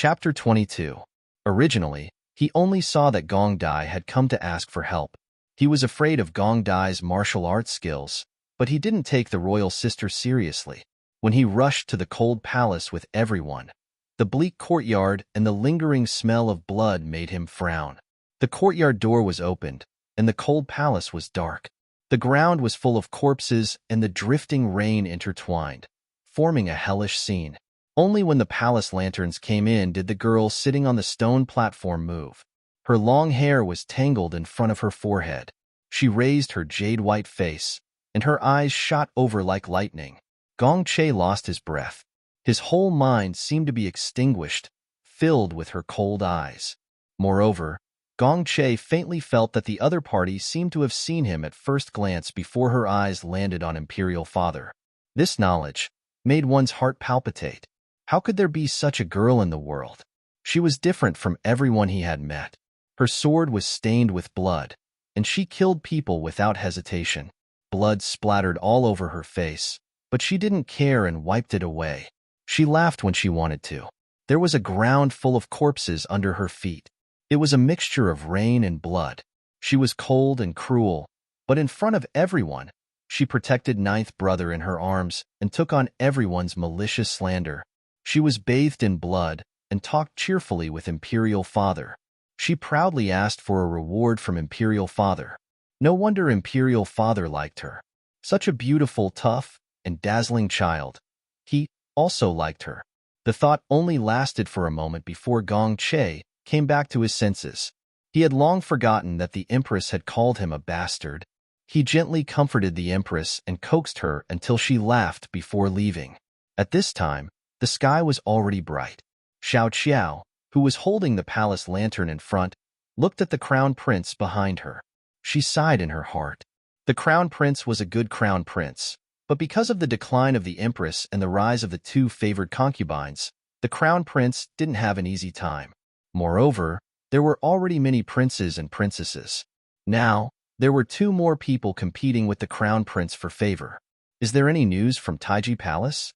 Chapter 22. Originally, he only saw that Gong Dai had come to ask for help. He was afraid of Gong Dai's martial arts skills, but he didn't take the royal sister seriously. When he rushed to the cold palace with everyone, the bleak courtyard and the lingering smell of blood made him frown. The courtyard door was opened, and the cold palace was dark. The ground was full of corpses and the drifting rain intertwined, forming a hellish scene. Only when the palace lanterns came in did the girl sitting on the stone platform move. Her long hair was tangled in front of her forehead. She raised her jade-white face, and her eyes shot over like lightning. Gong Che lost his breath. His whole mind seemed to be extinguished, filled with her cold eyes. Moreover, Gong Che faintly felt that the other party seemed to have seen him at first glance before her eyes landed on Imperial Father. This knowledge made one's heart palpitate. How could there be such a girl in the world? She was different from everyone he had met. Her sword was stained with blood, and she killed people without hesitation. Blood splattered all over her face, but she didn't care and wiped it away. She laughed when she wanted to. There was a ground full of corpses under her feet. It was a mixture of rain and blood. She was cold and cruel, but in front of everyone, she protected Ninth Brother in her arms and took on everyone's malicious slander. She was bathed in blood and talked cheerfully with Imperial Father. She proudly asked for a reward from Imperial Father. No wonder Imperial Father liked her. Such a beautiful, tough, and dazzling child. He also liked her. The thought only lasted for a moment before Gong Che came back to his senses. He had long forgotten that the Empress had called him a bastard. He gently comforted the Empress and coaxed her until she laughed before leaving. At this time, the sky was already bright. Xiao Qiao, who was holding the palace lantern in front, looked at the crown prince behind her. She sighed in her heart. The crown prince was a good crown prince, but because of the decline of the Empress and the rise of the two favored concubines, the crown prince didn't have an easy time. Moreover, there were already many princes and princesses. Now, there were two more people competing with the crown prince for favor. Is there any news from Taiji Palace?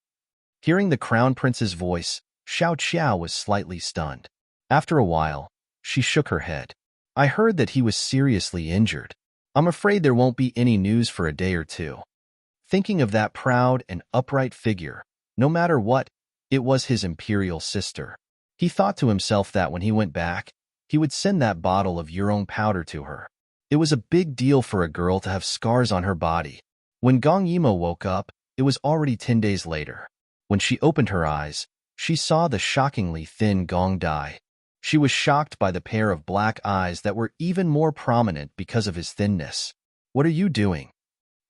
Hearing the crown prince's voice, Xiao Qiao was slightly stunned. After a while, she shook her head. I heard that he was seriously injured. I'm afraid there won't be any news for a day or two. Thinking of that proud and upright figure, no matter what, it was his imperial sister. He thought to himself that when he went back, he would send that bottle of Yurong powder to her. It was a big deal for a girl to have scars on her body. When Gong Yimo woke up, it was already 10 days later. When she opened her eyes, she saw the shockingly thin Gong Dai. She was shocked by the pair of black eyes that were even more prominent because of his thinness. What are you doing?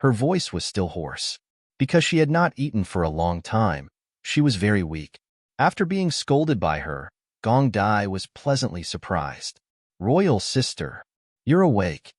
Her voice was still hoarse. Because she had not eaten for a long time, she was very weak. After being scolded by her, Gong Dai was pleasantly surprised. Royal sister, you're awake.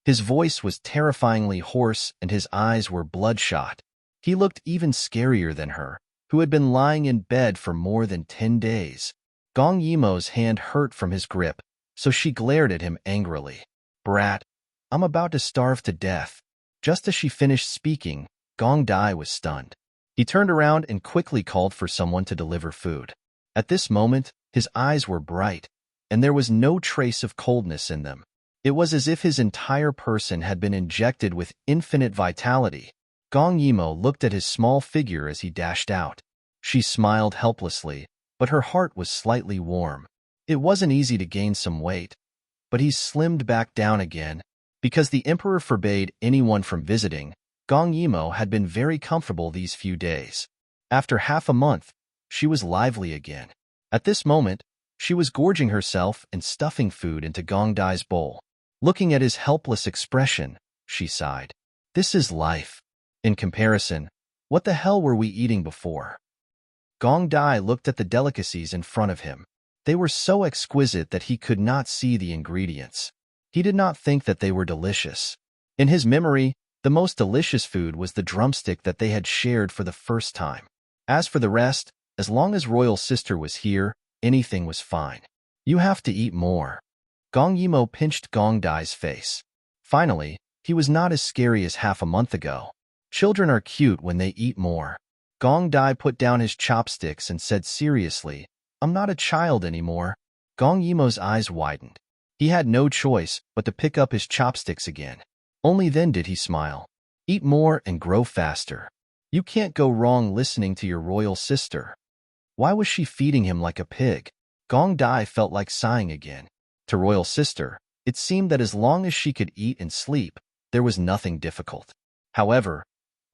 His voice was terrifyingly hoarse and his eyes were bloodshot. He looked even scarier than her, who had been lying in bed for more than 10 days. Gong Yimo's hand hurt from his grip, so she glared at him angrily. Brat, I'm about to starve to death. Just as she finished speaking, Gong Dai was stunned. He turned around and quickly called for someone to deliver food. At this moment, his eyes were bright, and there was no trace of coldness in them. It was as if his entire person had been injected with infinite vitality. Gong Yimo looked at his small figure as he dashed out. She smiled helplessly, but her heart was slightly warm. It wasn't easy to gain some weight, but he slimmed back down again. Because the emperor forbade anyone from visiting, Gong Yimo had been very comfortable these few days. After half a month, she was lively again. At this moment, she was gorging herself and stuffing food into Gong Dai's bowl. Looking at his helpless expression, she sighed. This is life. In comparison, what the hell were we eating before? Gong Dai looked at the delicacies in front of him. They were so exquisite that he could not see the ingredients. He did not think that they were delicious. In his memory, the most delicious food was the drumstick that they had shared for the first time. As for the rest, as long as Royal Sister was here, anything was fine. You have to eat more. Gong Yimo pinched Gong Dai's face. Finally, he was not as scary as half a month ago. Children are cute when they eat more. Gong Dai put down his chopsticks and said seriously, I'm not a child anymore. Gong Yimo's eyes widened. He had no choice but to pick up his chopsticks again. Only then did he smile. Eat more and grow faster. You can't go wrong listening to your royal sister. Why was she feeding him like a pig? Gong Dai felt like sighing again. To royal sister, it seemed that as long as she could eat and sleep, there was nothing difficult. However,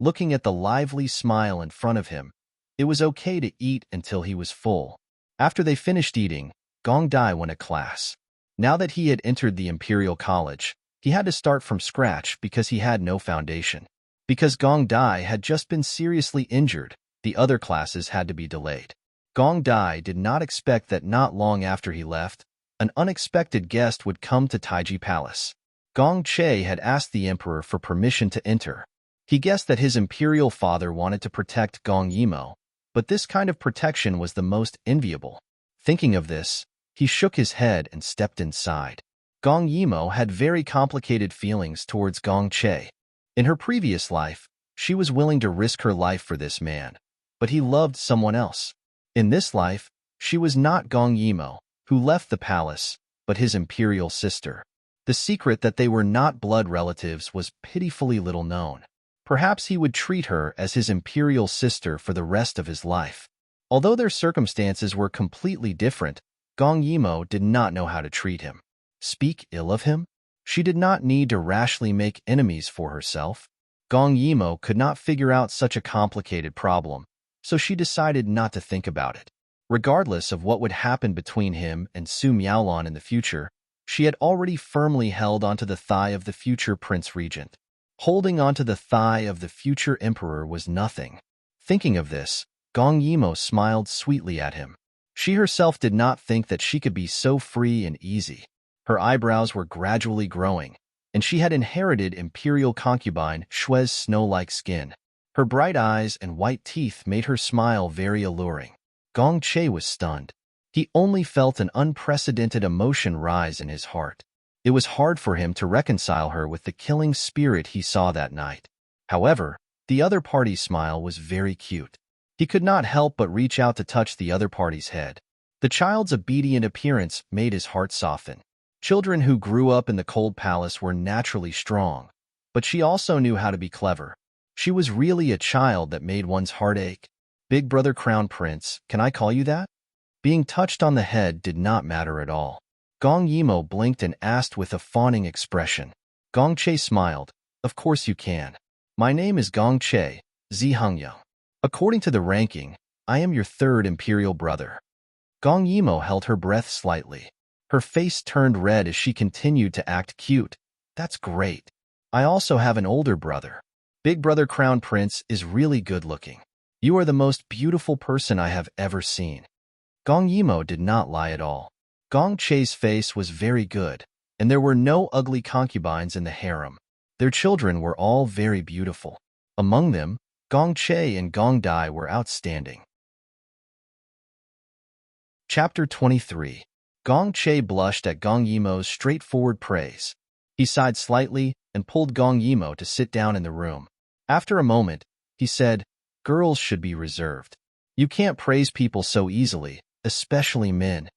looking at the lively smile in front of him, it was okay to eat until he was full. After they finished eating, Gong Dai went to class. Now that he had entered the Imperial College, he had to start from scratch because he had no foundation. Because Gong Dai had just been seriously injured, the other classes had to be delayed. Gong Dai did not expect that not long after he left, an unexpected guest would come to Taiji Palace. Gong Che had asked the emperor for permission to enter. He guessed that his imperial father wanted to protect Gong Yimo, but this kind of protection was the most enviable. Thinking of this, he shook his head and stepped inside. Gong Yimo had very complicated feelings towards Gong Che. In her previous life, she was willing to risk her life for this man, but he loved someone else. In this life, she was not Gong Yimo, who left the palace, but his imperial sister. The secret that they were not blood relatives was pitifully little known. Perhaps he would treat her as his imperial sister for the rest of his life. Although their circumstances were completely different, Gong Yimo did not know how to treat him. Speak ill of him? She did not need to rashly make enemies for herself. Gong Yimo could not figure out such a complicated problem, so she decided not to think about it. Regardless of what would happen between him and Su Miaolon in the future, she had already firmly held onto the thigh of the future Prince Regent. Holding onto the thigh of the future emperor was nothing. Thinking of this, Gong Yimo smiled sweetly at him. She herself did not think that she could be so free and easy. Her eyebrows were gradually growing, and she had inherited imperial concubine Shue's snow-like skin. Her bright eyes and white teeth made her smile very alluring. Gong Che was stunned. He only felt an unprecedented emotion rise in his heart. It was hard for him to reconcile her with the killing spirit he saw that night. However, the other party's smile was very cute. He could not help but reach out to touch the other party's head. The child's obedient appearance made his heart soften. Children who grew up in the cold palace were naturally strong, but she also knew how to be clever. She was really a child that made one's heart ache. Big brother Crown Prince, can I call you that? Being touched on the head did not matter at all. Gong Yimo blinked and asked with a fawning expression. Gong Che smiled. Of course you can. My name is Gong Che, Zi Hongyang. According to the ranking, I am your third imperial brother. Gong Yimo held her breath slightly. Her face turned red as she continued to act cute. That's great. I also have an older brother. Big brother Crown Prince is really good looking. You are the most beautiful person I have ever seen. Gong Yimo did not lie at all. Gong Che's face was very good, and there were no ugly concubines in the harem. Their children were all very beautiful. Among them, Gong Che and Gong Dai were outstanding. Chapter 23. Gong Che blushed at Gong Yimo's straightforward praise. He sighed slightly and pulled Gong Yimo to sit down in the room. After a moment, he said, "Girls should be reserved. You can't praise people so easily, especially men."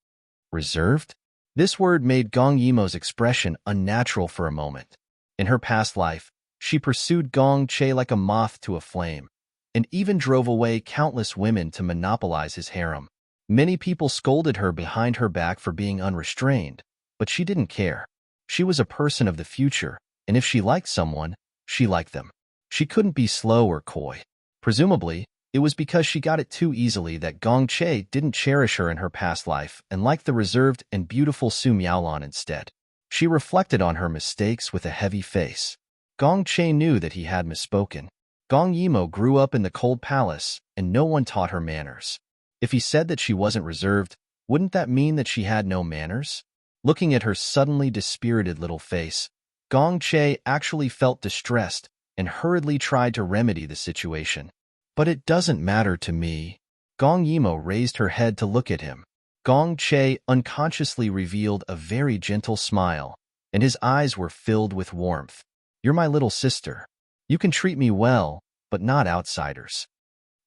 Reserved? This word made Gong Yimo's expression unnatural for a moment. In her past life, she pursued Gong Che like a moth to a flame, and even drove away countless women to monopolize his harem. Many people scolded her behind her back for being unrestrained, but she didn't care. She was a person of the future, and if she liked someone, she liked them. She couldn't be slow or coy. Presumably, it was because she got it too easily that Gong Che didn't cherish her in her past life and liked the reserved and beautiful Su Miaolon instead. She reflected on her mistakes with a heavy face. Gong Che knew that he had misspoken. Gong Yimo grew up in the cold palace, and no one taught her manners. If he said that she wasn't reserved, wouldn't that mean that she had no manners? Looking at her suddenly dispirited little face, Gong Che actually felt distressed and hurriedly tried to remedy the situation. But it doesn't matter to me. Gong Yimo raised her head to look at him. Gong Che unconsciously revealed a very gentle smile, and his eyes were filled with warmth. You're my little sister. You can treat me well, but not outsiders.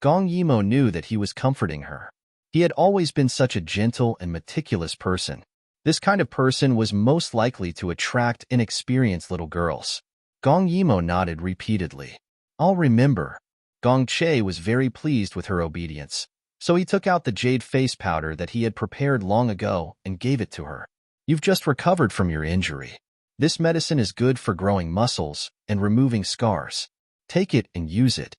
Gong Yimo knew that he was comforting her. He had always been such a gentle and meticulous person. This kind of person was most likely to attract inexperienced little girls. Gong Yimo nodded repeatedly. I'll remember. Gong Che was very pleased with her obedience, so he took out the jade face powder that he had prepared long ago and gave it to her. You've just recovered from your injury. This medicine is good for growing muscles and removing scars. Take it and use it.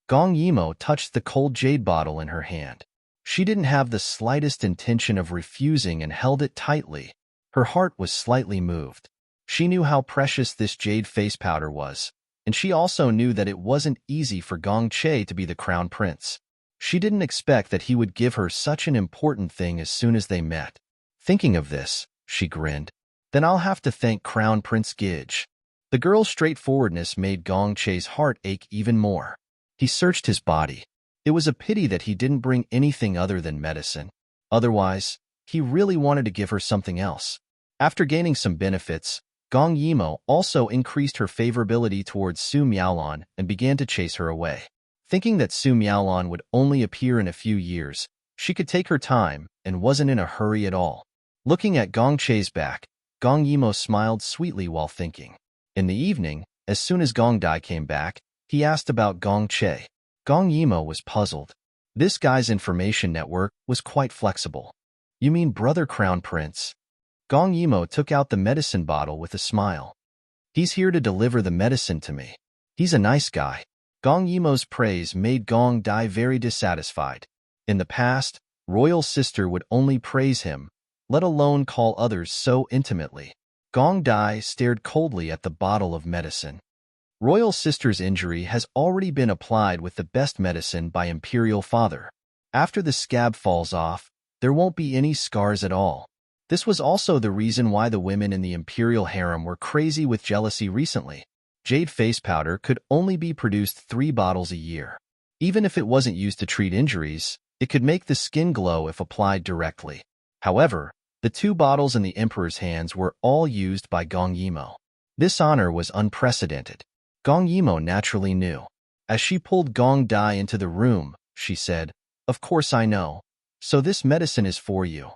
Gong Yimo touched the cold jade bottle in her hand. She didn't have the slightest intention of refusing and held it tightly. Her heart was slightly moved. She knew how precious this jade face powder was, and she also knew that it wasn't easy for Gong Che to be the crown prince. She didn't expect that he would give her such an important thing as soon as they met. Thinking of this, she grinned. Then I'll have to thank Crown Prince Gidge. The girl's straightforwardness made Gong Che's heart ache even more. He searched his body. It was a pity that he didn't bring anything other than medicine. Otherwise, he really wanted to give her something else. After gaining some benefits, Gong Yimo also increased her favorability towards Su Miaolon and began to chase her away. Thinking that Su Miaolon would only appear in a few years, she could take her time and wasn't in a hurry at all. Looking at Gong Che's back, Gong Yimo smiled sweetly while thinking. In the evening, as soon as Gong Dai came back, he asked about Gong Che. Gong Yimo was puzzled. This guy's information network was quite flexible. You mean Brother Crown Prince? Gong Yimo took out the medicine bottle with a smile. He's here to deliver the medicine to me. He's a nice guy. Gong Yimo's praise made Gong Dai very dissatisfied. In the past, Royal Sister would only praise him, let alone call others so intimately. Gong Dai stared coldly at the bottle of medicine. Royal Sister's injury has already been applied with the best medicine by Imperial Father. After the scab falls off, there won't be any scars at all. This was also the reason why the women in the Imperial harem were crazy with jealousy recently. Jade face powder could only be produced 3 bottles a year. Even if it wasn't used to treat injuries, it could make the skin glow if applied directly. However, the 2 bottles in the Emperor's hands were all used by Gong Yimo. This honor was unprecedented. Gong Yimo naturally knew. As she pulled Gong Dai into the room, she said, "Of course I know. So this medicine is for you."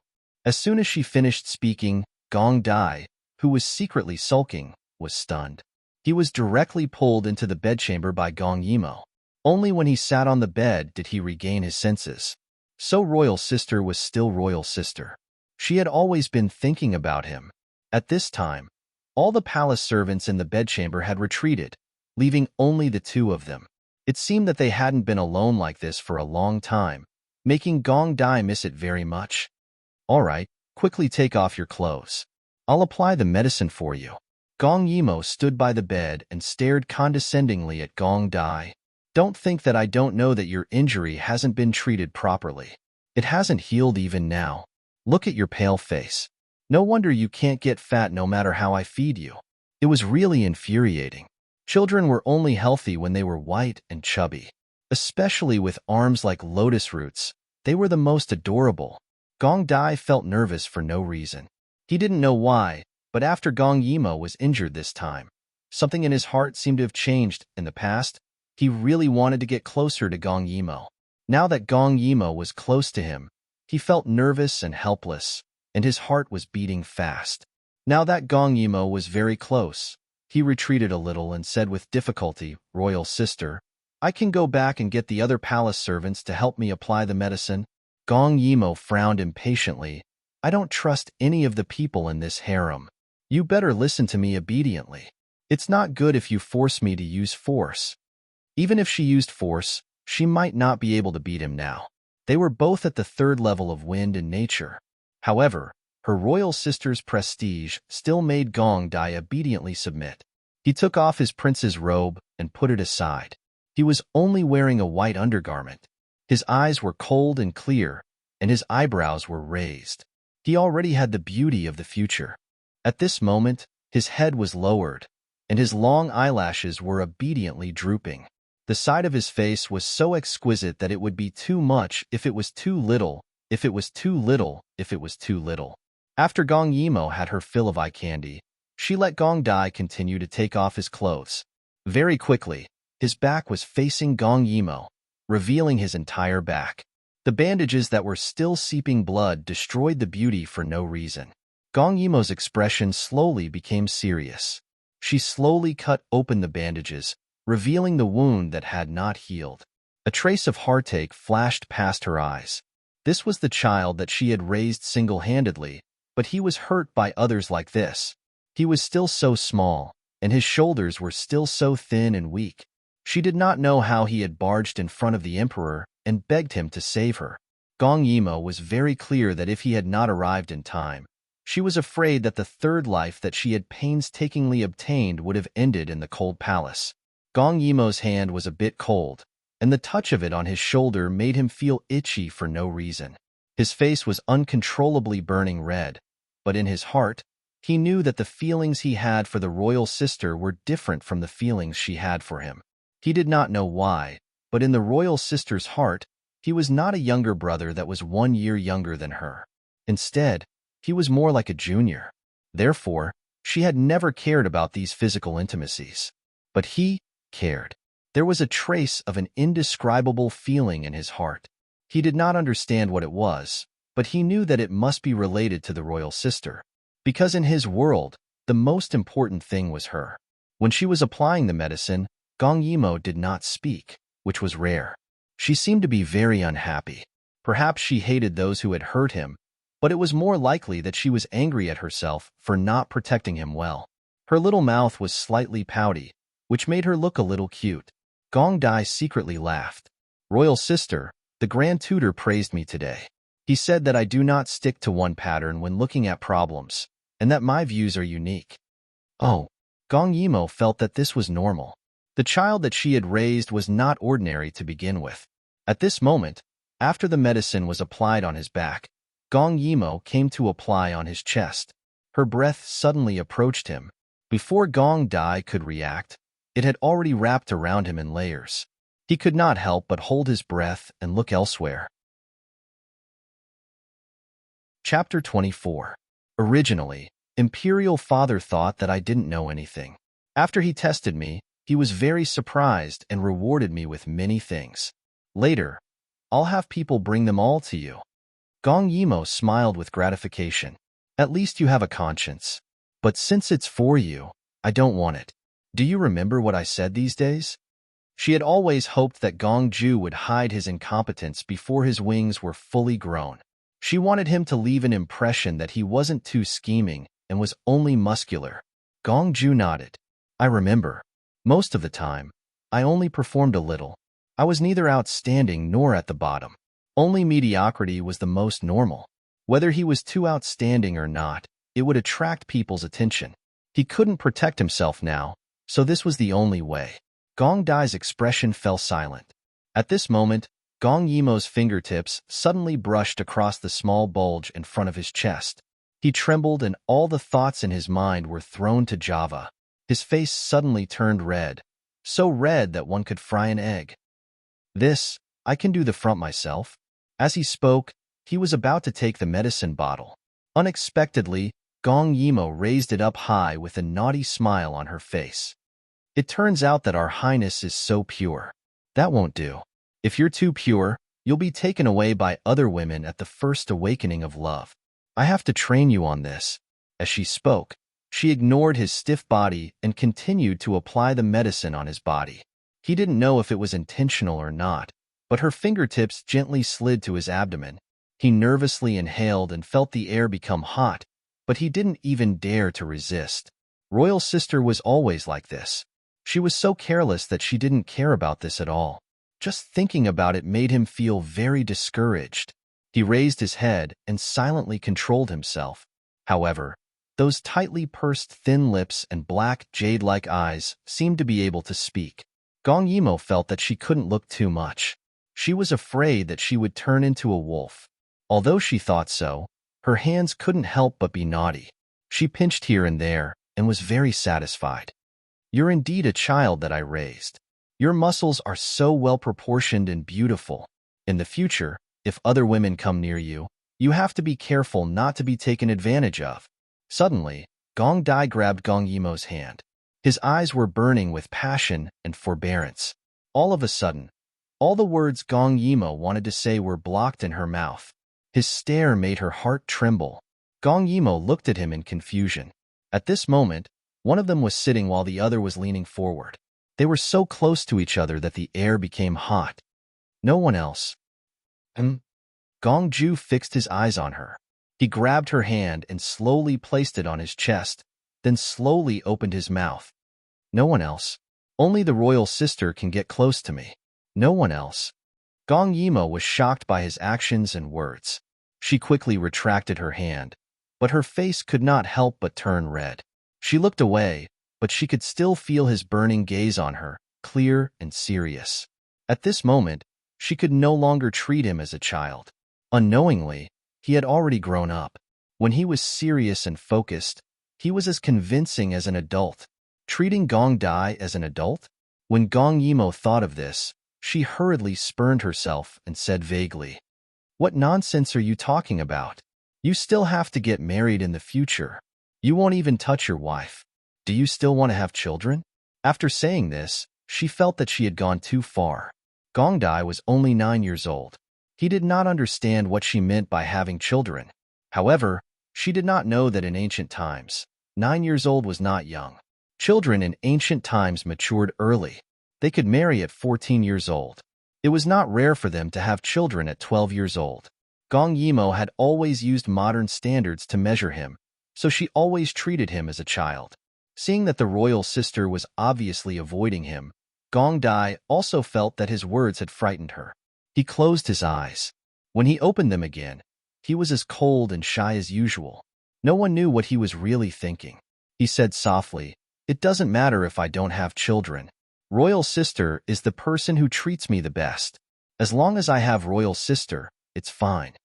As soon as she finished speaking, Gong Dai, who was secretly sulking, was stunned. He was directly pulled into the bedchamber by Gong Yimo. Only when he sat on the bed did he regain his senses. So Royal Sister was still Royal Sister. She had always been thinking about him. At this time, all the palace servants in the bedchamber had retreated, leaving only the 2 of them. It seemed that they hadn't been alone like this for a long time, making Gong Dai miss it very much. All right, quickly take off your clothes. I'll apply the medicine for you. Gong Yimo stood by the bed and stared condescendingly at Gong Dai. Don't think that I don't know that your injury hasn't been treated properly. It hasn't healed even now. Look at your pale face. No wonder you can't get fat no matter how I feed you. It was really infuriating. Children were only healthy when they were white and chubby. Especially with arms like lotus roots, they were the most adorable. Gong Dai felt nervous for no reason. He didn't know why, but after Gong Yimo was injured this time, something in his heart seemed to have changed. In the past, he really wanted to get closer to Gong Yimo. Now that Gong Yimo was close to him, he felt nervous and helpless, and his heart was beating fast. Now that Gong Yimo was very close, he retreated a little and said with difficulty, "Royal Sister, I can go back and get the other palace servants to help me apply the medicine." Gong Yimo frowned impatiently. "I don't trust any of the people in this harem. You better listen to me obediently. It's not good if you force me to use force." Even if she used force, she might not be able to beat him now. They were both at the 3rd level of wind and nature. However, her royal sister's prestige still made Gong Dai obediently submit. He took off his prince's robe and put it aside. He was only wearing a white undergarment. His eyes were cold and clear, and his eyebrows were raised. He already had the beauty of the future. At this moment, his head was lowered, and his long eyelashes were obediently drooping. The side of his face was so exquisite that it would be too much if it was too little, if it was too little, if it was too little. After Gong Yimo had her fill of eye candy, she let Gong Dai continue to take off his clothes. Very quickly, his back was facing Gong Yimo, revealing his entire back. The bandages that were still seeping blood destroyed the beauty for no reason. Gong Yimo's expression slowly became serious. She slowly cut open the bandages, revealing the wound that had not healed. A trace of heartache flashed past her eyes. This was the child that she had raised single-handedly, but he was hurt by others like this. He was still so small, and his shoulders were still so thin and weak. She did not know how he had barged in front of the emperor and begged him to save her. Gong Yimo was very clear that if he had not arrived in time, she was afraid that the third life that she had painstakingly obtained would have ended in the cold palace. Gong Yimo's hand was a bit cold, and the touch of it on his shoulder made him feel itchy for no reason. His face was uncontrollably burning red, but in his heart, he knew that the feelings he had for the royal sister were different from the feelings she had for him. He did not know why, but in the royal sister's heart, he was not a younger brother that was 1 year younger than her. Instead, he was more like a junior. Therefore, she had never cared about these physical intimacies. But he cared. There was a trace of an indescribable feeling in his heart. He did not understand what it was, but he knew that it must be related to the royal sister. Because in his world, the most important thing was her. When she was applying the medicine, Gong Yimo did not speak, which was rare. She seemed to be very unhappy. Perhaps she hated those who had hurt him, but it was more likely that she was angry at herself for not protecting him well. Her little mouth was slightly pouty, which made her look a little cute. Gong Dai secretly laughed. "Royal sister, the Grand Tutor praised me today. He said that I do not stick to one pattern when looking at problems, and that my views are unique." Oh, Gong Yimo felt that this was normal. The child that she had raised was not ordinary to begin with. At this moment, after the medicine was applied on his back, Gong Yimo came to apply on his chest. Her breath suddenly approached him. Before Gong Dai could react, it had already wrapped around him in layers. He could not help but hold his breath and look elsewhere. Chapter 24. Originally, Imperial Father thought that I didn't know anything. After he tested me, he was very surprised and rewarded me with many things. Later, I'll have people bring them all to you. Gong Yimo smiled with gratification. At least you have a conscience. But since it's for you, I don't want it. Do you remember what I said these days? She had always hoped that Gong Ju would hide his incompetence before his wings were fully grown. She wanted him to leave an impression that he wasn't too scheming and was only muscular. Gong Ju nodded. I remember. Most of the time, I only performed a little. I was neither outstanding nor at the bottom. Only mediocrity was the most normal. Whether he was too outstanding or not, it would attract people's attention. He couldn't protect himself now, so this was the only way. Gong Dai's expression fell silent. At this moment, Gong Yimo's fingertips suddenly brushed across the small bulge in front of his chest. He trembled and all the thoughts in his mind were thrown to Java. His face suddenly turned red, so red that one could fry an egg. "This, I can do the front myself." As he spoke, he was about to take the medicine bottle. Unexpectedly, Gong Yimo raised it up high with a naughty smile on her face. "It turns out that our highness is so pure. That won't do. If you're too pure, you'll be taken away by other women at the first awakening of love. I have to train you on this." As she spoke, she ignored his stiff body and continued to apply the medicine on his body. He didn't know if it was intentional or not, but her fingertips gently slid to his abdomen. He nervously inhaled and felt the air become hot, but he didn't even dare to resist. Royal sister was always like this. She was so careless that she didn't care about this at all. Just thinking about it made him feel very discouraged. He raised his head and silently controlled himself. However, those tightly pursed thin lips and black jade-like eyes seemed to be able to speak. Gong Yimo felt that she couldn't look too much. She was afraid that she would turn into a wolf. Although she thought so, her hands couldn't help but be naughty. She pinched here and there and was very satisfied. "You're indeed a child that I raised. Your muscles are so well-proportioned and beautiful. In the future, if other women come near you, you have to be careful not to be taken advantage of." Suddenly, Gong Dai grabbed Gong Yimo's hand. His eyes were burning with passion and forbearance. All of a sudden, All the words Gong Yimo wanted to say were blocked in her mouth. His stare made her heart tremble. Gong Yimo looked at him in confusion. At this moment, one of them was sitting while the other was leaning forward. They were so close to each other that the air became hot. No one else. Gong Ju fixed his eyes on her. He grabbed her hand and slowly placed it on his chest, then slowly opened his mouth. No one else. Only the royal sister can get close to me. No one else. Gong Yimo was shocked by his actions and words. She quickly retracted her hand, but her face could not help but turn red. She looked away, but she could still feel his burning gaze on her, clear and serious. At this moment, she could no longer treat him as a child. Unknowingly, he had already grown up. When he was serious and focused, he was as convincing as an adult. Treating Gong Dai as an adult? When Gong Yimo thought of this, she hurriedly spurned herself and said vaguely, "What nonsense are you talking about? You still have to get married in the future. You won't even touch your wife. Do you still want to have children?" After saying this, she felt that she had gone too far. Gong Dai was only 9 years old. He did not understand what she meant by having children. However, she did not know that in ancient times, 9 years old was not young. Children in ancient times matured early. They could marry at 14 years old. It was not rare for them to have children at 12 years old. Gong Yimo had always used modern standards to measure him, so she always treated him as a child. Seeing that the royal sister was obviously avoiding him, Gong Dai also felt that his words had frightened her. He closed his eyes. When he opened them again, he was as cold and shy as usual. No one knew what he was really thinking. He said softly, "It doesn't matter if I don't have children. Royal sister is the person who treats me the best. As long as I have royal sister, it's fine."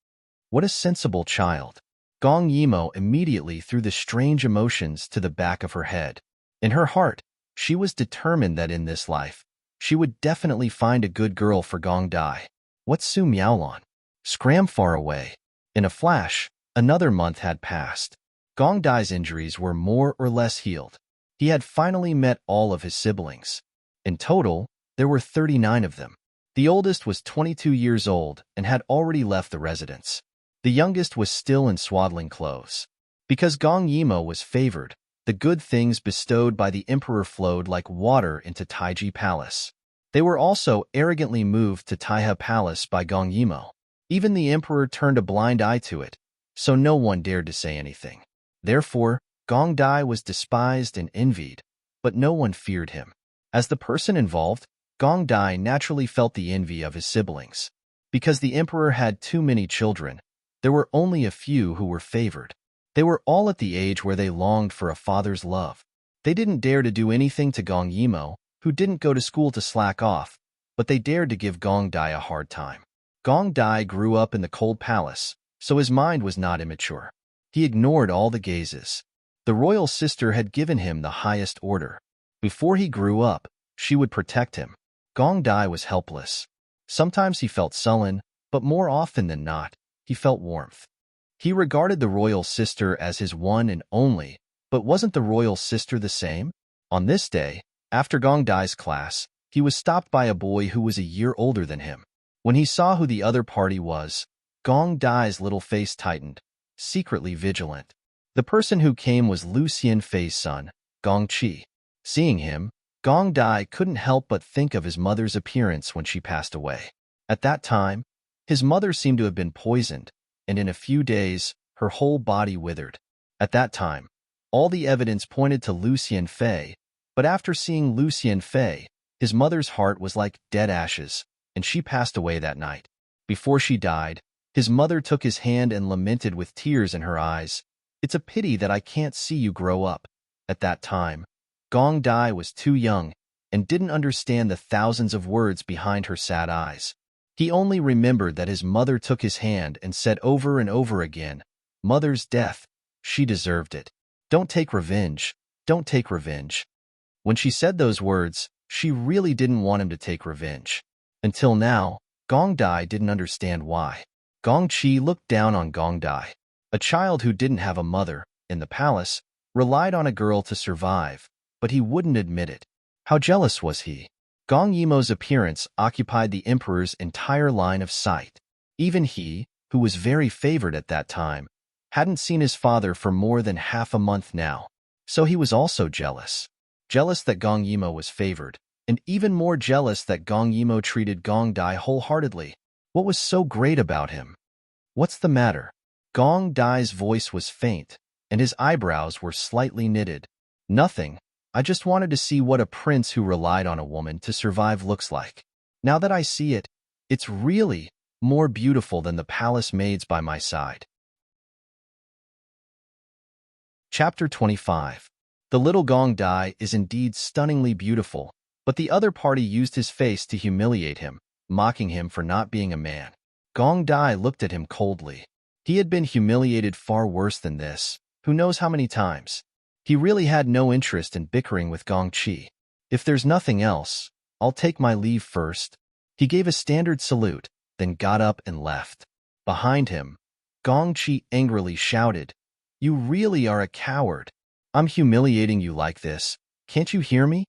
What a sensible child. Gong Yimo immediately threw the strange emotions to the back of her head. In her heart, she was determined that in this life, she would definitely find a good girl for Gong Dai. What's Su Miaolon? Scram far away. In a flash, another month had passed. Gong Dai's injuries were more or less healed. He had finally met all of his siblings. In total, there were 39 of them. The oldest was 22 years old and had already left the residence. The youngest was still in swaddling clothes. Because Gong Yimo was favored, the good things bestowed by the emperor flowed like water into Taiji Palace. They were also arrogantly moved to Taiha Palace by Gong Yimo. Even the emperor turned a blind eye to it, so no one dared to say anything. Therefore, Gong Dai was despised and envied, but no one feared him. As the person involved, Gong Dai naturally felt the envy of his siblings. Because the emperor had too many children, there were only a few who were favored. They were all at the age where they longed for a father's love. They didn't dare to do anything to Gong Yimo, who didn't go to school to slack off, but they dared to give Gong Dai a hard time. Gong Dai grew up in the cold palace, so his mind was not immature. He ignored all the gazes. The royal sister had given him the highest order. Before he grew up, she would protect him. Gong Dai was helpless. Sometimes he felt sullen, but more often than not, he felt warmth. He regarded the royal sister as his one and only, but wasn't the royal sister the same? On this day, after Gong Dai's class, he was stopped by a boy who was a year older than him. When he saw who the other party was, Gong Dai's little face tightened, secretly vigilant. The person who came was Lu Xianfei's son, Gong Qi. Seeing him, Gong Dai couldn't help but think of his mother's appearance when she passed away. At that time, his mother seemed to have been poisoned, and in a few days, her whole body withered. At that time, all the evidence pointed to Lu Xianfei, but after seeing Lu Xianfei, his mother's heart was like dead ashes, and she passed away that night. Before she died, his mother took his hand and lamented with tears in her eyes, "It's a pity that I can't see you grow up." At that time, Gong Dai was too young and didn't understand the thousands of words behind her sad eyes. He only remembered that his mother took his hand and said over and over again, "Mother's death, she deserved it. Don't take revenge, don't take revenge." When she said those words, she really didn't want him to take revenge. Until now, Gong Dai didn't understand why. Gong Qi looked down on Gong Dai. A child who didn't have a mother, in the palace, relied on a girl to survive, but he wouldn't admit it. How jealous was he? Gong Yimo's appearance occupied the emperor's entire line of sight. Even he, who was very favored at that time, hadn't seen his father for more than half a month now. So he was also jealous. Jealous that Gong Yimo was favored, and even more jealous that Gong Yimo treated Gong Dai wholeheartedly. What was so great about him? What's the matter? Gong Dai's voice was faint, and his eyebrows were slightly knitted. Nothing. I just wanted to see what a prince who relied on a woman to survive looks like. Now that I see it, it's really more beautiful than the palace maids by my side. Chapter 25. The little Gong Dai is indeed stunningly beautiful, but the other party used his face to humiliate him, mocking him for not being a man. Gong Dai looked at him coldly. He had been humiliated far worse than this, who knows how many times. He really had no interest in bickering with Gong Qi. If there's nothing else, I'll take my leave first. He gave a standard salute, then got up and left. Behind him, Gong Qi angrily shouted, "You really are a coward. I'm humiliating you like this. Can't you hear me?"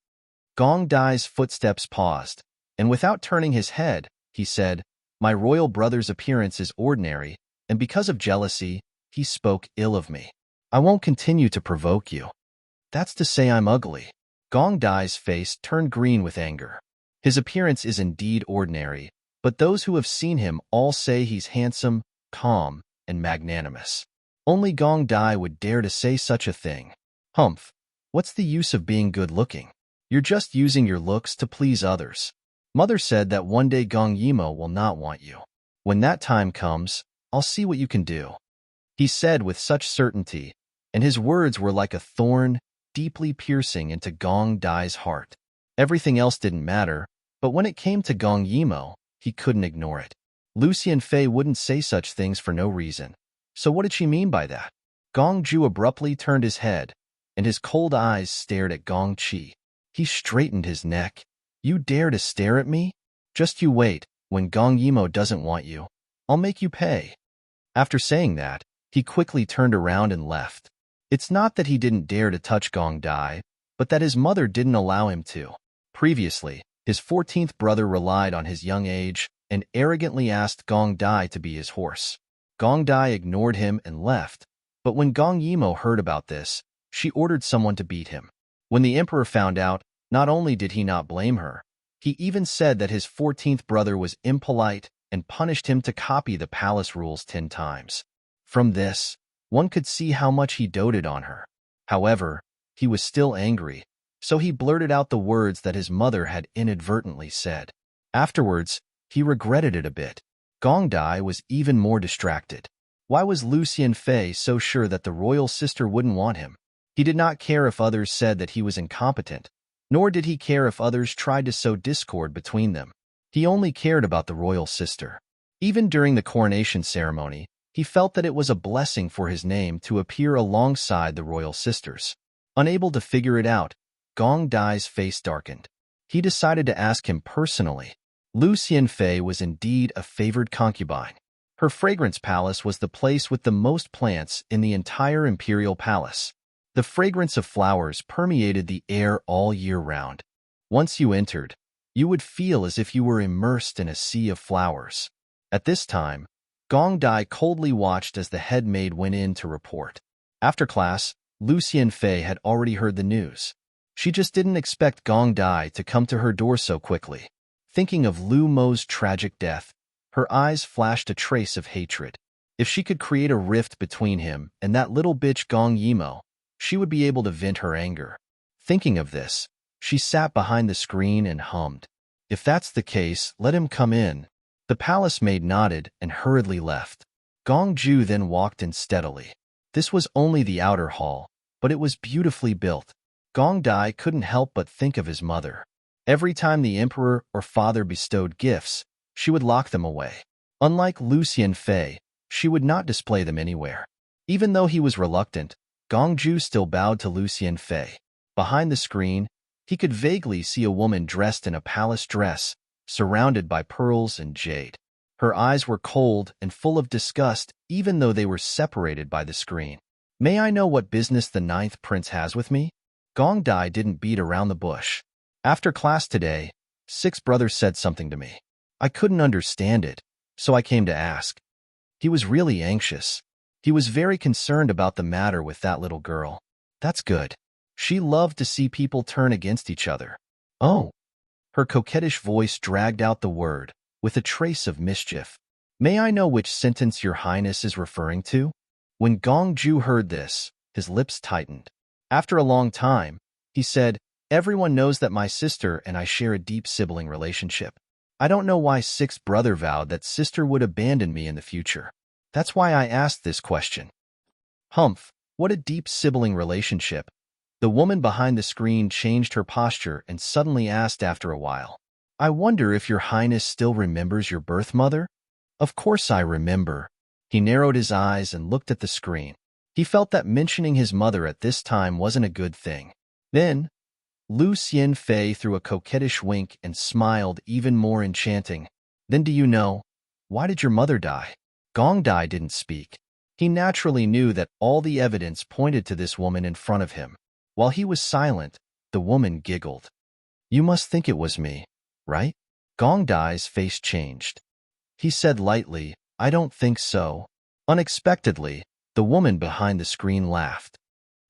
Gong Dai's footsteps paused, and without turning his head, he said, "My royal brother's appearance is ordinary, and because of jealousy, he spoke ill of me. I won't continue to provoke you. That's to say I'm ugly." Gong Dai's face turned green with anger. His appearance is indeed ordinary, but those who have seen him all say he's handsome, calm, and magnanimous. Only Gong Dai would dare to say such a thing. Humph, what's the use of being good-looking? You're just using your looks to please others. Mother said that one day Gong Yimo will not want you. When that time comes, I'll see what you can do. He said with such certainty, and his words were like a thorn, deeply piercing into Gong Dai's heart. Everything else didn't matter, but when it came to Gong Yimo, he couldn't ignore it. Lucian Fei wouldn't say such things for no reason. So what did she mean by that? Gong Ju abruptly turned his head, and his cold eyes stared at Gong Qi. He straightened his neck. "You dare to stare at me? Just you wait, when Gong Yimo doesn't want you, I'll make you pay." After saying that, he quickly turned around and left. It's not that he didn't dare to touch Gong Dai, but that his mother didn't allow him to. Previously, his 14th brother relied on his young age and arrogantly asked Gong Dai to be his horse. Gong Dai ignored him and left, but when Gong Yimo heard about this, she ordered someone to beat him. When the emperor found out, not only did he not blame her, he even said that his 14th brother was impolite and punished him to copy the palace rules 10 times. From this, one could see how much he doted on her. However, he was still angry, so he blurted out the words that his mother had inadvertently said. Afterwards, he regretted it a bit. Gong Dai was even more distracted. Why was Lucian Fei so sure that the royal sister wouldn't want him? He did not care if others said that he was incompetent, nor did he care if others tried to sow discord between them. He only cared about the royal sister. Even during the coronation ceremony, he felt that it was a blessing for his name to appear alongside the royal sisters. Unable to figure it out, Gong Dai's face darkened. He decided to ask him personally. Lucian Fei was indeed a favored concubine. Her fragrance palace was the place with the most plants in the entire imperial palace. The fragrance of flowers permeated the air all year round. Once you entered, you would feel as if you were immersed in a sea of flowers. At this time, Gong Dai coldly watched as the head maid went in to report. After class, Lucian Fei had already heard the news. She just didn't expect Gong Dai to come to her door so quickly. Thinking of Lu Mo's tragic death, her eyes flashed a trace of hatred. If she could create a rift between him and that little bitch Gong Yimo, she would be able to vent her anger. Thinking of this, she sat behind the screen and hummed. If that's the case, let him come in. The palace maid nodded and hurriedly left. Gong Ju then walked in steadily. This was only the outer hall, but it was beautifully built. Gong Dai couldn't help but think of his mother. Every time the emperor or father bestowed gifts, she would lock them away. Unlike Lucian Fei, she would not display them anywhere. Even though he was reluctant, Gong Ju still bowed to Lucian Fei. Behind the screen, he could vaguely see a woman dressed in a palace dress, surrounded by pearls and jade. Her eyes were cold and full of disgust, even though they were separated by the screen. "May I know what business the 9th prince has with me?" Gong Dai didn't beat around the bush. After class today, Six brothers said something to me. I couldn't understand it, so I came to ask. He was really anxious. He was very concerned about the matter with that little girl. That's good. She loved to see people turn against each other. Oh. Her coquettish voice dragged out the word, with a trace of mischief. May I know which sentence your highness is referring to? When Gongju heard this, his lips tightened. After a long time, he said, everyone knows that my sister and I share a deep sibling relationship. I don't know why Sixth Brother vowed that sister would abandon me in the future. That's why I asked this question. Humph, what a deep sibling relationship. The woman behind the screen changed her posture and suddenly asked after a while, I wonder if your highness still remembers your birth mother? Of course I remember. He narrowed his eyes and looked at the screen. He felt that mentioning his mother at this time wasn't a good thing. Then, Lu Xianfei threw a coquettish wink and smiled even more enchanting. Then do you know, why did your mother die? Gong Dai didn't speak. He naturally knew that all the evidence pointed to this woman in front of him. While he was silent, the woman giggled. You must think it was me, right? Gong Dai's face changed. He said lightly, I don't think so. Unexpectedly, the woman behind the screen laughed.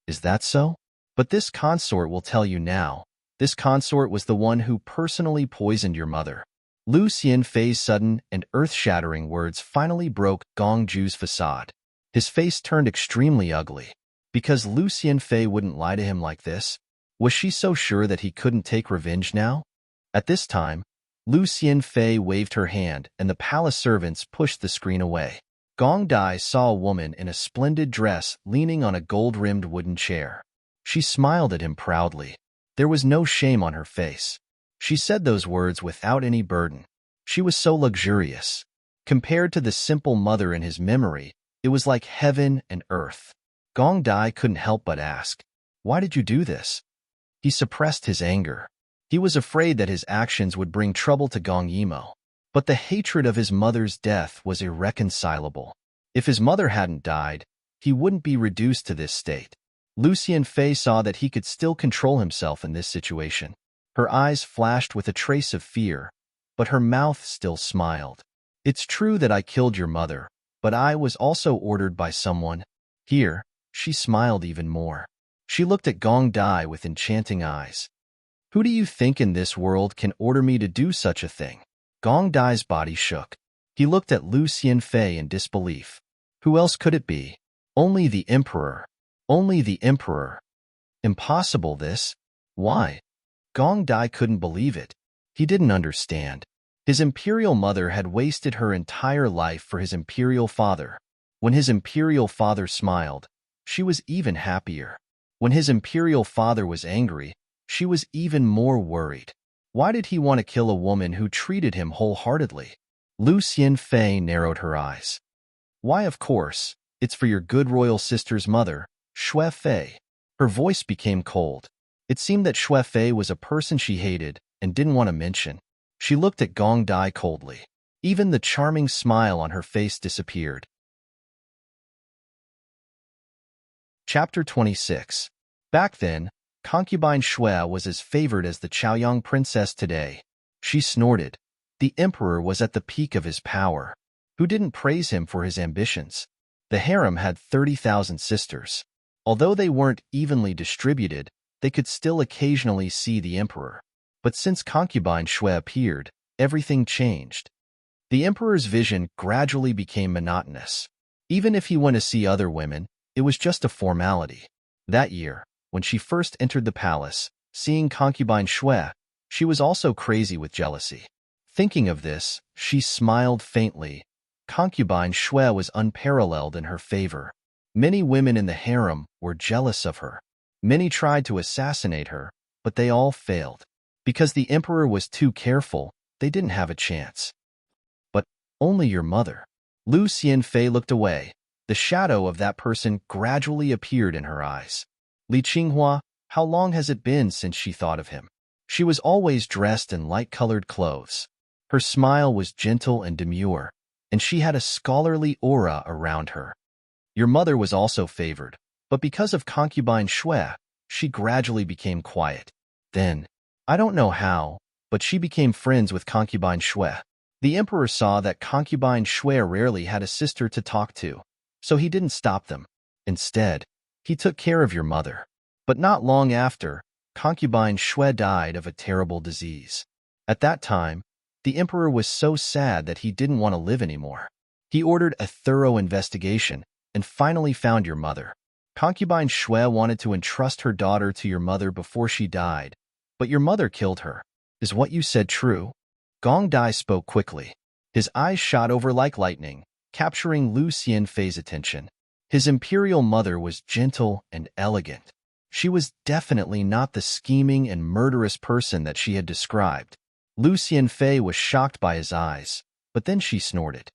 Is that so? But this consort will tell you now. This consort was the one who personally poisoned your mother. Lu Xianfei's sudden and earth-shattering words finally broke Gongju's facade. His face turned extremely ugly. Because Lu Xianfei wouldn't lie to him like this? Was she so sure that he couldn't take revenge now? At this time, Lu Xianfei waved her hand and the palace servants pushed the screen away. Gong Dai saw a woman in a splendid dress leaning on a gold-rimmed wooden chair. She smiled at him proudly. There was no shame on her face. She said those words without any burden. She was so luxurious. Compared to the simple mother in his memory, it was like heaven and earth. Gong Dai couldn't help but ask, why did you do this? He suppressed his anger. He was afraid that his actions would bring trouble to Gong Yimo. But the hatred of his mother's death was irreconcilable. If his mother hadn't died, he wouldn't be reduced to this state. Lu Xianfei saw that he could still control himself in this situation. Her eyes flashed with a trace of fear, but her mouth still smiled. It's true that I killed your mother, but I was also ordered by someone. Here, she smiled even more. She looked at Gong Dai with enchanting eyes. Who do you think in this world can order me to do such a thing? Gong Dai's body shook. He looked at Lu Xianfei in disbelief. Who else could it be? Only the Emperor. Only the Emperor. Impossible this. Why? Gong Dai couldn't believe it. He didn't understand. His imperial mother had wasted her entire life for his imperial father. When his imperial father smiled, she was even happier. When his imperial father was angry, she was even more worried. Why did he want to kill a woman who treated him wholeheartedly? Lu Xianfei narrowed her eyes. Why, of course, it's for your good royal sister's mother, Xue Fei. Her voice became cold. It seemed that Xue Fei was a person she hated and didn't want to mention. She looked at Gong Dai coldly. Even the charming smile on her face disappeared. Chapter 26. Back then, concubine Xue was as favored as the Chaoyang princess today. She snorted. The emperor was at the peak of his power. Who didn't praise him for his ambitions? The harem had 30,000 sisters. Although they weren't evenly distributed, they could still occasionally see the emperor. But since concubine Xue appeared, everything changed. The emperor's vision gradually became monotonous. Even if he went to see other women, it was just a formality. That year, when she first entered the palace, seeing concubine Xue, she was also crazy with jealousy. Thinking of this, she smiled faintly. Concubine Xue was unparalleled in her favor. Many women in the harem were jealous of her. Many tried to assassinate her, but they all failed. Because the emperor was too careful, they didn't have a chance. But only your mother. Lu Xianfei looked away. The shadow of that person gradually appeared in her eyes. Li Qinghua, how long has it been since she thought of him? She was always dressed in light-colored clothes. Her smile was gentle and demure, and she had a scholarly aura around her. Your mother was also favored, but because of concubine Xue, she gradually became quiet. Then, I don't know how, but she became friends with concubine Shui. The emperor saw that concubine Shui rarely had a sister to talk to, so he didn't stop them. Instead, he took care of your mother. But not long after, concubine Shui died of a terrible disease. At that time, the emperor was so sad that he didn't want to live anymore. He ordered a thorough investigation and finally found your mother. Concubine Shui wanted to entrust her daughter to your mother before she died, but your mother killed her. Is what you said true? Gong Dai spoke quickly. His eyes shot over like lightning, capturing Lu Xianfei's attention. His imperial mother was gentle and elegant. She was definitely not the scheming and murderous person that she had described. Lu Xianfei was shocked by his eyes, but then she snorted.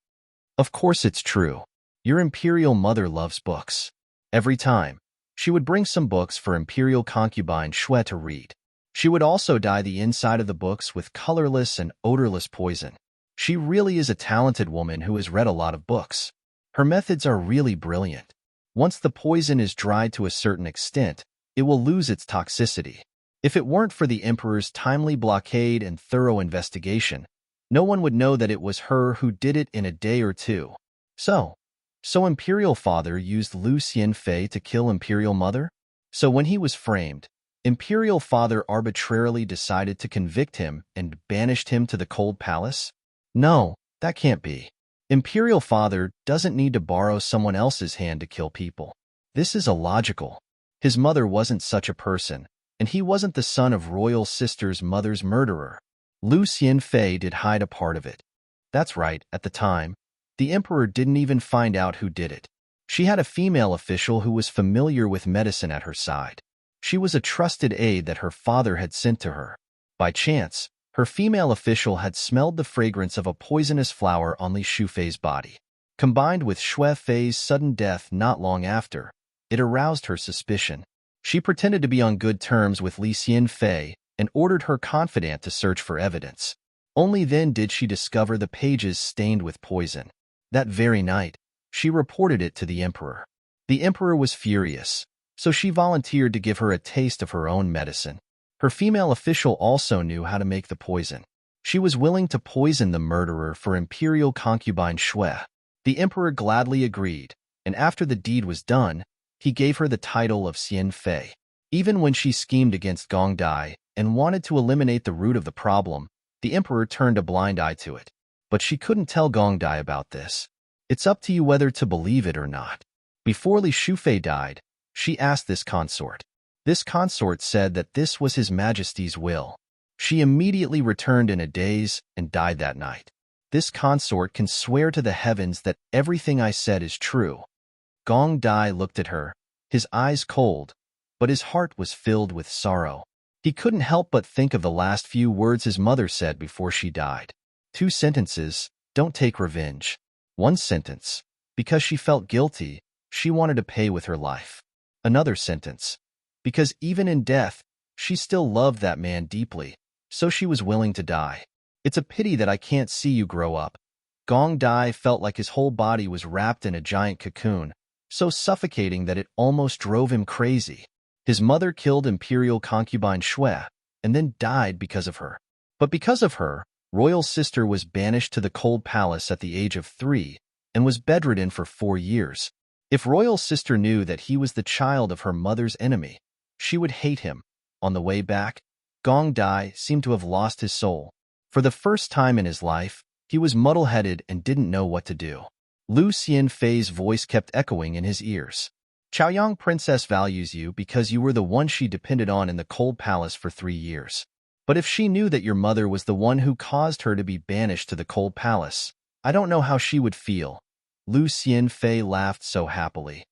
Of course it's true. Your imperial mother loves books. Every time, she would bring some books for imperial concubine Shui to read. She would also dye the inside of the books with colorless and odorless poison. She really is a talented woman who has read a lot of books. Her methods are really brilliant. Once the poison is dried to a certain extent, it will lose its toxicity. If it weren't for the emperor's timely blockade and thorough investigation, no one would know that it was her who did it in a day or two. So imperial father used Lu Xianfei to kill imperial mother? So when he was framed, imperial father arbitrarily decided to convict him and banished him to the cold palace? No, that can't be. Imperial father doesn't need to borrow someone else's hand to kill people. This is illogical. His mother wasn't such a person, and he wasn't the son of royal sister's mother's murderer. Lu Xianfei did hide a part of it. That's right, at the time, the emperor didn't even find out who did it. She had a female official who was familiar with medicine at her side. She was a trusted aide that her father had sent to her. By chance, her female official had smelled the fragrance of a poisonous flower on Li Shufei's body. Combined with Shui Fei's sudden death not long after, it aroused her suspicion. She pretended to be on good terms with Li Xianfei and ordered her confidant to search for evidence. Only then did she discover the pages stained with poison. That very night, she reported it to the emperor. The emperor was furious, so she volunteered to give her a taste of her own medicine. Her female official also knew how to make the poison. She was willing to poison the murderer for imperial concubine Shui. The emperor gladly agreed, and after the deed was done, he gave her the title of Xianfei. Even when she schemed against Gong Dai and wanted to eliminate the root of the problem, the emperor turned a blind eye to it. But she couldn't tell Gong Dai about this. It's up to you whether to believe it or not. Before Li Shufei died, she asked this consort. This consort said that this was His Majesty's will. She immediately returned in a daze and died that night. This consort can swear to the heavens that everything I said is true. Gong Dai looked at her, his eyes cold, but his heart was filled with sorrow. He couldn't help but think of the last few words his mother said before she died. 2 sentences, don't take revenge. 1 sentence, because she felt guilty, she wanted to pay with her life. Another sentence, because even in death, she still loved that man deeply, so she was willing to die. It's a pity that I can't see you grow up. Gong Dai felt like his whole body was wrapped in a giant cocoon, so suffocating that it almost drove him crazy. His mother killed imperial concubine Shui, and then died because of her. But because of her, royal sister was banished to the cold palace at the age of 3 and was bedridden for 4 years. If royal sister knew that he was the child of her mother's enemy, she would hate him. On the way back, Gong Dai seemed to have lost his soul. For the first time in his life, he was muddle-headed and didn't know what to do. Lu Xianfei's voice kept echoing in his ears. Chaoyang Princess values you because you were the one she depended on in the cold palace for 3 years. But if she knew that your mother was the one who caused her to be banished to the cold palace, I don't know how she would feel. Lu Xianfei laughed so happily.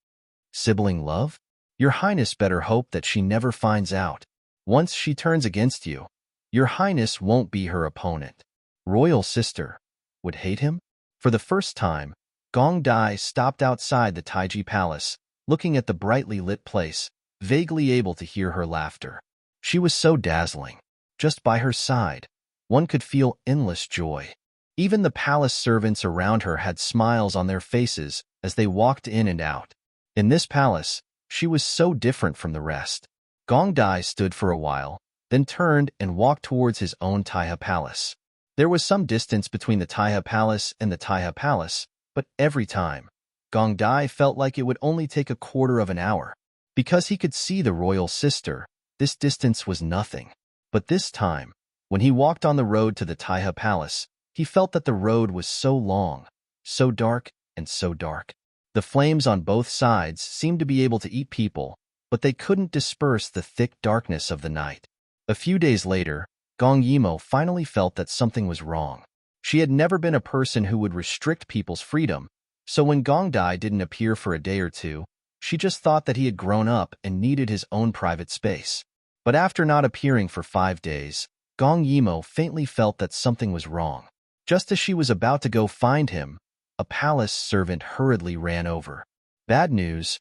Sibling love? Your Highness better hope that she never finds out. Once she turns against you, your Highness won't be her opponent. Royal sister would hate him? For the first time, Gong Dai stopped outside the Taiji Palace, looking at the brightly lit place, vaguely able to hear her laughter. She was so dazzling. Just by her side, one could feel endless joy. Even the palace servants around her had smiles on their faces as they walked in and out. In this palace, she was so different from the rest. Gong Dai stood for a while, then turned and walked towards his own Taiha Palace. There was some distance between the Taiha Palace and the Taiha Palace, but every time, Gong Dai felt like it would only take a quarter of an hour. Because he could see the royal sister, this distance was nothing. But this time, when he walked on the road to the Taiha Palace, he felt that the road was so long, so dark, and so dark. The flames on both sides seemed to be able to eat people, but they couldn't disperse the thick darkness of the night. A few days later, Gong Yimo finally felt that something was wrong. She had never been a person who would restrict people's freedom, so when Gong Dai didn't appear for a day or two, she just thought that he had grown up and needed his own private space. But after not appearing for 5 days, Gong Yimo faintly felt that something was wrong. Just as she was about to go find him, a palace servant hurriedly ran over. Bad news,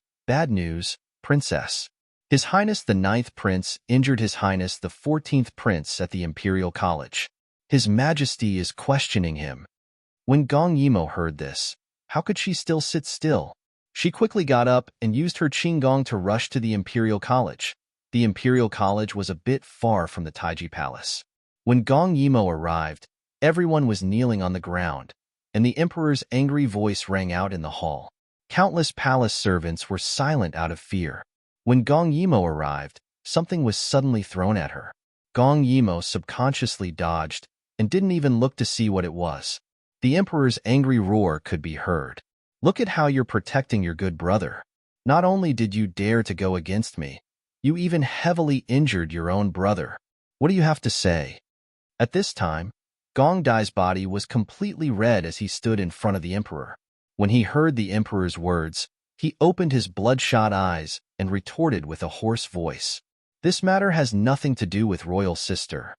princess. His Highness the 9th Prince injured His Highness the 14th Prince at the Imperial College. His Majesty is questioning him. When Gong Yimo heard this, how could she still sit still? She quickly got up and used her Qinggong to rush to the Imperial College. The Imperial College was a bit far from the Taiji Palace. When Gong Yimo arrived, everyone was kneeling on the ground, and the Emperor's angry voice rang out in the hall. Countless palace servants were silent out of fear. When Gong Yimo arrived, something was suddenly thrown at her. Gong Yimo subconsciously dodged and didn't even look to see what it was. The Emperor's angry roar could be heard. Look at how you're protecting your good brother. Not only did you dare to go against me, you even heavily injured your own brother. What do you have to say? At this time, Gong Dai's body was completely red as he stood in front of the Emperor. When he heard the Emperor's words, he opened his bloodshot eyes and retorted with a hoarse voice. This matter has nothing to do with royal sister.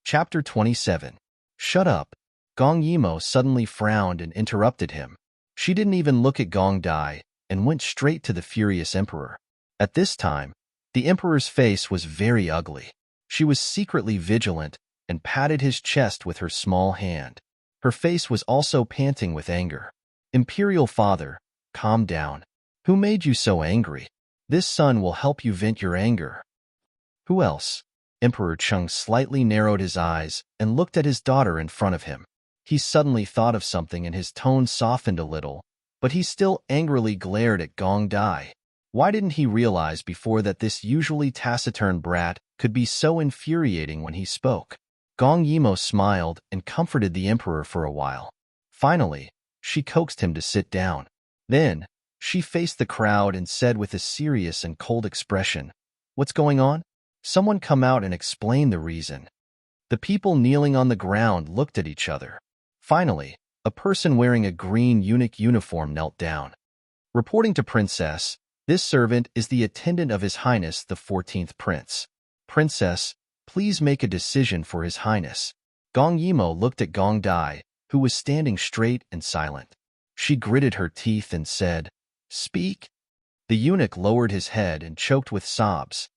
Chapter 27. Shut up. Gong Yimo suddenly frowned and interrupted him. She didn't even look at Gong Dai and went straight to the furious Emperor. At this time, the Emperor's face was very ugly. She was secretly vigilant and patted his chest with her small hand. Her face was also panting with anger. Imperial Father, calm down. Who made you so angry? This son will help you vent your anger. Who else? Emperor Cheng slightly narrowed his eyes and looked at his daughter in front of him. He suddenly thought of something and his tone softened a little, but he still angrily glared at Gong Dai. Why didn't he realize before that this usually taciturn brat could be so infuriating when he spoke? Gong Yimo smiled and comforted the Emperor for a while. Finally, she coaxed him to sit down. Then, she faced the crowd and said with a serious and cold expression, "What's going on? Someone come out and explain the reason." The people kneeling on the ground looked at each other. Finally, a person wearing a green eunuch uniform knelt down. Reporting to Princess, this servant is the attendant of His Highness the 14th Prince. Princess, please make a decision for His Highness. Gong Yimo looked at Gong Dai, who was standing straight and silent. She gritted her teeth and said, "Speak." The eunuch lowered his head and choked with sobs.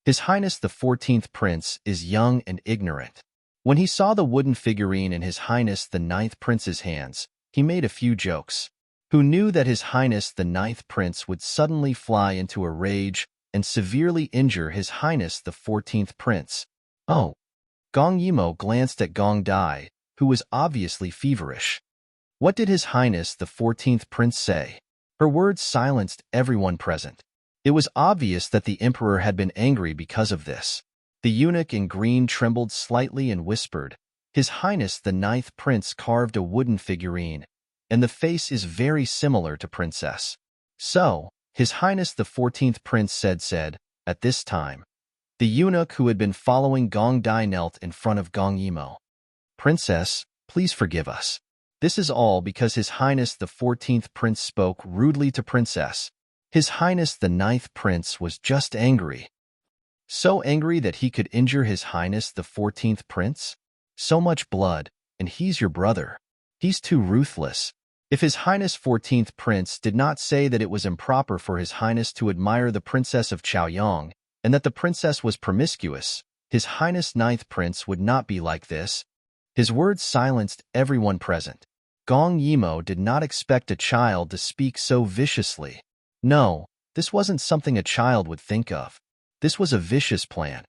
His Highness the 14th Prince is young and ignorant. When he saw the wooden figurine in His Highness the 9th Prince's hands, he made a few jokes. Who knew that His Highness the 9th Prince would suddenly fly into a rage and severely injure His Highness the 14th Prince? Oh. Gong Yimo glanced at Gong Dai, who was obviously feverish. What did His Highness the 14th Prince say? Her words silenced everyone present. It was obvious that the Emperor had been angry because of this. The eunuch in green trembled slightly and whispered, "His Highness the 9th Prince carved a wooden figurine, and the face is very similar to Princess." So, His Highness the 14th Prince said, at this time. The eunuch who had been following Gong Dai knelt in front of Gong Yimo. "Princess, please forgive us. This is all because His Highness the 14th Prince spoke rudely to Princess. His Highness the 9th Prince was just angry. So angry that he could injure His Highness the 14th Prince? So much blood, and he's your brother. He's too ruthless. If His Highness 14th Prince did not say that it was improper for His Highness to admire the Princess of Chaoyang, and that the Princess was promiscuous, His Highness 9th Prince would not be like this." His words silenced everyone present. Gong Yimo did not expect a child to speak so viciously. No, This wasn't something a child would think of. This was a vicious plan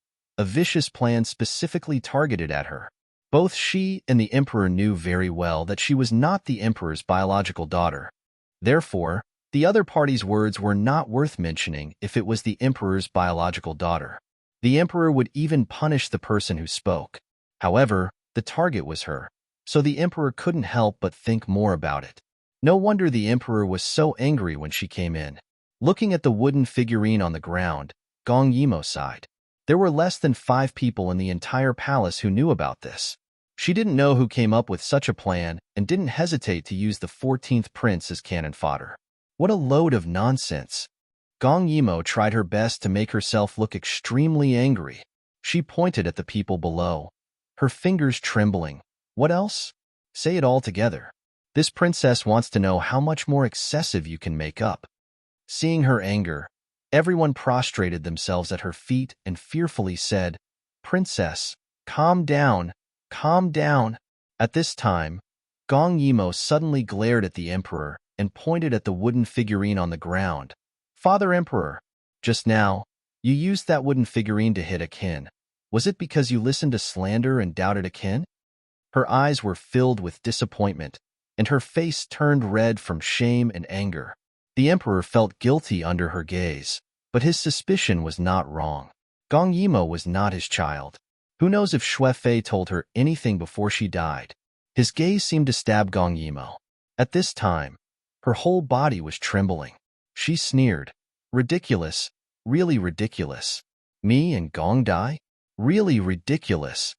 specifically targeted at her. Both she and the Emperor knew very well that she was not the Emperor's biological daughter. Therefore, the other party's words were not worth mentioning if it was the Emperor's biological daughter. The Emperor would even punish the person who spoke. However, the target was her, so the Emperor couldn't help but think more about it. No wonder the Emperor was so angry when she came in. Looking at the wooden figurine on the ground, Gong Yimo sighed. There were less than 5 people in the entire palace who knew about this. She didn't know who came up with such a plan and didn't hesitate to use the 14th prince as cannon fodder. What a load of nonsense. Gong Yimo tried her best to make herself look extremely angry. She pointed at the people below, her fingers trembling. What else? Say it all together. This princess wants to know how much more excessive you can make up. Seeing her anger, everyone prostrated themselves at her feet and fearfully said, "Princess, calm down, calm down." At this time, Gong Yimo suddenly glared at the Emperor and pointed at the wooden figurine on the ground. "Father Emperor, just now, you used that wooden figurine to hit a kin. Was it because you listened to slander and doubted a kin?" Her eyes were filled with disappointment, and her face turned red from shame and anger. The Emperor felt guilty under her gaze, but his suspicion was not wrong. Gong Yimo was not his child. Who knows if Xue Fei told her anything before she died? His gaze seemed to stab Gong Yimo. At this time, her whole body was trembling. She sneered. "Ridiculous, really ridiculous. Me and Gong Dai? Really ridiculous."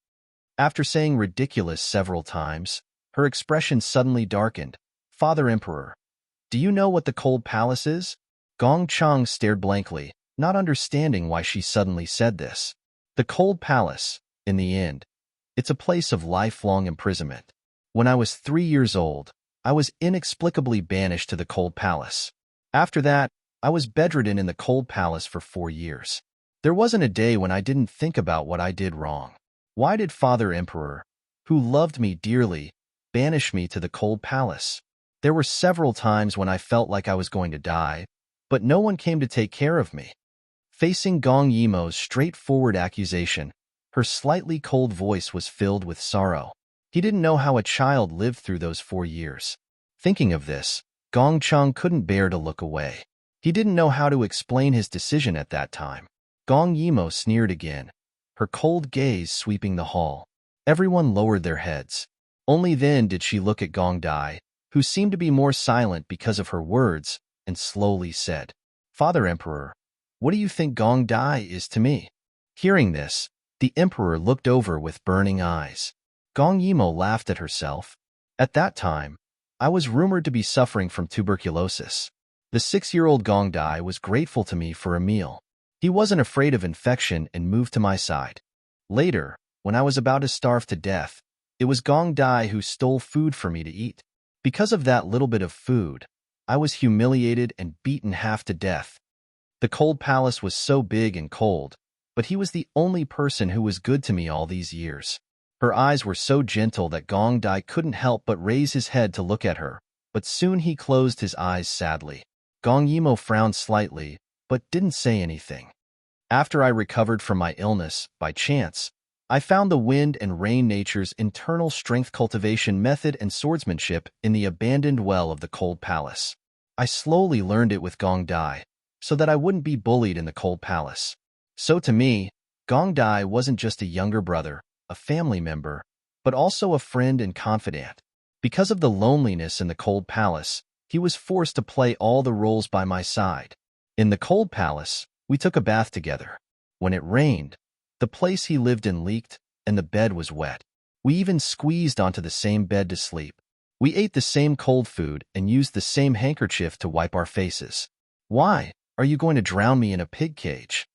After saying ridiculous several times, her expression suddenly darkened. "Father Emperor, do you know what the Cold Palace is?" Gong Chang stared blankly, not understanding why she suddenly said this. The Cold Palace, in the end, it's a place of lifelong imprisonment. When I was 3 years old, I was inexplicably banished to the Cold Palace. After that, I was bedridden in the Cold Palace for 4 years. There wasn't a day when I didn't think about what I did wrong. Why did Father Emperor, who loved me dearly, banish me to the Cold Palace? There were several times when I felt like I was going to die, but no one came to take care of me. Facing Gong Yimo's straightforward accusation, her slightly cold voice was filled with sorrow. He didn't know how a child lived through those 4 years. Thinking of this, Gong Chang couldn't bear to look away. He didn't know how to explain his decision at that time. Gong Yimo sneered again, her cold gaze sweeping the hall. Everyone lowered their heads. Only then did she look at Gong Dai, who seemed to be more silent because of her words, and slowly said, "Father Emperor, what do you think Gong Dai is to me?" Hearing this, the Emperor looked over with burning eyes. Gong Yimo laughed at herself. At that time, I was rumored to be suffering from tuberculosis. The 6-year-old Gong Dai was grateful to me for a meal. He wasn't afraid of infection and moved to my side. Later, when I was about to starve to death, it was Gong Dai who stole food for me to eat. Because of that little bit of food, I was humiliated and beaten half to death. The Cold Palace was so big and cold, but he was the only person who was good to me all these years. Her eyes were so gentle that Gong Dai couldn't help but raise his head to look at her, but soon he closed his eyes sadly. Gong Yimo frowned slightly, but didn't say anything. After I recovered from my illness, by chance, I found the wind and rain nature's internal strength cultivation method and swordsmanship in the abandoned well of the Cold Palace. I slowly learned it with Gong Dai, so that I wouldn't be bullied in the Cold Palace. So to me, Gong Dai wasn't just a younger brother, a family member, but also a friend and confidant. Because of the loneliness in the Cold Palace, he was forced to play all the roles by my side. In the Cold Palace, we took a bath together. When it rained, the place he lived in leaked, and the bed was wet. We even squeezed onto the same bed to sleep. We ate the same cold food and used the same handkerchief to wipe our faces. "Why are you going to drown me in a pig cage?"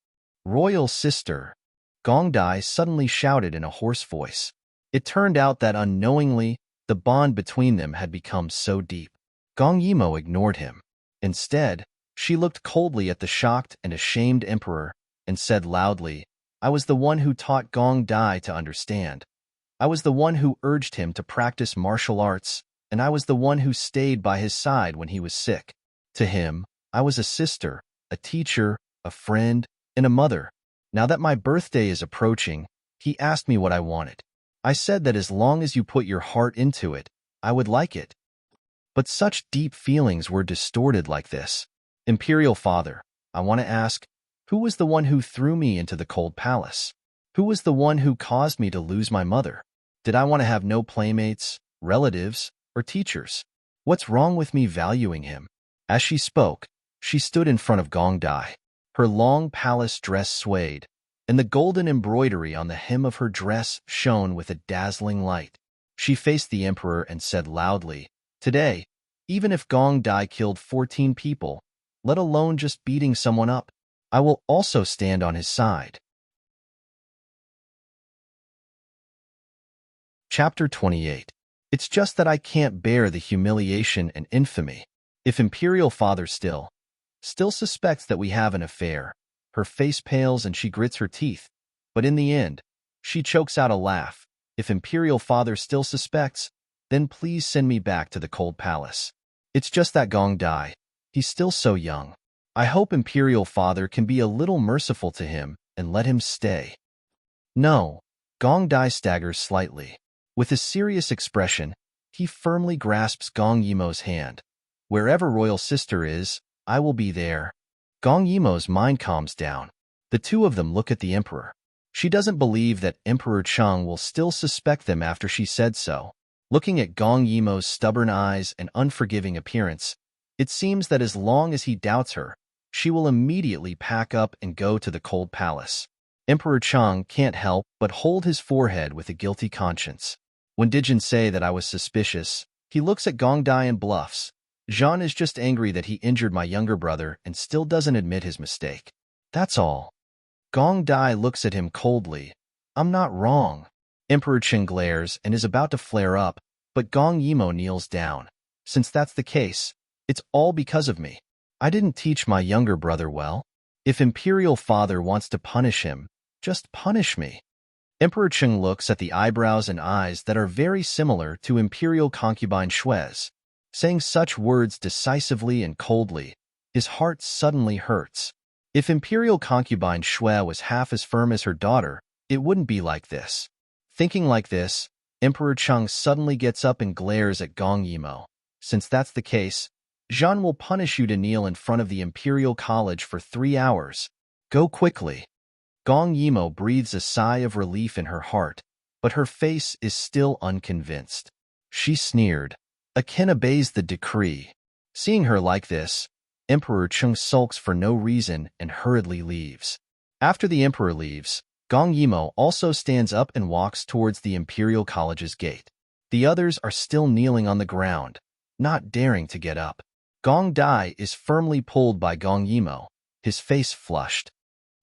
"Royal sister," Gong Dai suddenly shouted in a hoarse voice. It turned out that unknowingly, the bond between them had become so deep. Gong Yimo ignored him. Instead, she looked coldly at the shocked and ashamed Emperor and said loudly, "I was the one who taught Gong Dai to understand. I was the one who urged him to practice martial arts, and I was the one who stayed by his side when he was sick. To him, I was a sister, a teacher, a friend, and a mother. Now that my birthday is approaching, he asked me what I wanted. I said that as long as you put your heart into it, I would like it. But such deep feelings were distorted like this. Imperial Father, I want to ask, who was the one who threw me into the cold palace? Who was the one who caused me to lose my mother? Did I want to have no playmates, relatives, or teachers? What's wrong with me valuing him? As she spoke, she stood in front of Gong Dai. Her long palace dress swayed, and the golden embroidery on the hem of her dress shone with a dazzling light. She faced the emperor and said loudly, "Today, even if Gong Dai killed 14 people, let alone just beating someone up, I will also stand on his side." Chapter 28. It's just that I can't bear the humiliation and infamy. If Imperial Father still suspects that we have an affair, her face pales and she grits her teeth, but in the end, she chokes out a laugh. If Imperial Father still suspects, then please send me back to the cold palace. It's just that Gong Dai, he's still so young. I hope Imperial Father can be a little merciful to him and let him stay. No, Gong Dai staggers slightly. With a serious expression, he firmly grasps Gong Yimo's hand. Wherever Royal Sister is, I will be there. Gong Yimo's mind calms down. The two of them look at the Emperor. She doesn't believe that Emperor Cheng will still suspect them after she said so. Looking at Gong Yimo's stubborn eyes and unforgiving appearance, it seems that as long as he doubts her, she will immediately pack up and go to the cold palace. Emperor Cheng can't help but hold his forehead with a guilty conscience. When did Jin say that I was suspicious? He looks at Gong Dai and bluffs. Jean is just angry that he injured my younger brother and still doesn't admit his mistake. That's all. Gong Dai looks at him coldly. I'm not wrong. Emperor Chen glares and is about to flare up, but Gong Yimo kneels down. Since that's the case, it's all because of me. I didn't teach my younger brother well. If Imperial Father wants to punish him, just punish me. Emperor Cheng looks at the eyebrows and eyes that are very similar to Imperial concubine Shue's. Saying such words decisively and coldly, his heart suddenly hurts. If Imperial concubine Shue was half as firm as her daughter, it wouldn't be like this. Thinking like this, Emperor Cheng suddenly gets up and glares at Gong Yimo. Since that's the case, Jean will punish you to kneel in front of the Imperial College for 3 hours. Go quickly. Gong Yimo breathes a sigh of relief in her heart, but her face is still unconvinced. She sneered. Akin obeys the decree. Seeing her like this, Emperor Cheng sulks for no reason and hurriedly leaves. After the Emperor leaves, Gong Yimo also stands up and walks towards the Imperial College's gate. The others are still kneeling on the ground, not daring to get up. Gong Dai is firmly pulled by Gong Yimo, his face flushed.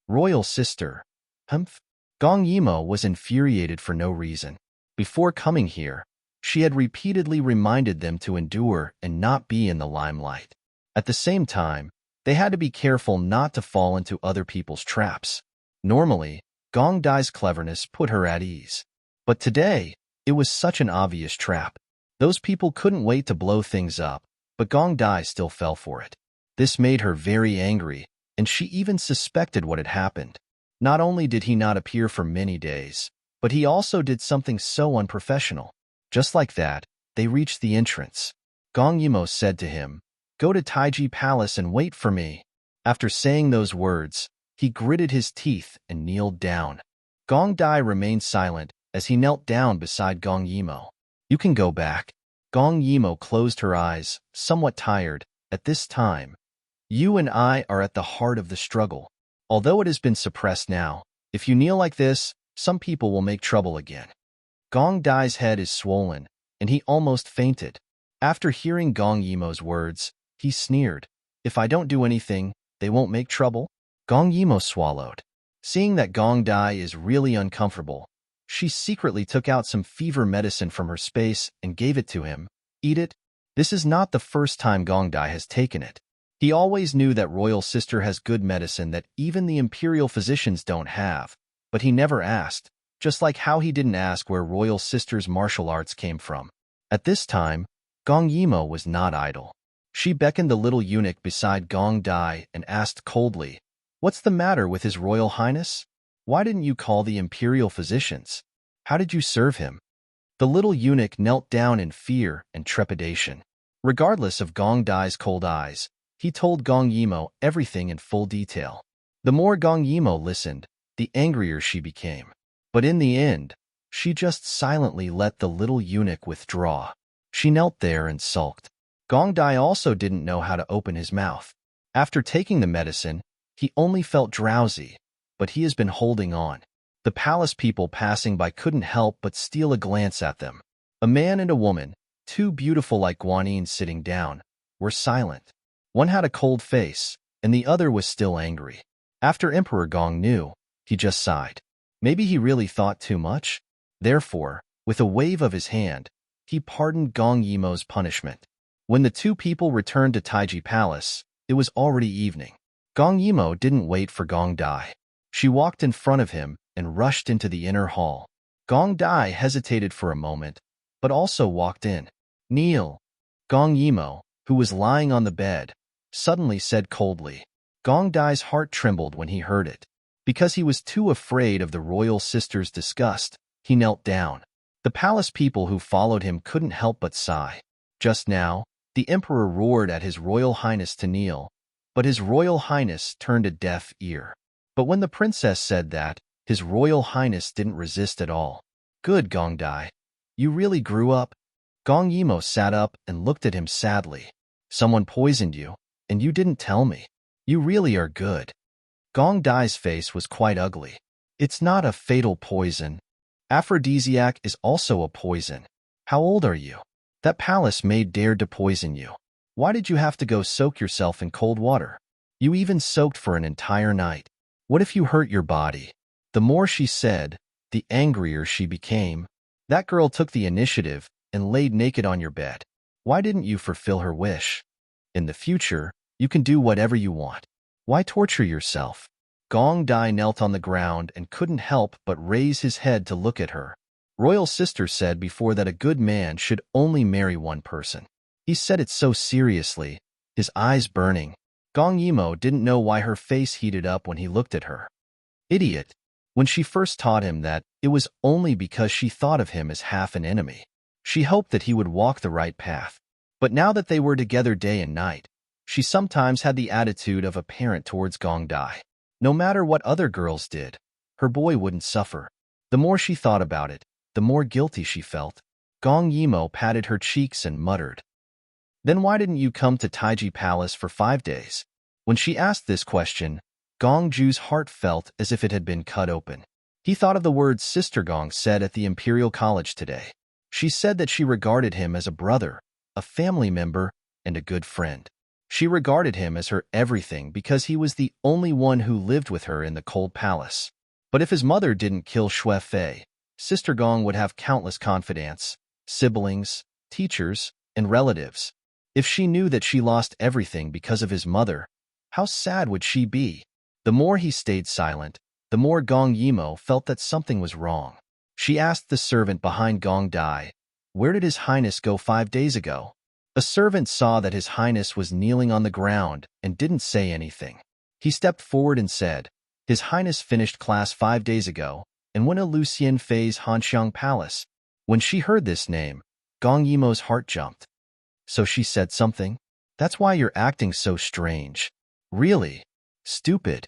Royal Sister. Humph. Gong Yimo was infuriated for no reason. Before coming here, she had repeatedly reminded them to endure and not be in the limelight. At the same time, they had to be careful not to fall into other people's traps. Normally, Gong Dai's cleverness put her at ease. But today, it was such an obvious trap. Those people couldn't wait to blow things up, but Gong Dai still fell for it. This made her very angry, and she even suspected what had happened. Not only did he not appear for many days, but he also did something so unprofessional. Just like that, they reached the entrance. Gong Yimo said to him, "Go to Taiji Palace and wait for me." After saying those words, he gritted his teeth and kneeled down. Gong Dai remained silent as he knelt down beside Gong Yimo. "You can go back." Gong Yimo closed her eyes, somewhat tired. At this time, you and I are at the heart of the struggle. Although it has been suppressed now, if you kneel like this, some people will make trouble again. Gong Dai's head is swollen, and he almost fainted. After hearing Gong Yimo's words, he sneered. "If I don't do anything, they won't make trouble?" Gong Yimo swallowed. Seeing that Gong Dai is really uncomfortable, she secretly took out some fever medicine from her space and gave it to him. "Eat it." This is not the first time Gong Dai has taken it. He always knew that Royal Sister has good medicine that even the Imperial physicians don't have, but he never asked, just like how he didn't ask where Royal Sister's martial arts came from. At this time, Gong Yimo was not idle. She beckoned the little eunuch beside Gong Dai and asked coldly, "What's the matter with His Royal Highness? Why didn't you call the imperial physicians? How did you serve him?" The little eunuch knelt down in fear and trepidation. Regardless of Gong Dai's cold eyes, he told Gong Yimo everything in full detail. The more Gong Yimo listened, the angrier she became. But in the end, she just silently let the little eunuch withdraw. She knelt there and sulked. Gong Dai also didn't know how to open his mouth. After taking the medicine, he only felt drowsy, but he has been holding on. The palace people passing by couldn't help but steal a glance at them. A man and a woman, two beautiful like Guanyin sitting down, were silent. One had a cold face, and the other was still angry. After Emperor Gong knew, he just sighed. Maybe he really thought too much? Therefore, with a wave of his hand, he pardoned Gong Yimo's punishment. When the two people returned to Taiji Palace, it was already evening. Gong Yimo didn't wait for Gong Dai. She walked in front of him and rushed into the inner hall. Gong Dai hesitated for a moment, but also walked in. "Kneel." Gong Yimo, who was lying on the bed, suddenly said coldly. Gong Dai's heart trembled when he heard it. Because he was too afraid of the royal sister's disgust, he knelt down. The palace people who followed him couldn't help but sigh. Just now, the emperor roared at His Royal Highness to kneel, but His Royal Highness turned a deaf ear. But when the princess said that, His Royal Highness didn't resist at all. "Good, Gong Dai. You really grew up." Gong Yimo sat up and looked at him sadly. "Someone poisoned you, and you didn't tell me. You really are good." Gong Dai's face was quite ugly. "It's not a fatal poison. Aphrodisiac is also a poison. How old are you? That palace maid dared to poison you. Why did you have to go soak yourself in cold water? You even soaked for an entire night. What if you hurt your body?" The more she said, the angrier she became. "That girl took the initiative and laid naked on your bed. Why didn't you fulfill her wish? In the future, you can do whatever you want. Why torture yourself?" Gong Dai knelt on the ground and couldn't help but raise his head to look at her. Royal Sister said before that a good man should only marry one person. He said it so seriously, his eyes burning. Gong Yimo didn't know why her face heated up when he looked at her. Idiot. When she first taught him that, it was only because she thought of him as half an enemy. She hoped that he would walk the right path. But now that they were together day and night, she sometimes had the attitude of a parent towards Gong Dai. No matter what other girls did, her boy wouldn't suffer. The more she thought about it, the more guilty she felt. Gong Yimo patted her cheeks and muttered, "Then why didn't you come to Taiji Palace for 5 days?" When she asked this question, Gong Ju's heart felt as if it had been cut open. He thought of the words Sister Gong said at the Imperial College today. She said that she regarded him as a brother, a family member, and a good friend. She regarded him as her everything because he was the only one who lived with her in the cold palace. But if his mother didn't kill Xue Fei, Sister Gong would have countless confidants, siblings, teachers, and relatives. If she knew that she lost everything because of his mother, how sad would she be? The more he stayed silent, the more Gong Yimo felt that something was wrong. She asked the servant behind Gong Dai, "Where did His Highness go 5 days ago?" A servant saw that His Highness was kneeling on the ground and didn't say anything. He stepped forward and said, "His Highness finished class 5 days ago and went to Lucien Fei's Hanxiang Palace." When she heard this name, Gong Yimo's heart jumped. So she said something? "That's why you're acting so strange." Really? Stupid.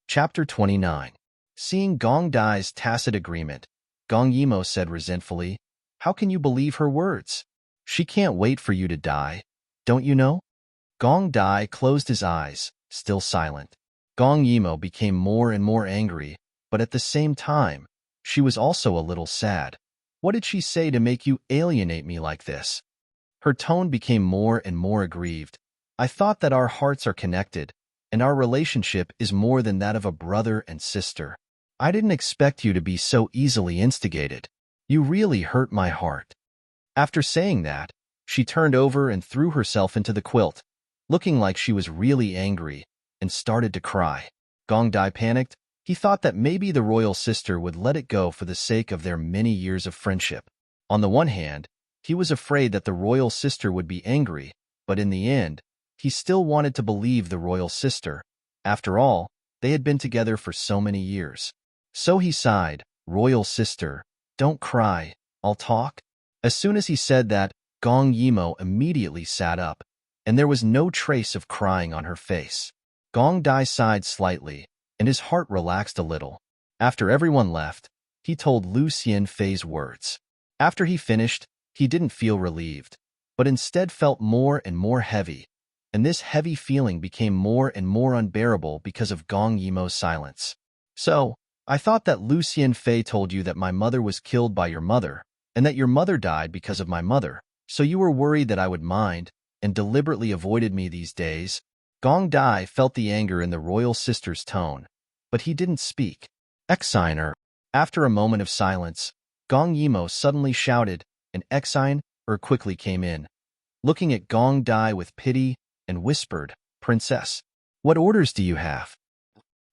Chapter 29. Seeing Gong Dai's tacit agreement, Gong Yimo said resentfully, "How can you believe her words? She can't wait for you to die, don't you know?" Gong Dai closed his eyes, still silent. Gong Yimo became more and more angry, but at the same time, she was also a little sad. What did she say to make you alienate me like this? Her tone became more and more aggrieved. "I thought that our hearts are connected, and our relationship is more than that of a brother and sister. I didn't expect you to be so easily instigated. You really hurt my heart." After saying that, she turned over and threw herself into the quilt, looking like she was really angry, and started to cry. Gong Dai panicked. He thought that maybe the royal sister would let it go for the sake of their many years of friendship. On the one hand, He was afraid that the royal sister would be angry, but in the end, he still wanted to believe the royal sister. After all, they had been together for so many years. So he sighed, "Royal sister, don't cry, I'll talk." As soon as he said that, Gong Yimo immediately sat up, and there was no trace of crying on her face. Gong Dai sighed slightly, and his heart relaxed a little. After everyone left, he told Lu Xianfei's words. After he finished, he didn't feel relieved, but instead felt more and more heavy, and this heavy feeling became more and more unbearable because of Gong Yimo's silence. "So, I thought that Lu Xianfei told you that my mother was killed by your mother, and that your mother died because of my mother, so you were worried that I would mind, and deliberately avoided me these days." Gong Dai felt the anger in the royal sister's tone, but he didn't speak. "Exiner." After a moment of silence, Gong Yimo suddenly shouted, and Exiner quickly came in, looking at Gong Dai with pity, and whispered, "Princess, what orders do you have?"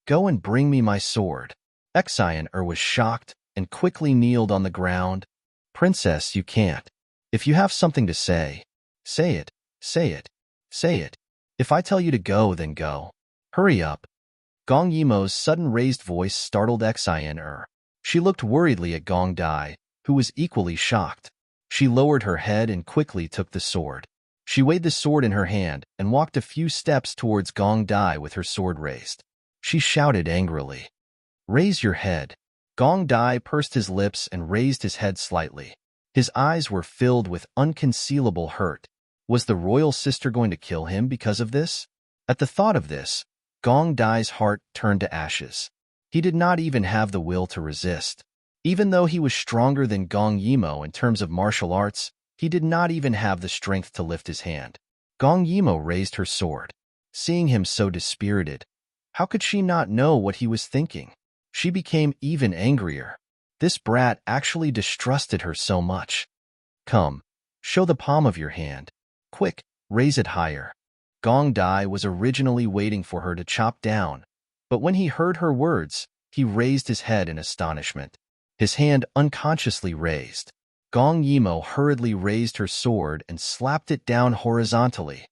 "Go and bring me my sword." Exiner was shocked and quickly kneeled on the ground. "Princess, you can't. If you have something to say, say it, say it, say it. If I tell you to go, then go. Hurry up." Gong Yimo's sudden raised voice startled Exiner. She looked worriedly at Gong Dai, who was equally shocked. She lowered her head and quickly took the sword. She weighed the sword in her hand and walked a few steps towards Gong Dai with her sword raised. She shouted angrily, "Raise your head." Gong Dai pursed his lips and raised his head slightly. His eyes were filled with unconcealable hurt. Was the royal sister going to kill him because of this? At the thought of this, Gong Dai's heart turned to ashes. He did not even have the will to resist. Even though he was stronger than Gong Yimo in terms of martial arts, he did not even have the strength to lift his hand. Gong Yimo raised her sword. Seeing him so dispirited, how could she not know what he was thinking? She became even angrier. This brat actually distrusted her so much. "Come, show the palm of your hand. Quick, raise it higher." Gong Dai was originally waiting for her to chop down, but when he heard her words, he raised his head in astonishment. His hand unconsciously raised. Gong Yimo hurriedly raised her sword and slapped it down horizontally.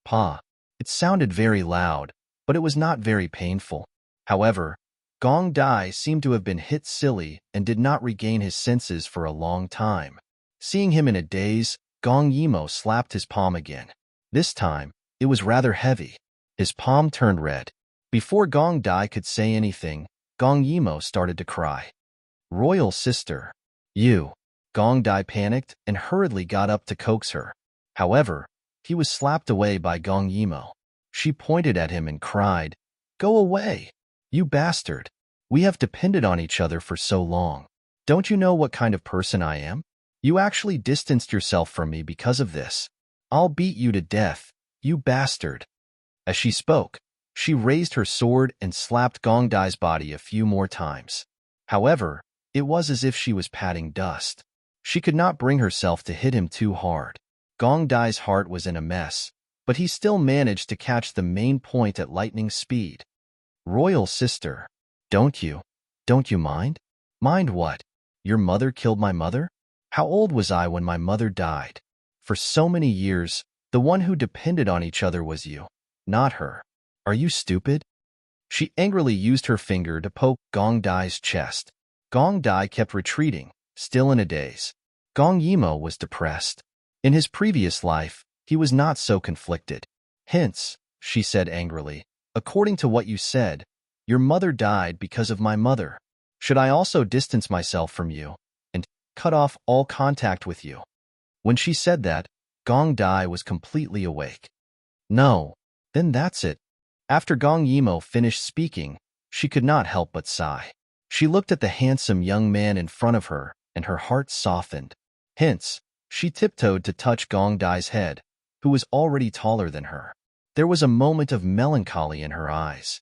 Pa! It sounded very loud, but it was not very painful. However, Gong Dai seemed to have been hit silly and did not regain his senses for a long time. Seeing him in a daze, Gong Yimo slapped his palm again. This time, it was rather heavy. His palm turned red. Before Gong Dai could say anything, Gong Yimo started to cry. "Royal sister, you." Gong Dai panicked and hurriedly got up to coax her. However, he was slapped away by Gong Yimo. She pointed at him and cried, "Go away, you bastard. We have depended on each other for so long. Don't you know what kind of person I am? You actually distanced yourself from me because of this. I'll beat you to death, you bastard." As she spoke, she raised her sword and slapped Gong Dai's body a few more times. However, it was as if she was patting dust. She could not bring herself to hit him too hard. Gong Dai's heart was in a mess, but he still managed to catch the main point at lightning speed. "Royal sister, don't you mind?" "Mind what? Your mother killed my mother? How old was I when my mother died? For so many years, the one who depended on each other was you, not her. Are you stupid?" She angrily used her finger to poke Gong Dai's chest. Gong Dai kept retreating, still in a daze. Gong Yimo was depressed. In his previous life, he was not so conflicted. "Hence," she said angrily, "according to what you said, your mother died because of my mother. Should I also distance myself from you and cut off all contact with you?" When she said that, Gong Dai was completely awake. "No, then that's it." After Gong Yimo finished speaking, she could not help but sigh. She looked at the handsome young man in front of her, and her heart softened. Hence, she tiptoed to touch Gong Dai's head, who was already taller than her. There was a moment of melancholy in her eyes.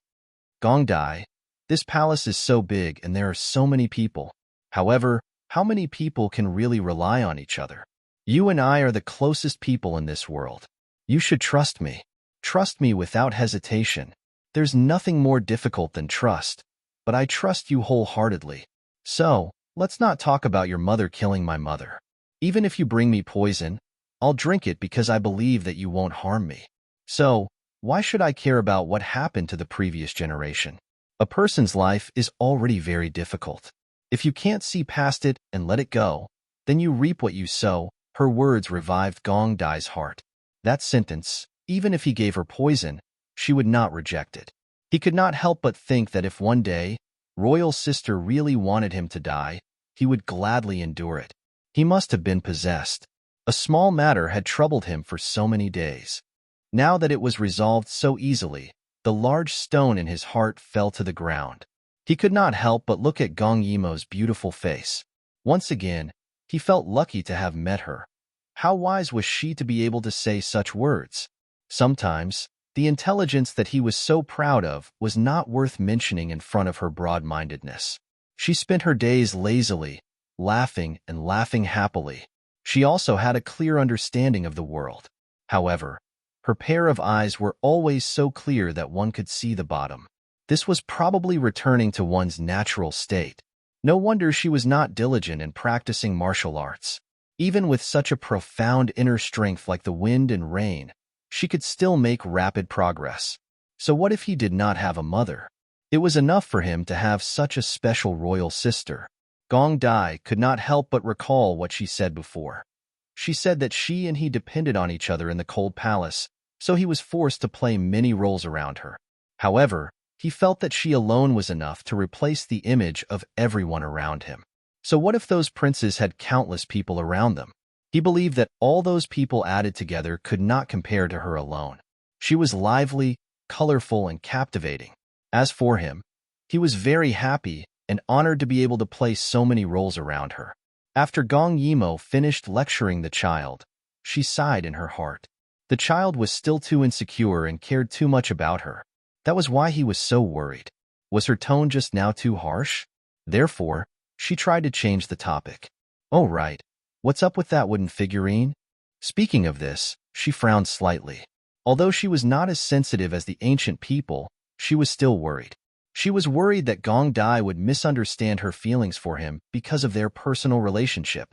"Gong Dai, this palace is so big and there are so many people. However, how many people can really rely on each other? You and I are the closest people in this world. You should trust me. Trust me without hesitation. There's nothing more difficult than trust, but I trust you wholeheartedly. So, let's not talk about your mother killing my mother. Even if you bring me poison, I'll drink it because I believe that you won't harm me. So, why should I care about what happened to the previous generation? A person's life is already very difficult. If you can't see past it and let it go, then you reap what you sow. Her words revived Gong Dai's heart. That sentence, even if he gave her poison, she would not reject it. He could not help but think that if one day, Royal Sister really wanted him to die, he would gladly endure it. He must have been possessed. A small matter had troubled him for so many days. Now that it was resolved so easily, the large stone in his heart fell to the ground. He could not help but look at Gong Yimo's beautiful face. Once again, he felt lucky to have met her. How wise was she to be able to say such words? Sometimes, the intelligence that he was so proud of was not worth mentioning in front of her broad-mindedness. She spent her days lazily, laughing and laughing happily. She also had a clear understanding of the world. However, her pair of eyes were always so clear that one could see the bottom. This was probably returning to one's natural state. No wonder she was not diligent in practicing martial arts. Even with such a profound inner strength like the wind and rain, she could still make rapid progress. So what if he did not have a mother? It was enough for him to have such a special royal sister. Gong Dai could not help but recall what she said before. She said that she and he depended on each other in the cold palace, so he was forced to play many roles around her. However, he felt that she alone was enough to replace the image of everyone around him. So what if those princes had countless people around them? He believed that all those people added together could not compare to her alone. She was lively, colorful, and captivating. As for him, he was very happy and honored to be able to play so many roles around her. After Gong Yimo finished lecturing the child, she sighed in her heart. The child was still too insecure and cared too much about her. That was why he was so worried. Was her tone just now too harsh? Therefore, she tried to change the topic. Oh right, what's up with that wooden figurine? Speaking of this, she frowned slightly. Although she was not as sensitive as the ancient people, she was still worried. She was worried that Gong Dai would misunderstand her feelings for him because of their personal relationship.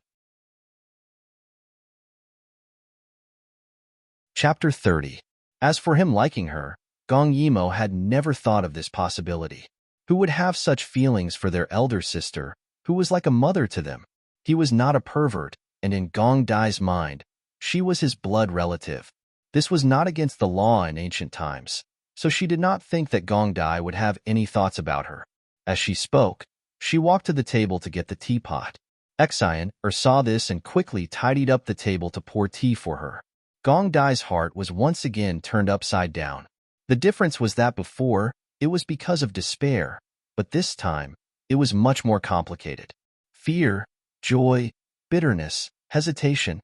Chapter 30. As for him liking her, Gong Yimo had never thought of this possibility. Who would have such feelings for their elder sister, who was like a mother to them? He was not a pervert, and in Gong Dai's mind, she was his blood relative. This was not against the law in ancient times, so she did not think that Gong Dai would have any thoughts about her. As she spoke, she walked to the table to get the teapot. Exian saw this and quickly tidied up the table to pour tea for her. Gong Dai's heart was once again turned upside down. The difference was that before, it was because of despair, but this time, it was much more complicated. Fear, joy, bitterness, hesitation.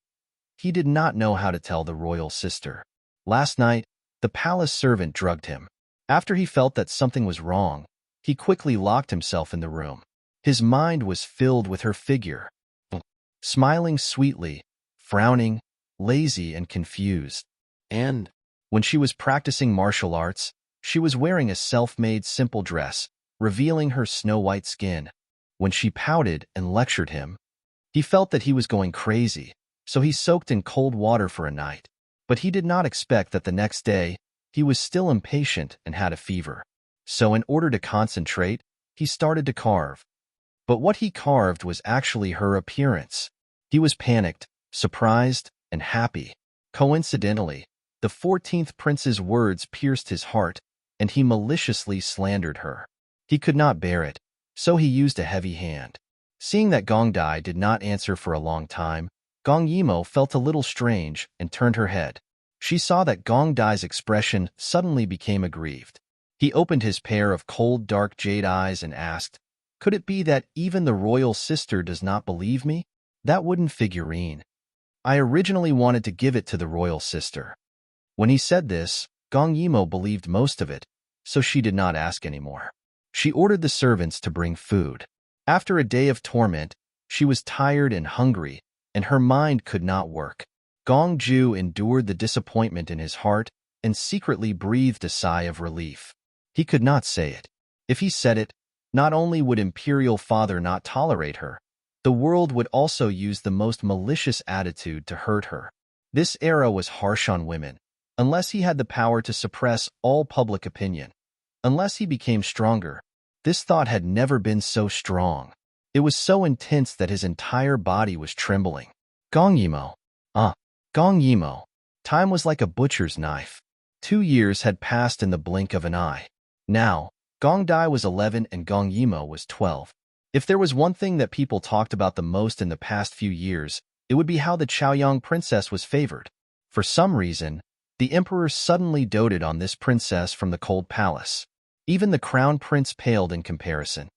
He did not know how to tell the royal sister. Last night, the palace servant drugged him. After he felt that something was wrong, he quickly locked himself in the room. His mind was filled with her figure. Smiling sweetly, frowning, lazy and confused. And when she was practicing martial arts, she was wearing a self-made simple dress, revealing her snow-white skin. When she pouted and lectured him, he felt that he was going crazy, so he soaked in cold water for a night. But he did not expect that the next day, he was still impatient and had a fever. So in order to concentrate, he started to carve. But what he carved was actually her appearance. He was panicked, surprised, and happy. Coincidentally, the 14th prince's words pierced his heart, and he maliciously slandered her. He could not bear it, so he used a heavy hand. Seeing that Gong Dai did not answer for a long time, Gong Yimo felt a little strange and turned her head. She saw that Gong Dai's expression suddenly became aggrieved. He opened his pair of cold, dark jade eyes and asked, "Could it be that even the royal sister does not believe me? That wooden figurine. I originally wanted to give it to the royal sister." When he said this, Gong Yimo believed most of it, so she did not ask anymore. She ordered the servants to bring food. After a day of torment, she was tired and hungry, and her mind could not work. Gong Ju endured the disappointment in his heart and secretly breathed a sigh of relief. He could not say it. If he said it, not only would Imperial Father not tolerate her, the world would also use the most malicious attitude to hurt her. This era was harsh on women, unless he had the power to suppress all public opinion. Unless he became stronger. This thought had never been so strong. It was so intense that his entire body was trembling. Gong Yimo. Gong Yimo. Time was like a butcher's knife. 2 years had passed in the blink of an eye. Now, Gong Dai was 11 and Gong Yimo was 12. If there was one thing that people talked about the most in the past few years, it would be how the Chaoyang princess was favored. For some reason, the emperor suddenly doted on this princess from the cold palace. Even the crown prince paled in comparison.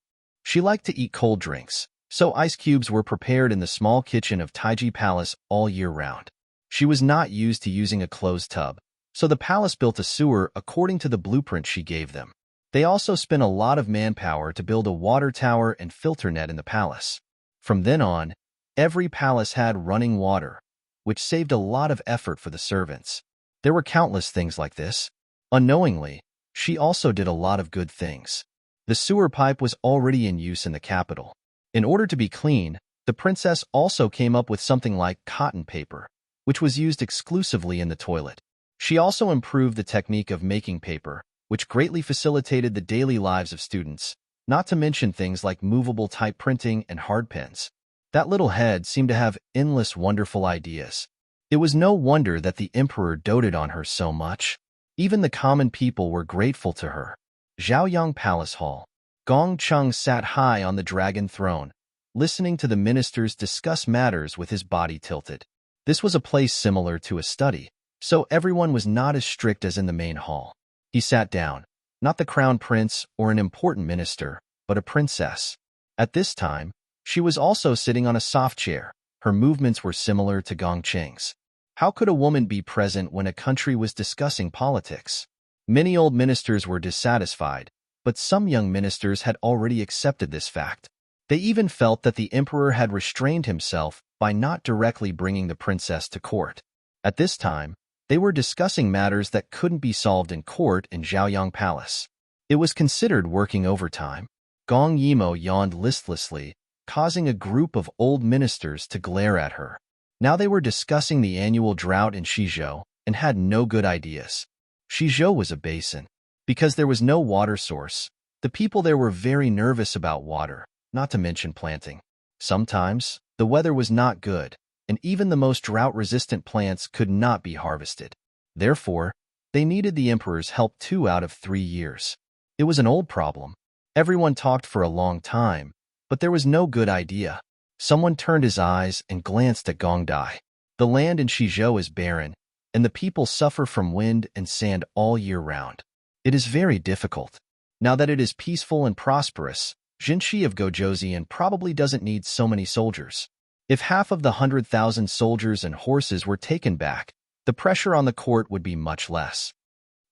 She liked to eat cold drinks, so ice cubes were prepared in the small kitchen of Taiji Palace all year round. She was not used to using a closed tub, so the palace built a sewer according to the blueprint she gave them. They also spent a lot of manpower to build a water tower and filter net in the palace. From then on, every palace had running water, which saved a lot of effort for the servants. There were countless things like this. Unknowingly, she also did a lot of good things. The sewer pipe was already in use in the capital. In order to be clean, the princess also came up with something like cotton paper, which was used exclusively in the toilet. She also improved the technique of making paper, which greatly facilitated the daily lives of students, not to mention things like movable type printing and hard pens. That little head seemed to have endless wonderful ideas. It was no wonder that the emperor doted on her so much. Even the common people were grateful to her. Zhaoyang Palace Hall. Gong Chung sat high on the dragon throne, listening to the ministers discuss matters with his body tilted. This was a place similar to a study, so everyone was not as strict as in the main hall. He sat down, not the crown prince or an important minister, but a princess. At this time, she was also sitting on a soft chair. Her movements were similar to Gong Cheng's. How could a woman be present when a country was discussing politics? Many old ministers were dissatisfied, but some young ministers had already accepted this fact. They even felt that the emperor had restrained himself by not directly bringing the princess to court. At this time, they were discussing matters that couldn't be solved in court in Zhaoyang Palace. It was considered working overtime. Gong Yimo yawned listlessly, causing a group of old ministers to glare at her. Now they were discussing the annual drought in Shizhou and had no good ideas. Shizhou was a basin. Because there was no water source, the people there were very nervous about water, not to mention planting. Sometimes, the weather was not good, and even the most drought-resistant plants could not be harvested. Therefore, they needed the emperor's help 2 out of 3 years. It was an old problem. Everyone talked for a long time, but there was no good idea. Someone turned his eyes and glanced at Gong Dai. The land in Shizhou is barren, and the people suffer from wind and sand all year round. It is very difficult. Now that it is peaceful and prosperous, Jinshi of Gojoseon probably doesn't need so many soldiers. If half of the 100,000 soldiers and horses were taken back, the pressure on the court would be much less.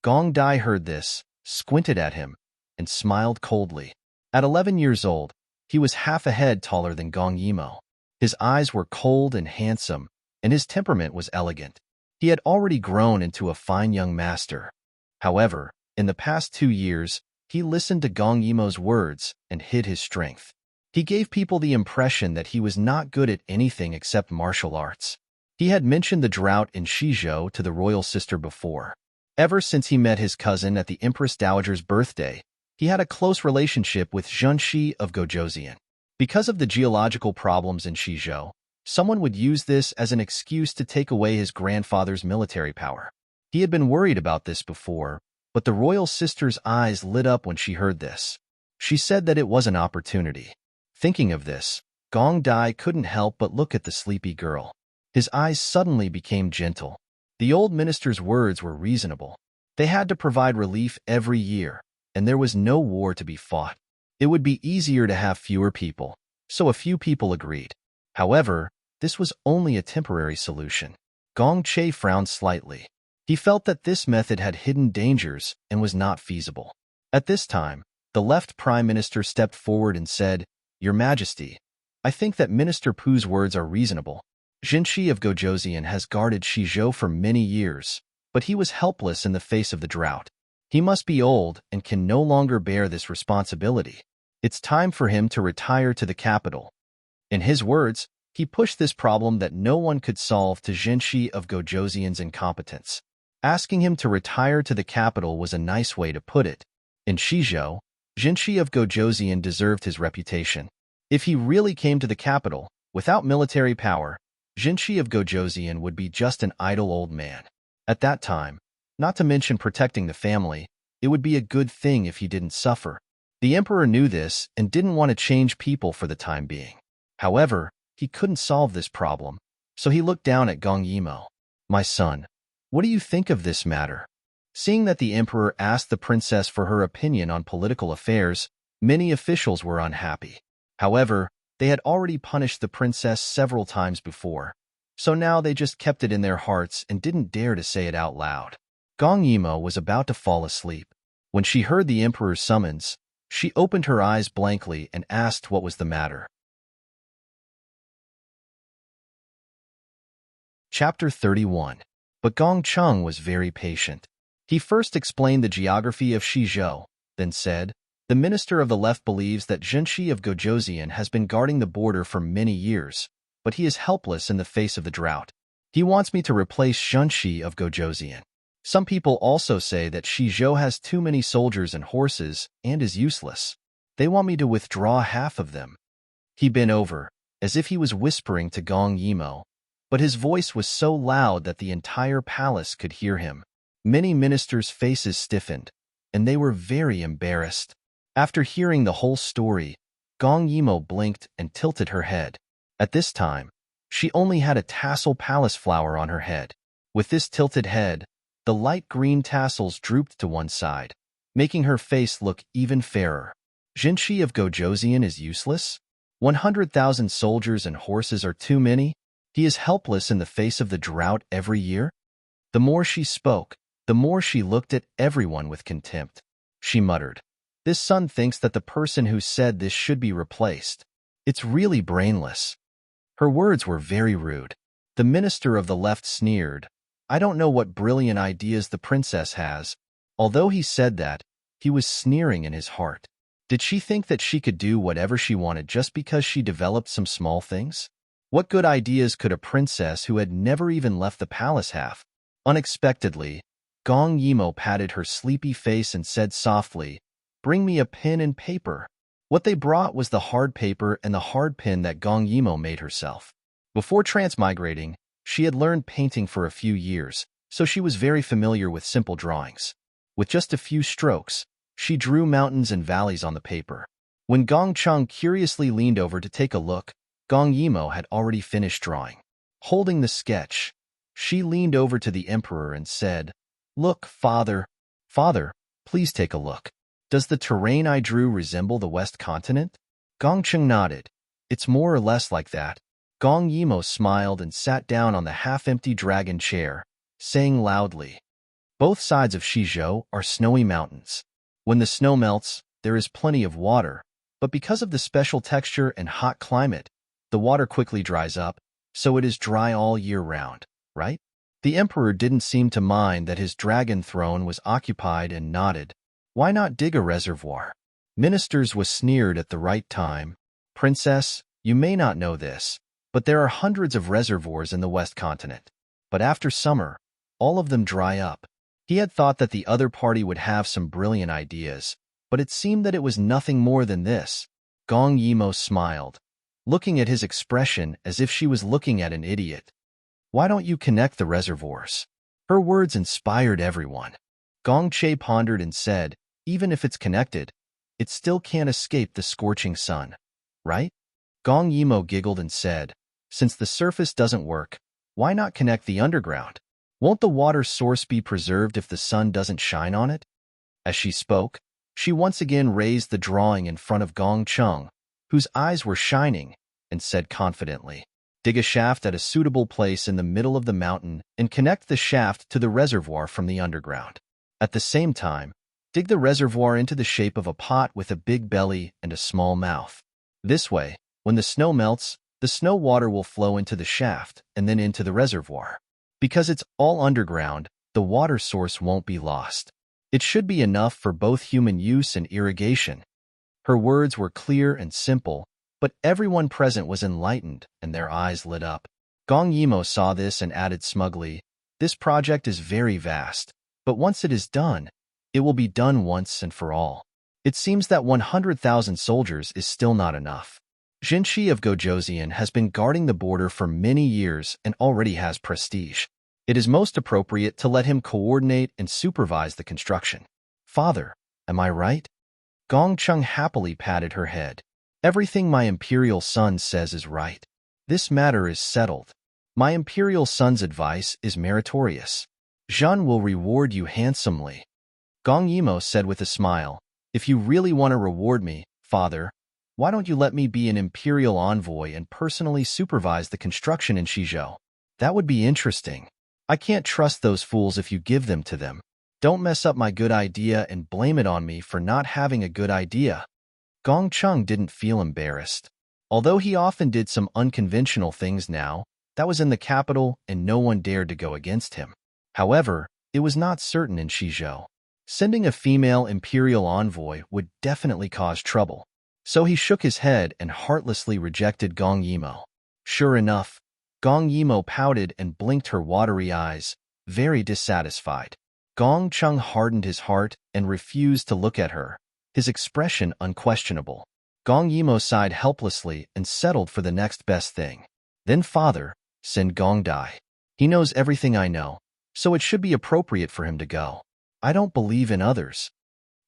Gong Dai heard this, squinted at him, and smiled coldly. At 11 years old, he was half a head taller than Gong Yimo. His eyes were cold and handsome, and his temperament was elegant. He had already grown into a fine young master. However, in the past 2 years, he listened to Gong Yimo's words and hid his strength. He gave people the impression that he was not good at anything except martial arts. He had mentioned the drought in Shizhou to the royal sister before. Ever since he met his cousin at the Empress Dowager's birthday, he had a close relationship with Jinshi of Gojoseon. Because of the geological problems in Shizhou, someone would use this as an excuse to take away his grandfather's military power. He had been worried about this before, but the royal sister's eyes lit up when she heard this. She said that it was an opportunity. Thinking of this, Gong Dai couldn't help but look at the sleepy girl. His eyes suddenly became gentle. The old minister's words were reasonable. They had to provide relief every year, and there was no war to be fought. It would be easier to have fewer people, so a few people agreed. However, this was only a temporary solution. Gong Che frowned slightly. He felt that this method had hidden dangers and was not feasible. At this time, the left prime minister stepped forward and said, "Your Majesty, I think that Minister Pu's words are reasonable. Jinshi of Gojoseon has guarded Shizhou for many years, but he was helpless in the face of the drought. He must be old and can no longer bear this responsibility. It's time for him to retire to the capital." In his words, he pushed this problem that no one could solve to Jinshi of Gojoseon's incompetence. Asking him to retire to the capital was a nice way to put it. In Shizhou, Jinshi of Gojoseon deserved his reputation. If he really came to the capital, without military power, Jinshi of Gojoseon would be just an idle old man. At that time, not to mention protecting the family, it would be a good thing if he didn't suffer. The emperor knew this and didn't want to change people for the time being. However, he couldn't solve this problem, so he looked down at Gong Yimo. "My son, what do you think of this matter?" Seeing that the emperor asked the princess for her opinion on political affairs, many officials were unhappy. However, they had already punished the princess several times before, so now they just kept it in their hearts and didn't dare to say it out loud. Gong Yimo was about to fall asleep. When she heard the emperor's summons, she opened her eyes blankly and asked what was the matter. Chapter 31. But Gong Chung was very patient. He first explained the geography of Shizhou, then said, "The minister of the left believes that Jinshi of Gojoseon has been guarding the border for many years, but he is helpless in the face of the drought. He wants me to replace Jinshi of Gojoseon. Some people also say that Shizhou has too many soldiers and horses and is useless. They want me to withdraw half of them." He bent over, as if he was whispering to Gong Yimo, but his voice was so loud that the entire palace could hear him. Many ministers' faces stiffened, and they were very embarrassed. After hearing the whole story, Gong Yimo blinked and tilted her head. At this time, she only had a tassel palace flower on her head. With this tilted head, the light green tassels drooped to one side, making her face look even fairer. Jinshi of Gojoseon is useless? 100,000 soldiers and horses are too many? He is helpless in the face of the drought every year? The more she spoke, the more she looked at everyone with contempt. She muttered, "This son thinks that the person who said this should be replaced. It's really brainless." Her words were very rude. The minister of the left sneered, "I don't know what brilliant ideas the princess has." Although he said that, he was sneering in his heart. Did she think that she could do whatever she wanted just because she developed some small things? What good ideas could a princess who had never even left the palace have? Unexpectedly, Gong Yimo patted her sleepy face and said softly, "Bring me a pen and paper." What they brought was the hard paper and the hard pen that Gong Yimo made herself. Before transmigrating, she had learned painting for a few years, so she was very familiar with simple drawings. With just a few strokes, she drew mountains and valleys on the paper. When Gong Chung curiously leaned over to take a look, Gong Yimo had already finished drawing. Holding the sketch, she leaned over to the emperor and said, "Look, father. Father, please take a look. Does the terrain I drew resemble the West Continent?" Gong Chung nodded. "It's more or less like that." Gong Yimo smiled and sat down on the half-empty dragon chair, saying loudly, "Both sides of Shizhou are snowy mountains. When the snow melts, there is plenty of water, but because of the special texture and hot climate, the water quickly dries up, so it is dry all year round, right?" The emperor didn't seem to mind that his dragon throne was occupied and nodded. "Why not dig a reservoir?" Ministers was sneered at the right time. "Princess, you may not know this, but there are hundreds of reservoirs in the West Continent. But after summer, all of them dry up." He had thought that the other party would have some brilliant ideas, but it seemed that it was nothing more than this. Gong Yimo smiled, looking at his expression as if she was looking at an idiot. "Why don't you connect the reservoirs?" Her words inspired everyone. Gong Che pondered and said, "Even if it's connected, it still can't escape the scorching sun, right?" Gong Yimo giggled and said, "Since the surface doesn't work, why not connect the underground? Won't the water source be preserved if the sun doesn't shine on it?" As she spoke, she once again raised the drawing in front of Gong Chung, whose eyes were shining, and said confidently, "Dig a shaft at a suitable place in the middle of the mountain and connect the shaft to the reservoir from the underground. At the same time, dig the reservoir into the shape of a pot with a big belly and a small mouth. This way, when the snow melts, the snow water will flow into the shaft and then into the reservoir. Because it's all underground, the water source won't be lost. It should be enough for both human use and irrigation." Her words were clear and simple, But everyone present was enlightened, and their eyes lit up. Gong Yimo saw this and added smugly, "This project is very vast, but once it is done, it will be done once and for all. It seems that 100,000 soldiers is still not enough. Jinshi of Gojoseon has been guarding the border for many years and already has prestige. It is most appropriate to let him coordinate and supervise the construction." "Father, am I right?" Gong Chung happily patted her head. "Everything my imperial son says is right. This matter is settled. My imperial son's advice is meritorious. Zhan will reward you handsomely." Gong Yimo said with a smile, "If you really want to reward me, father, why don't you let me be an imperial envoy and personally supervise the construction in Shizhou? That would be interesting. I can't trust those fools if you give them to them. Don't mess up my good idea and blame it on me for not having a good idea." Gong Chung didn't feel embarrassed. Although he often did some unconventional things now, that was in the capital and no one dared to go against him. However, it was not certain in Shizhou. Sending a female imperial envoy would definitely cause trouble. So he shook his head and heartlessly rejected Gong Yimo. Sure enough, Gong Yimo pouted and blinked her watery eyes, very dissatisfied. Gong Chung hardened his heart and refused to look at her, his expression unquestionable. Gong Yimo sighed helplessly and settled for the next best thing. "Then father, send Gong Dai. He knows everything I know, so it should be appropriate for him to go. I don't believe in others."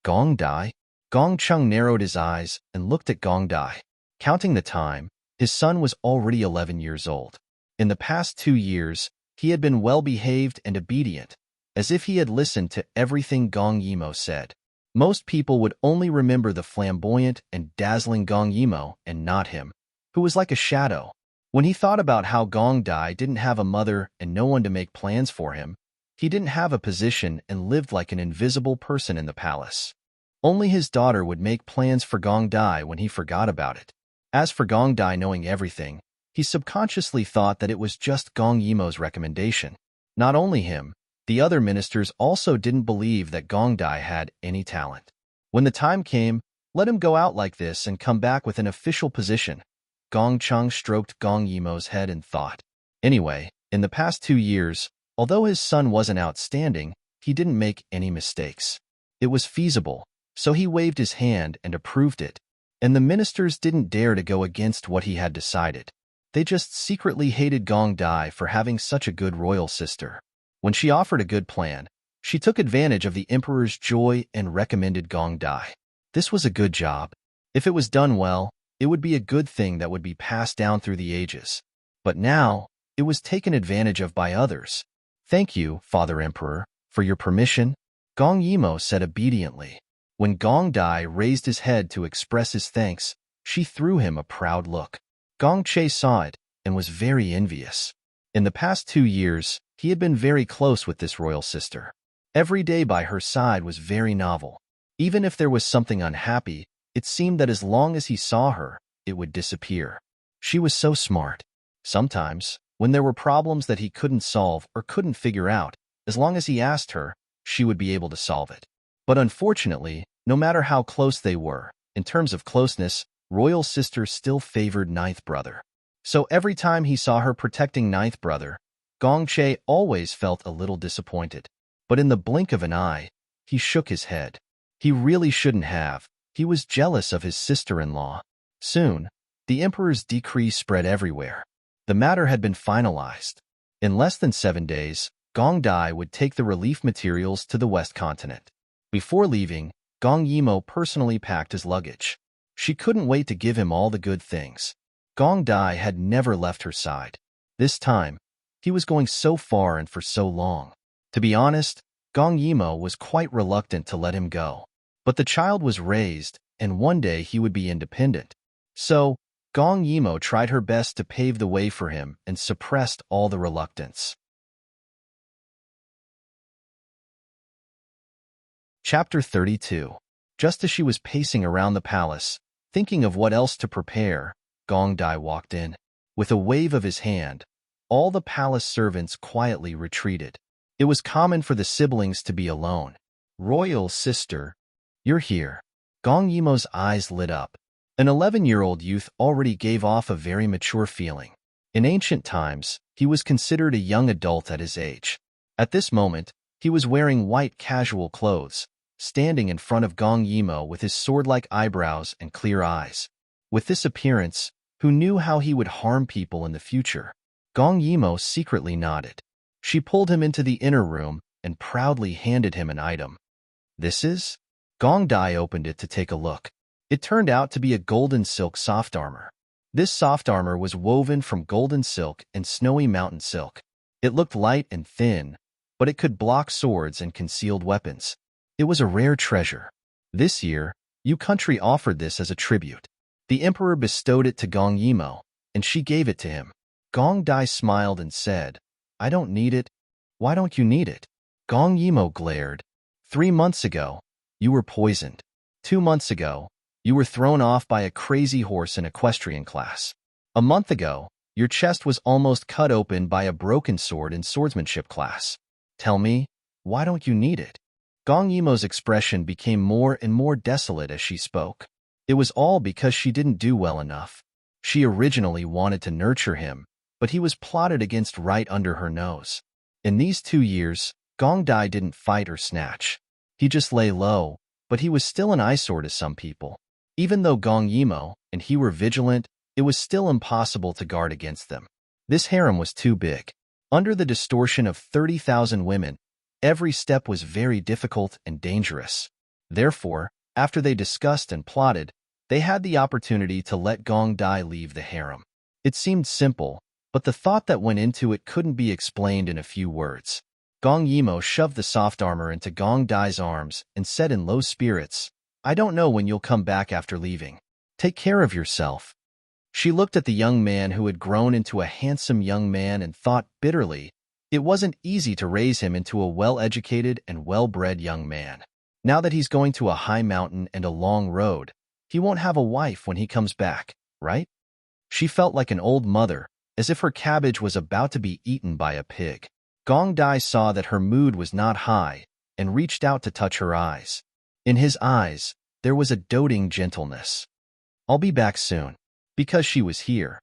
"Gong Dai?" Gong Chung narrowed his eyes and looked at Gong Dai. Counting the time, his son was already 11 years old. In the past 2 years, he had been well-behaved and obedient, as if he had listened to everything Gong Yimo said. Most people would only remember the flamboyant and dazzling Gong Yimo and not him, who was like a shadow. When he thought about how Gong Dai didn't have a mother and no one to make plans for him, he didn't have a position and lived like an invisible person in the palace. Only his daughter would make plans for Gong Dai when he forgot about it. As for Gong Dai knowing everything, he subconsciously thought that it was just Gong Yimo's recommendation. Not only him, the other ministers also didn't believe that Gong Dai had any talent. When the time came, let him go out like this and come back with an official position. Gong Chung stroked Gong Yimo's head and thought. Anyway, in the past 2 years, although his son wasn't outstanding, he didn't make any mistakes. It was feasible, so he waved his hand and approved it, and the ministers didn't dare to go against what he had decided. They just secretly hated Gong Dai for having such a good royal sister. When she offered a good plan, she took advantage of the emperor's joy and recommended Gong Dai. This was a good job. If it was done well, it would be a good thing that would be passed down through the ages. But now, it was taken advantage of by others. "Thank you, Father Emperor, for your permission," Gong Yimo said obediently. When Gong Dai raised his head to express his thanks, she threw him a proud look. Gong Che saw it and was very envious. In the past 2 years, he had been very close with this royal sister. Every day by her side was very novel. Even if there was something unhappy, it seemed that as long as he saw her, it would disappear. She was so smart. Sometimes, when there were problems that he couldn't solve or couldn't figure out, as long as he asked her, she would be able to solve it. But unfortunately, no matter how close they were, in terms of closeness, royal sister still favored ninth brother. So every time he saw her protecting ninth brother, Gong Che always felt a little disappointed. But in the blink of an eye, he shook his head. He really shouldn't have. He was jealous of his sister-in-law. Soon, the emperor's decree spread everywhere. The matter had been finalized. In less than 7 days, Gong Dai would take the relief materials to the West Continent. Before leaving, Gong Yimo personally packed his luggage. She couldn't wait to give him all the good things. Gong Dai had never left her side. This time, he was going so far and for so long. To be honest, Gong Yimo was quite reluctant to let him go. But the child was raised, and one day he would be independent. So, Gong Yimo tried her best to pave the way for him and suppressed all the reluctance. Chapter 32. Just as she was pacing around the palace, thinking of what else to prepare, Gong Dai walked in. With a wave of his hand, all the palace servants quietly retreated. It was common for the siblings to be alone. "Royal sister, you're here." Gong Yimo's eyes lit up. An 11-year-old youth already gave off a very mature feeling. In ancient times, he was considered a young adult at his age. At this moment, he was wearing white casual clothes, standing in front of Gong Yimo with his sword-like eyebrows and clear eyes. With this appearance, who knew how he would harm people in the future? Gong Yimo secretly nodded. She pulled him into the inner room and proudly handed him an item. This is? Gong Dai opened it to take a look. It turned out to be a golden silk soft armor. This soft armor was woven from golden silk and snowy mountain silk. It looked light and thin, but it could block swords and concealed weapons. It was a rare treasure. This year, Yu country offered this as a tribute. The emperor bestowed it to Gong Yimo, and she gave it to him. Gong Dai smiled and said, I don't need it. Why don't you need it? Gong Yimo glared. 3 months ago, you were poisoned. 2 months ago, you were thrown off by a crazy horse in equestrian class. A month ago, your chest was almost cut open by a broken sword in swordsmanship class. Tell me, why don't you need it? Gong Yimo's expression became more and more desolate as she spoke. It was all because she didn't do well enough. She originally wanted to nurture him, but he was plotted against right under her nose. In these 2 years, Gong Dai didn't fight or snatch. He just lay low, but he was still an eyesore to some people. Even though Gong Yimo and he were vigilant, it was still impossible to guard against them. This harem was too big. Under the distortion of 30,000 women, every step was very difficult and dangerous. Therefore, after they discussed and plotted, they had the opportunity to let Gong Dai leave the harem. It seemed simple, but the thought that went into it couldn't be explained in a few words. Gong Yimo shoved the soft armor into Gong Dai's arms and said in low spirits, I don't know when you'll come back after leaving. Take care of yourself. She looked at the young man who had grown into a handsome young man and thought bitterly, it wasn't easy to raise him into a well-educated and well-bred young man. Now that he's going to a high mountain and a long road, he won't have a wife when he comes back, right? She felt like an old mother, as if her cabbage was about to be eaten by a pig. Gong Dai saw that her mood was not high and reached out to touch her eyes. In his eyes, there was a doting gentleness. I'll be back soon, because she was here.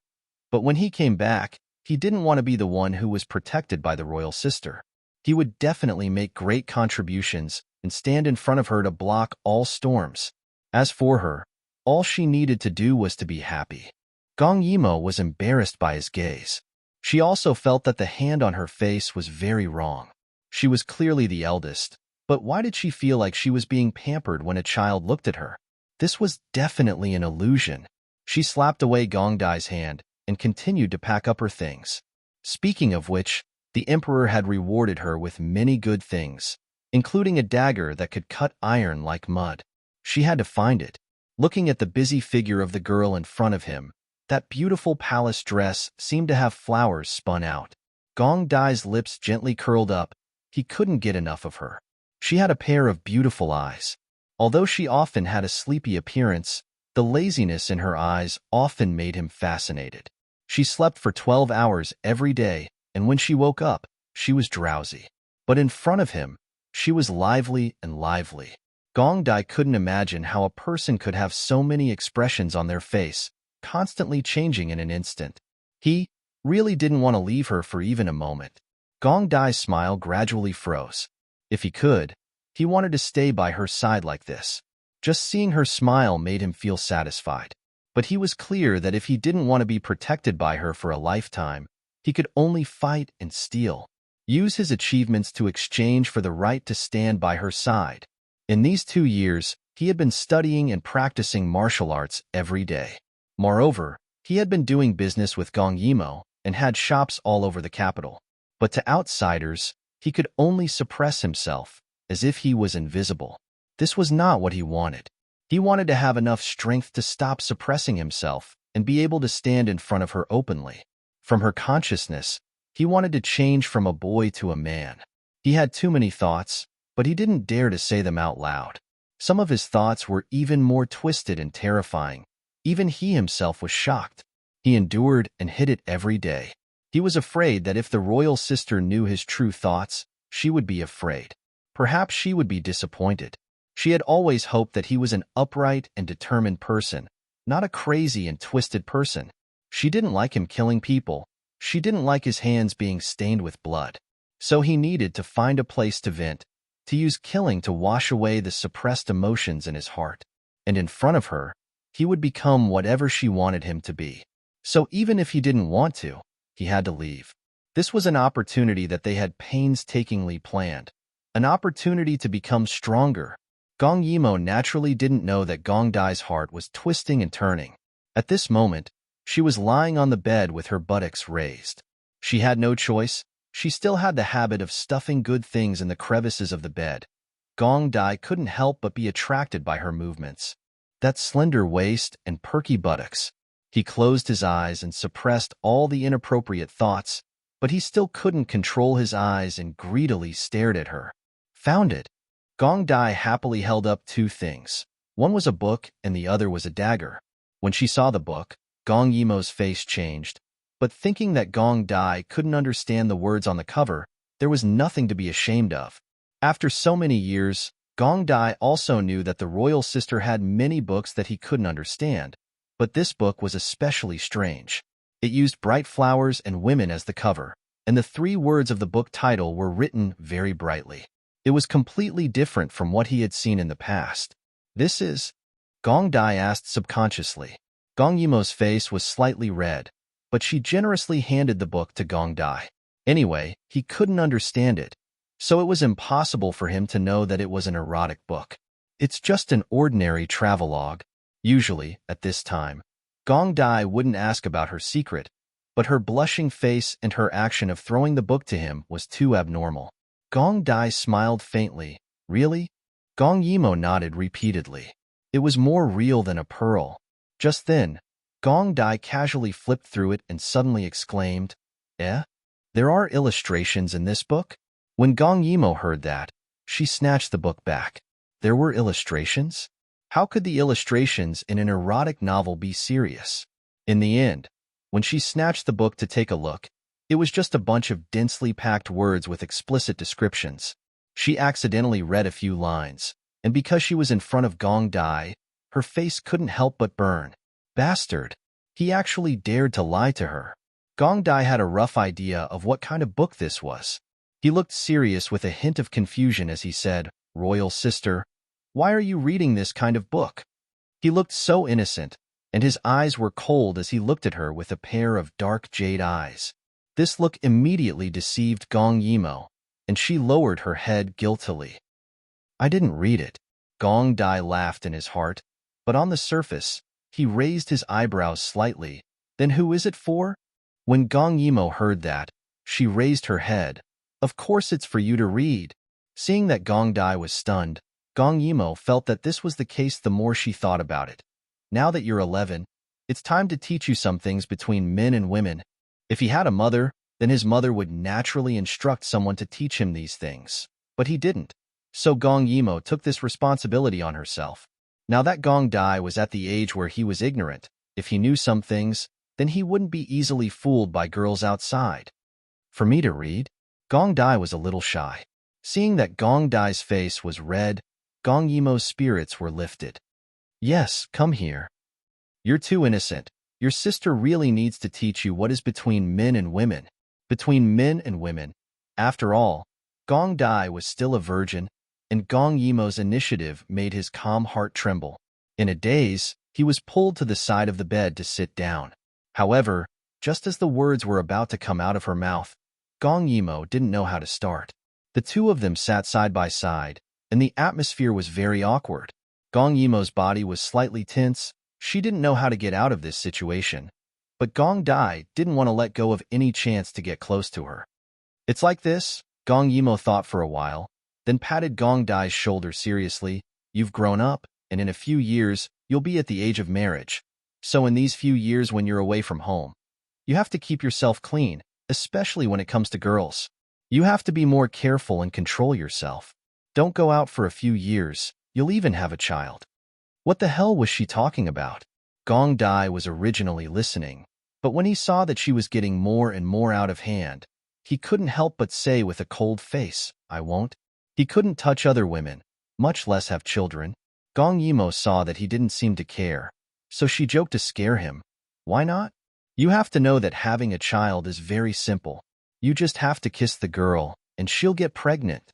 But when he came back, he didn't want to be the one who was protected by the royal sister. He would definitely make great contributions and stand in front of her to block all storms. As for her, all she needed to do was to be happy. Gong Yimo was embarrassed by his gaze. She also felt that the hand on her face was very wrong. She was clearly the eldest, but why did she feel like she was being pampered when a child looked at her? This was definitely an illusion. She slapped away Gong Dai's hand and continued to pack up her things. Speaking of which, the emperor had rewarded her with many good things, including a dagger that could cut iron like mud. She had to find it. Looking at the busy figure of the girl in front of him, that beautiful palace dress seemed to have flowers spun out. Gong Dai's lips gently curled up. He couldn't get enough of her. She had a pair of beautiful eyes. Although she often had a sleepy appearance, the laziness in her eyes often made him fascinated. She slept for 12 hours every day, and when she woke up, she was drowsy. But in front of him, she was lively and lively. Gong Dai couldn't imagine how a person could have so many expressions on their face, constantly changing in an instant. He really didn't want to leave her for even a moment. Gong Dai's smile gradually froze. If he could, he wanted to stay by her side like this. Just seeing her smile made him feel satisfied. But he was clear that if he didn't want to be protected by her for a lifetime, he could only fight and steal. Use his achievements to exchange for the right to stand by her side. In these 2 years, he had been studying and practicing martial arts every day. Moreover, he had been doing business with Gong Yimo and had shops all over the capital. But to outsiders, he could only suppress himself, as if he was invisible. This was not what he wanted. He wanted to have enough strength to stop suppressing himself and be able to stand in front of her openly. From her consciousness, he wanted to change from a boy to a man. He had too many thoughts, but he didn't dare to say them out loud. Some of his thoughts were even more twisted and terrifying. Even he himself was shocked. He endured and hid it every day. He was afraid that if the royal sister knew his true thoughts, she would be afraid. Perhaps she would be disappointed. She had always hoped that he was an upright and determined person, not a crazy and twisted person. She didn't like him killing people. She didn't like his hands being stained with blood. So he needed to find a place to vent, to use killing to wash away the suppressed emotions in his heart. And in front of her, he would become whatever she wanted him to be. So even if he didn't want to, he had to leave. This was an opportunity that they had painstakingly planned, an opportunity to become stronger. Gong Yimo naturally didn't know that Gong Dai's heart was twisting and turning. At this moment, she was lying on the bed with her buttocks raised. She had no choice. She still had the habit of stuffing good things in the crevices of the bed. Gong Dai couldn't help but be attracted by her movements. That slender waist and perky buttocks. He closed his eyes and suppressed all the inappropriate thoughts, but he still couldn't control his eyes and greedily stared at her. Found it. Gong Dai happily held up two things. One was a book and the other was a dagger. When she saw the book, Gong Yimo's face changed, but thinking that Gong Dai couldn't understand the words on the cover, there was nothing to be ashamed of. After so many years, Gong Dai also knew that the royal sister had many books that he couldn't understand, but this book was especially strange. It used bright flowers and women as the cover, and the 3 words of the book title were written very brightly. It was completely different from what he had seen in the past. This is? Gong Dai asked subconsciously. Gong Yimo's face was slightly red, but she generously handed the book to Gong Dai. Anyway, he couldn't understand it, so it was impossible for him to know that it was an erotic book. It's just an ordinary travelogue. Usually, at this time, Gong Dai wouldn't ask about her secret, but her blushing face and her action of throwing the book to him was too abnormal. Gong Dai smiled faintly. Really? Gong Yimo nodded repeatedly. It was more real than a pearl. Just then, Gong Dai casually flipped through it and suddenly exclaimed, "Eh? There are illustrations in this book?" When Gong Yimo heard that, she snatched the book back. There were illustrations? How could the illustrations in an erotic novel be serious? In the end, when she snatched the book to take a look, it was just a bunch of densely packed words with explicit descriptions. She accidentally read a few lines, and because she was in front of Gong Dai, her face couldn't help but burn. Bastard! He actually dared to lie to her. Gong Dai had a rough idea of what kind of book this was. He looked serious with a hint of confusion as he said, "Royal sister, why are you reading this kind of book?" He looked so innocent, and his eyes were cold as he looked at her with a pair of dark jade eyes. This look immediately deceived Gong Yimo, and she lowered her head guiltily. "I didn't read it." Gong Dai laughed in his heart, but on the surface, he raised his eyebrows slightly. "Then who is it for?" When Gong Yimo heard that, she raised her head. "Of course it's for you to read." Seeing that Gong Dai was stunned, Gong Yimo felt that this was the case the more she thought about it. "Now that you're 11, it's time to teach you some things between men and women." If he had a mother, then his mother would naturally instruct someone to teach him these things. But he didn't. So Gong Yimo took this responsibility on herself. Now that Gong Dai was at the age where he was ignorant, if he knew some things, then he wouldn't be easily fooled by girls outside. "For me to read?" Gong Dai was a little shy. Seeing that Gong Dai's face was red, Gong Yimo's spirits were lifted. "Yes, come here. You're too innocent. Your sister really needs to teach you what is between men and women." Between men and women. After all, Gong Dai was still a virgin, and Gong Yimo's initiative made his calm heart tremble. In a daze, he was pulled to the side of the bed to sit down. However, just as the words were about to come out of her mouth, Gong Yimo didn't know how to start. The two of them sat side by side, and the atmosphere was very awkward. Gong Yimo's body was slightly tense. She didn't know how to get out of this situation, but Gong Dai didn't want to let go of any chance to get close to her. "It's like this," Gong Yimo thought for a while, then patted Gong Dai's shoulder seriously. "You've grown up, and in a few years, you'll be at the age of marriage. So in these few years when you're away from home, you have to keep yourself clean, especially when it comes to girls. You have to be more careful and control yourself. Don't go out for a few years, you'll even have a child." What the hell was she talking about? Gong Dai was originally listening, but when he saw that she was getting more and more out of hand, he couldn't help but say with a cold face, "I won't." He couldn't touch other women, much less have children. Gong Yimo saw that he didn't seem to care, So she joked to scare him. Why not? You have to know that having a child is very simple. You just have to kiss the girl, and she'll get pregnant.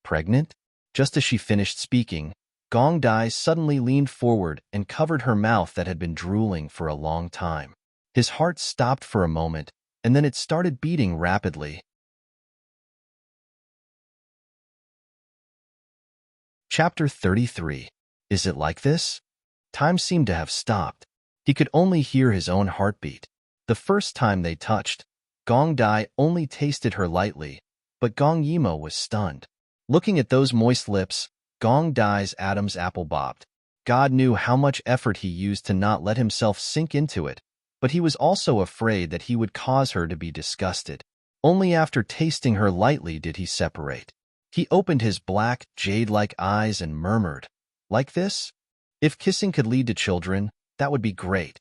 Pregnant? Just as she finished speaking, Gong Dai suddenly leaned forward and covered her mouth that had been drooling for a long time. His heart stopped for a moment, and then it started beating rapidly. Chapter 33. Is it like this? Time seemed to have stopped. He could only hear his own heartbeat. The first time they touched, Gong Dai only tasted her lightly, but Gong Yimo was stunned. Looking at those moist lips, Gong Dai's Adam's apple bobbed. God knew how much effort he used to not let himself sink into it, but he was also afraid that he would cause her to be disgusted. Only after tasting her lightly did he separate. He opened his black, jade-like eyes and murmured, "Like this? If kissing could lead to children, that would be great."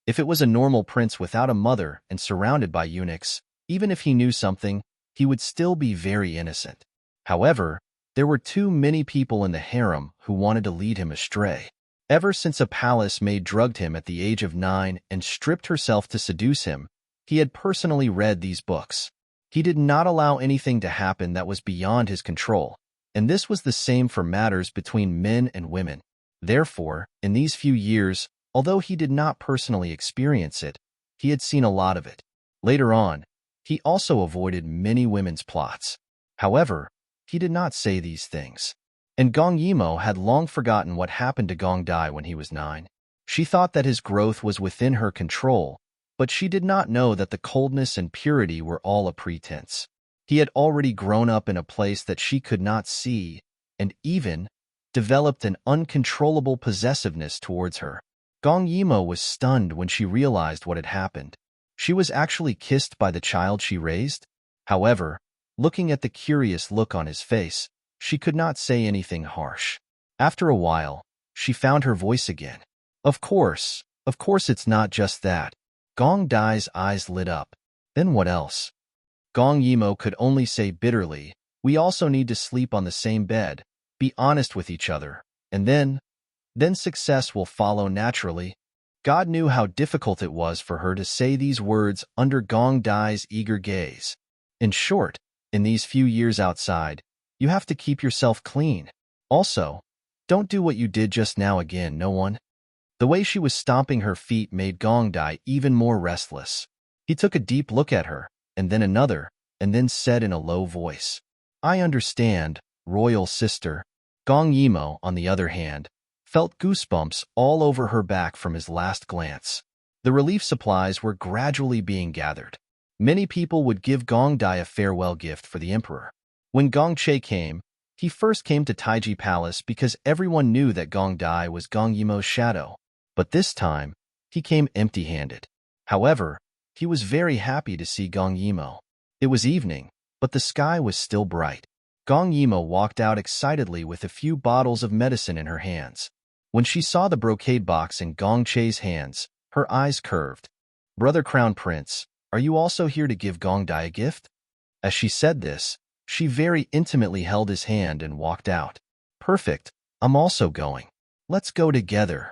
If it was a normal prince without a mother and surrounded by eunuchs, even if he knew something, he would still be very innocent. However, there were too many people in the harem who wanted to lead him astray. Ever since a palace maid drugged him at the age of 9 and stripped herself to seduce him, he had personally read these books. He did not allow anything to happen that was beyond his control, and this was the same for matters between men and women. Therefore, in these few years, although he did not personally experience it, he had seen a lot of it. Later on, he also avoided many women's plots. However, he did not say these things. And Gong Yimo had long forgotten what happened to Gong Dai when he was 9. She thought that his growth was within her control, but she did not know that the coldness and purity were all a pretense. He had already grown up in a place that she could not see, and even developed an uncontrollable possessiveness towards her. Gong Yimo was stunned when she realized what had happened. She was actually kissed by the child she raised? However, looking at the curious look on his face, she could not say anything harsh. After a while, she found her voice again. Of course it's not just that." Gong Dai's eyes lit up. Then what else? Gong Yimo could only say bitterly, "We also need to sleep on the same bed, be honest with each other, and then success will follow naturally." God knew how difficult it was for her to say these words under Gong Dai's eager gaze. In short, in these few years outside, you have to keep yourself clean. Also, don't do what you did just now again, no one. The way she was stomping her feet made Gong Dai even more restless. He took a deep look at her, and then another, and then said in a low voice, "I understand, royal sister." Gong Yimo, on the other hand, felt goosebumps all over her back from his last glance. The relief supplies were gradually being gathered. Many people would give Gong Dai a farewell gift for the emperor. When Gong Che came, he first came to Taiji Palace because everyone knew that Gong Dai was Gong Yimo's shadow. But this time, he came empty-handed. However, he was very happy to see Gong Yimo. It was evening, but the sky was still bright. Gong Yimo walked out excitedly with a few bottles of medicine in her hands. When she saw the brocade box in Gong Che's hands, her eyes curved. "Brother Crown Prince, are you also here to give Gong Dai a gift?" As she said this, she very intimately held his hand and walked out. "Perfect, I'm also going. Let's go together."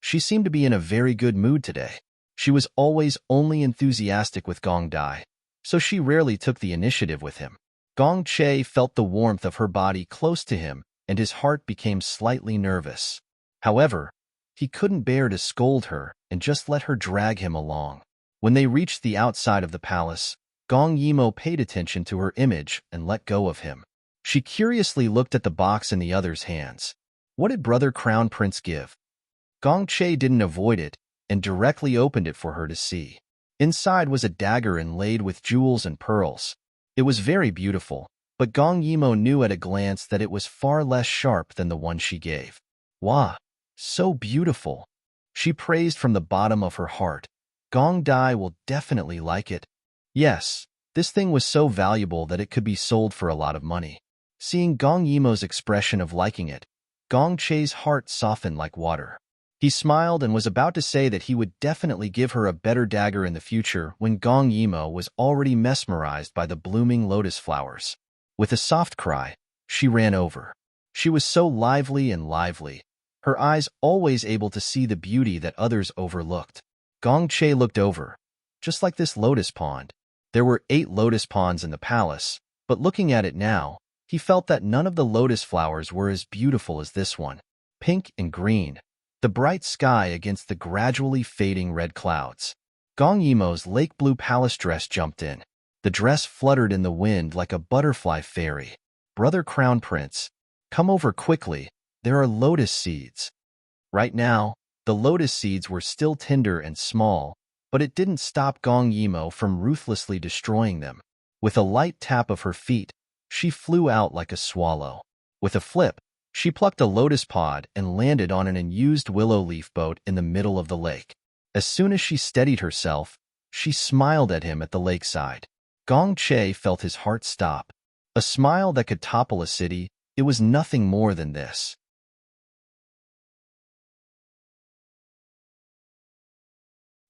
She seemed to be in a very good mood today. She was always only enthusiastic with Gong Dai, so she rarely took the initiative with him. Gong Che felt the warmth of her body close to him, and his heart became slightly nervous. However, he couldn't bear to scold her and just let her drag him along. When they reached the outside of the palace, Gong Yimo paid attention to her image and let go of him. She curiously looked at the box in the other's hands. What did Brother Crown Prince give? Gong Che didn't avoid it and directly opened it for her to see. Inside was a dagger inlaid with jewels and pearls. It was very beautiful, but Gong Yimo knew at a glance that it was far less sharp than the one she gave. "Wow, so beautiful." She praised from the bottom of her heart. Gong Dai will definitely like it. Yes, this thing was so valuable that it could be sold for a lot of money. Seeing Gong Yimo's expression of liking it, Gong Che's heart softened like water. He smiled and was about to say that he would definitely give her a better dagger in the future when Gong Yimo was already mesmerized by the blooming lotus flowers. With a soft cry, she ran over. She was so lively, her eyes always able to see the beauty that others overlooked. Gong Che looked over, just like this lotus pond. There were 8 lotus ponds in the palace, but looking at it now, he felt that none of the lotus flowers were as beautiful as this one. Pink and green, the bright sky against the gradually fading red clouds. Gong Yimo's lake blue palace dress jumped in. The dress fluttered in the wind like a butterfly fairy. Brother Crown Prince, come over quickly, there are lotus seeds. Right now, the lotus seeds were still tender and small, but it didn't stop Gong Yimo from ruthlessly destroying them. With a light tap of her feet, she flew out like a swallow. With a flip, she plucked a lotus pod and landed on an unused willow leaf boat in the middle of the lake. As soon as she steadied herself, she smiled at him at the lakeside. Gong Che felt his heart stop. A smile that could topple a city, it was nothing more than this.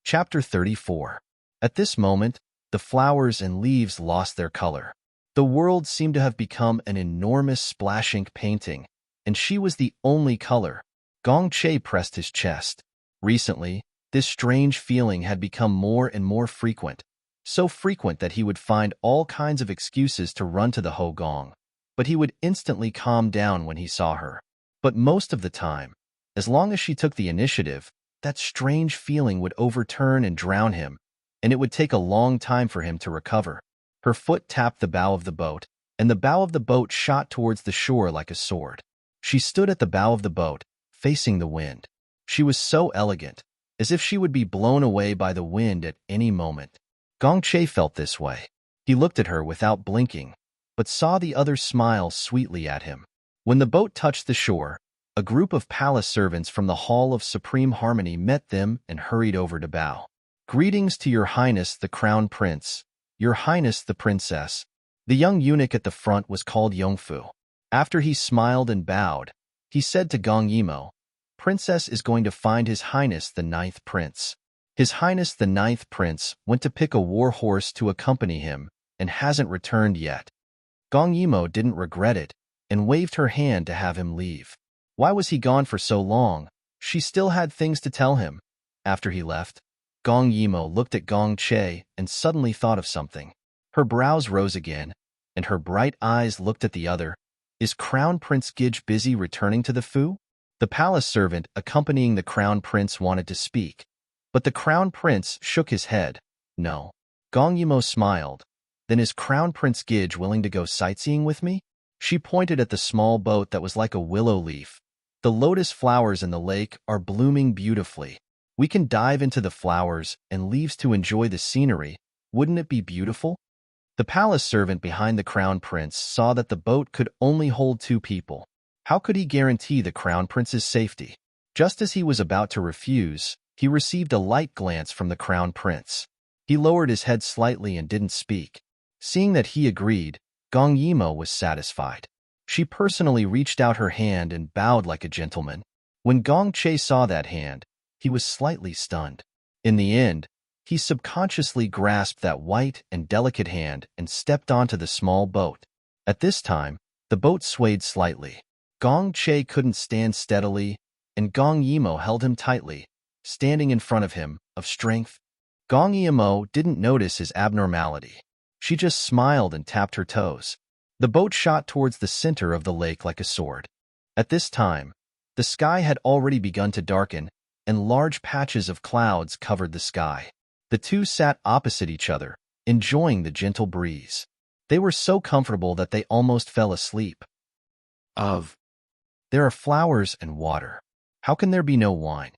Chapter 34. At this moment, the flowers and leaves lost their color. The world seemed to have become an enormous splash ink painting, and she was the only color. Gong Che pressed his chest. Recently, this strange feeling had become more and more frequent, so frequent that he would find all kinds of excuses to run to the Ho Gong, but he would instantly calm down when he saw her. But most of the time, as long as she took the initiative, that strange feeling would overturn and drown him, and it would take a long time for him to recover. Her foot tapped the bow of the boat, and the bow of the boat shot towards the shore like a sword. She stood at the bow of the boat, facing the wind. She was so elegant, as if she would be blown away by the wind at any moment. Gong Che felt this way. He looked at her without blinking, but saw the other smile sweetly at him. When the boat touched the shore, a group of palace servants from the Hall of Supreme Harmony met them and hurried over to bow. Greetings to Your Highness the Crown Prince, Your Highness the Princess. The young eunuch at the front was called Yongfu. After he smiled and bowed, he said to Gong Yimo, Princess is going to find His Highness the 9th Prince. His Highness the 9th Prince went to pick a war horse to accompany him and hasn't returned yet. Gong Yimo didn't regret it and waved her hand to have him leave. Why was he gone for so long? She still had things to tell him. After he left, Gong Yimo looked at Gong Che and suddenly thought of something. Her brows rose again, and her bright eyes looked at the other. Is Crown Prince Gij busy returning to the Fu? The palace servant accompanying the Crown Prince wanted to speak, but the Crown Prince shook his head. No. Gong Yimo smiled. Then is Crown Prince Gij willing to go sightseeing with me? She pointed at the small boat that was like a willow leaf. The lotus flowers in the lake are blooming beautifully. We can dive into the flowers and leaves to enjoy the scenery. Wouldn't it be beautiful? The palace servant behind the Crown Prince saw that the boat could only hold 2 people. How could he guarantee the Crown Prince's safety? Just as he was about to refuse, he received a light glance from the Crown Prince. He lowered his head slightly and didn't speak. Seeing that he agreed, Gong Yimo was satisfied. She personally reached out her hand and bowed like a gentleman. When Gong Che saw that hand, he was slightly stunned. In the end, he subconsciously grasped that white and delicate hand and stepped onto the small boat. At this time, the boat swayed slightly. Gong Che couldn't stand steadily, and Gong Yimo held him tightly, standing in front of him, of strength. Gong Yimo didn't notice his abnormality. She just smiled and tapped her toes. The boat shot towards the center of the lake like a sword. At this time, the sky had already begun to darken, and large patches of clouds covered the sky. The two sat opposite each other, enjoying the gentle breeze. They were so comfortable that they almost fell asleep. There are flowers and water. How can there be no wine?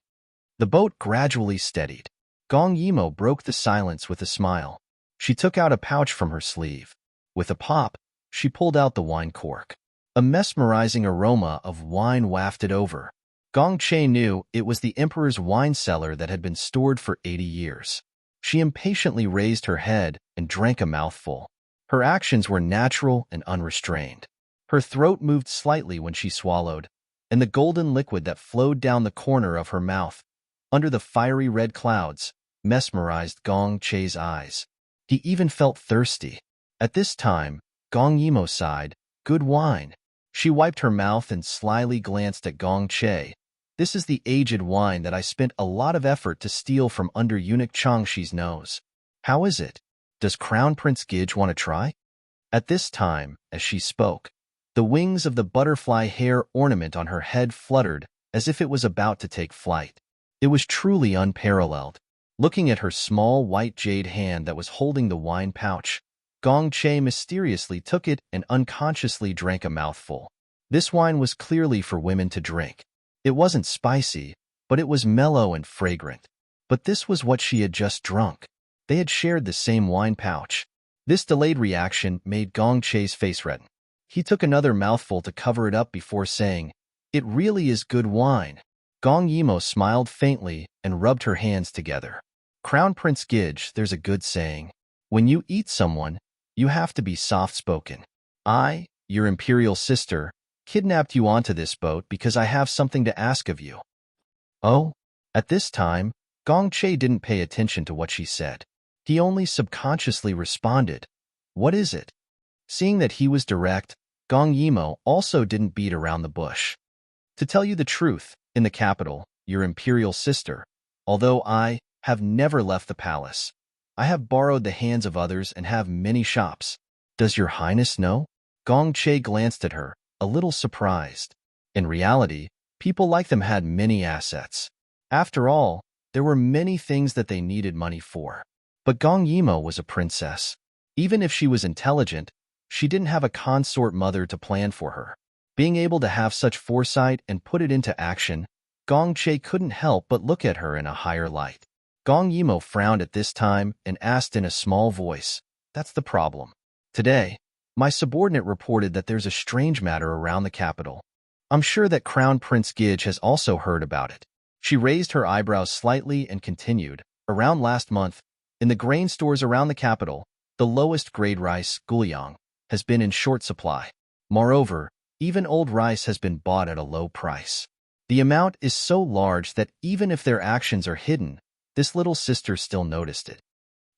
The boat gradually steadied. Gong Yimo broke the silence with a smile. She took out a pouch from her sleeve. With a pop, she pulled out the wine cork. A mesmerizing aroma of wine wafted over. Gong Che knew it was the emperor's wine cellar that had been stored for 80 years. She impatiently raised her head and drank a mouthful. Her actions were natural and unrestrained. Her throat moved slightly when she swallowed, and the golden liquid that flowed down the corner of her mouth, under the fiery red clouds, mesmerized Gong Che's eyes. He even felt thirsty. At this time, Gong Yimo sighed, "Good wine." She wiped her mouth and slyly glanced at Gong Che, This is the aged wine that I spent a lot of effort to steal from under eunuch Changshi's nose. How is it? Does Crown Prince Gidge want to try? At this time, as she spoke, the wings of the butterfly hair ornament on her head fluttered as if it was about to take flight. It was truly unparalleled. Looking at her small white jade hand that was holding the wine pouch, Gong Che mysteriously took it and unconsciously drank a mouthful. This wine was clearly for women to drink. It wasn't spicy, but it was mellow and fragrant. But this was what she had just drunk. They had shared the same wine pouch. This delayed reaction made Gong Che's face redden. He took another mouthful to cover it up before saying, "It really is good wine." Gong Yimo smiled faintly and rubbed her hands together. Crown Prince Gidge, there's a good saying. When you eat someone, you have to be soft-spoken. I, your imperial sister, kidnapped you onto this boat because I have something to ask of you. Oh? At this time, Gong Che didn't pay attention to what she said. He only subconsciously responded, "What is it?" Seeing that he was direct, Gong Yimo also didn't beat around the bush. To tell you the truth, in the capital, your imperial sister, although I have never left the palace, I have borrowed the hands of others and have many shops. Does your highness know? Gong Che glanced at her, a little surprised. In reality, people like them had many assets. After all, there were many things that they needed money for. But Gong Yimo was a princess. Even if she was intelligent, she didn't have a consort mother to plan for her. Being able to have such foresight and put it into action, Gong Che couldn't help but look at her in a higher light. Gong Yimo frowned at this time and asked in a small voice, "That's the problem. Today, my subordinate reported that there's a strange matter around the capital. I'm sure that Crown Prince Gidge has also heard about it." She raised her eyebrows slightly and continued, "Around last month, in the grain stores around the capital, the lowest grade rice, guliang, has been in short supply. Moreover, even old rice has been bought at a low price. The amount is so large that even if their actions are hidden, this little sister still noticed it."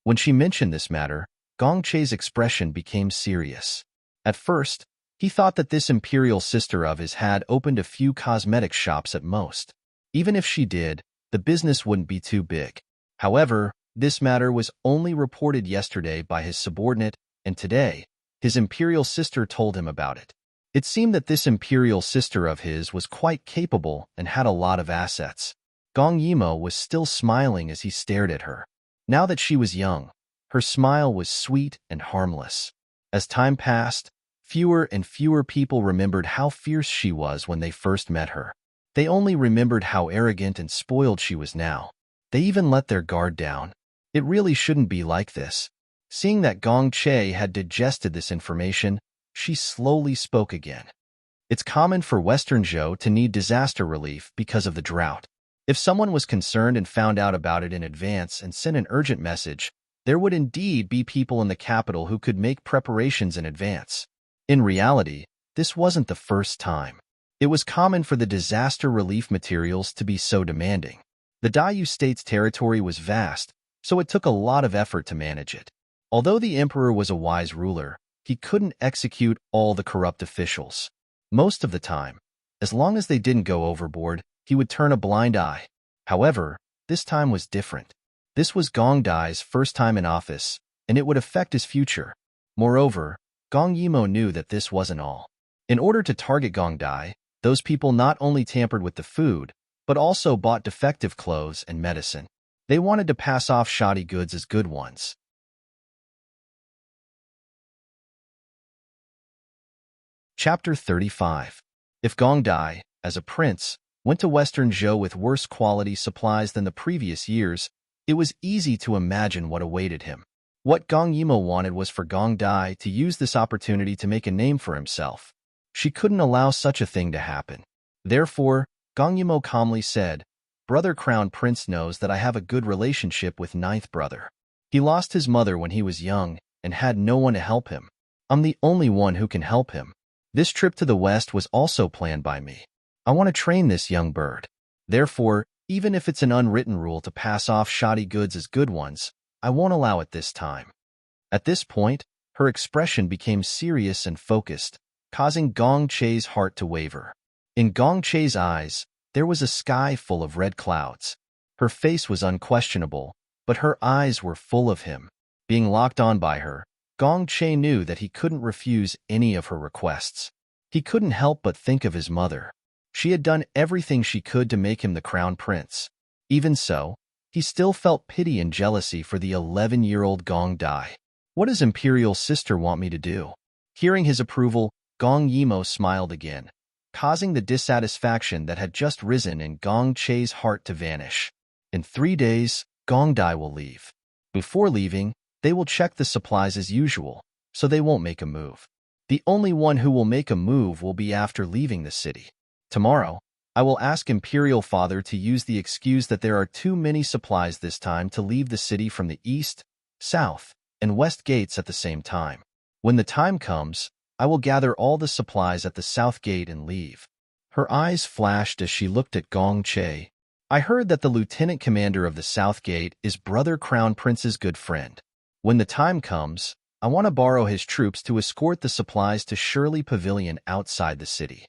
When she mentioned this matter, Gong Che's expression became serious. At first, he thought that this imperial sister of his had opened a few cosmetic shops at most. Even if she did, the business wouldn't be too big. However, this matter was only reported yesterday by his subordinate, and today, his imperial sister told him about it. It seemed that this imperial sister of his was quite capable and had a lot of assets. Gong Yimo was still smiling as he stared at her. Now that she was young, her smile was sweet and harmless. As time passed, fewer and fewer people remembered how fierce she was when they first met her. They only remembered how arrogant and spoiled she was now. They even let their guard down. It really shouldn't be like this. Seeing that Gong Che had digested this information, she slowly spoke again. It's common for Western Zhou to need disaster relief because of the drought. If someone was concerned and found out about it in advance and sent an urgent message, there would indeed be people in the capital who could make preparations in advance. In reality, this wasn't the first time. It was common for the disaster relief materials to be so demanding. The Dayu state's territory was vast, so it took a lot of effort to manage it. Although the emperor was a wise ruler, he couldn't execute all the corrupt officials. Most of the time, as long as they didn't go overboard, he would turn a blind eye. However, this time was different. This was Gong Dai's first time in office, and it would affect his future. Moreover, Gong Yimo knew that this wasn't all. In order to target Gong Dai, those people not only tampered with the food, but also bought defective clothes and medicine. They wanted to pass off shoddy goods as good ones. Chapter 35. If Gong Dai, as a prince, went to Western Zhou with worse quality supplies than the previous years, it was easy to imagine what awaited him. What Gong Yimo wanted was for Gong Dai to use this opportunity to make a name for himself. She couldn't allow such a thing to happen. Therefore, Gong Yimo calmly said, "Brother Crown Prince knows that I have a good relationship with ninth brother. He lost his mother when he was young and had no one to help him. I'm the only one who can help him. This trip to the West was also planned by me. I want to train this young bird. Therefore, even if it's an unwritten rule to pass off shoddy goods as good ones, I won't allow it this time." At this point, her expression became serious and focused, causing Gong Che's heart to waver. In Gong Che's eyes, There was a sky full of red clouds. Her face was unquestionable, but her eyes were full of him. Being locked on by her, Gong Che knew that he couldn't refuse any of her requests. He couldn't help but think of his mother. She had done everything she could to make him the crown prince. Even so, he still felt pity and jealousy for the 11-year-old Gong Dai. What does Imperial Sister want me to do? Hearing his approval, Gong Yimo smiled again, causing the dissatisfaction that had just risen in Gong Che's heart to vanish. In 3 days, Gong Dai will leave. Before leaving, they will check the supplies as usual, so they won't make a move. The only one who will make a move will be after leaving the city. Tomorrow, I will ask Imperial Father to use the excuse that there are too many supplies this time to leave the city from the east, south, and west gates at the same time. When the time comes, I will gather all the supplies at the south gate and leave. Her eyes flashed as she looked at Gong Che. I heard that the lieutenant commander of the south gate is Brother Crown Prince's good friend. When the time comes, I want to borrow his troops to escort the supplies to Shirley Pavilion outside the city.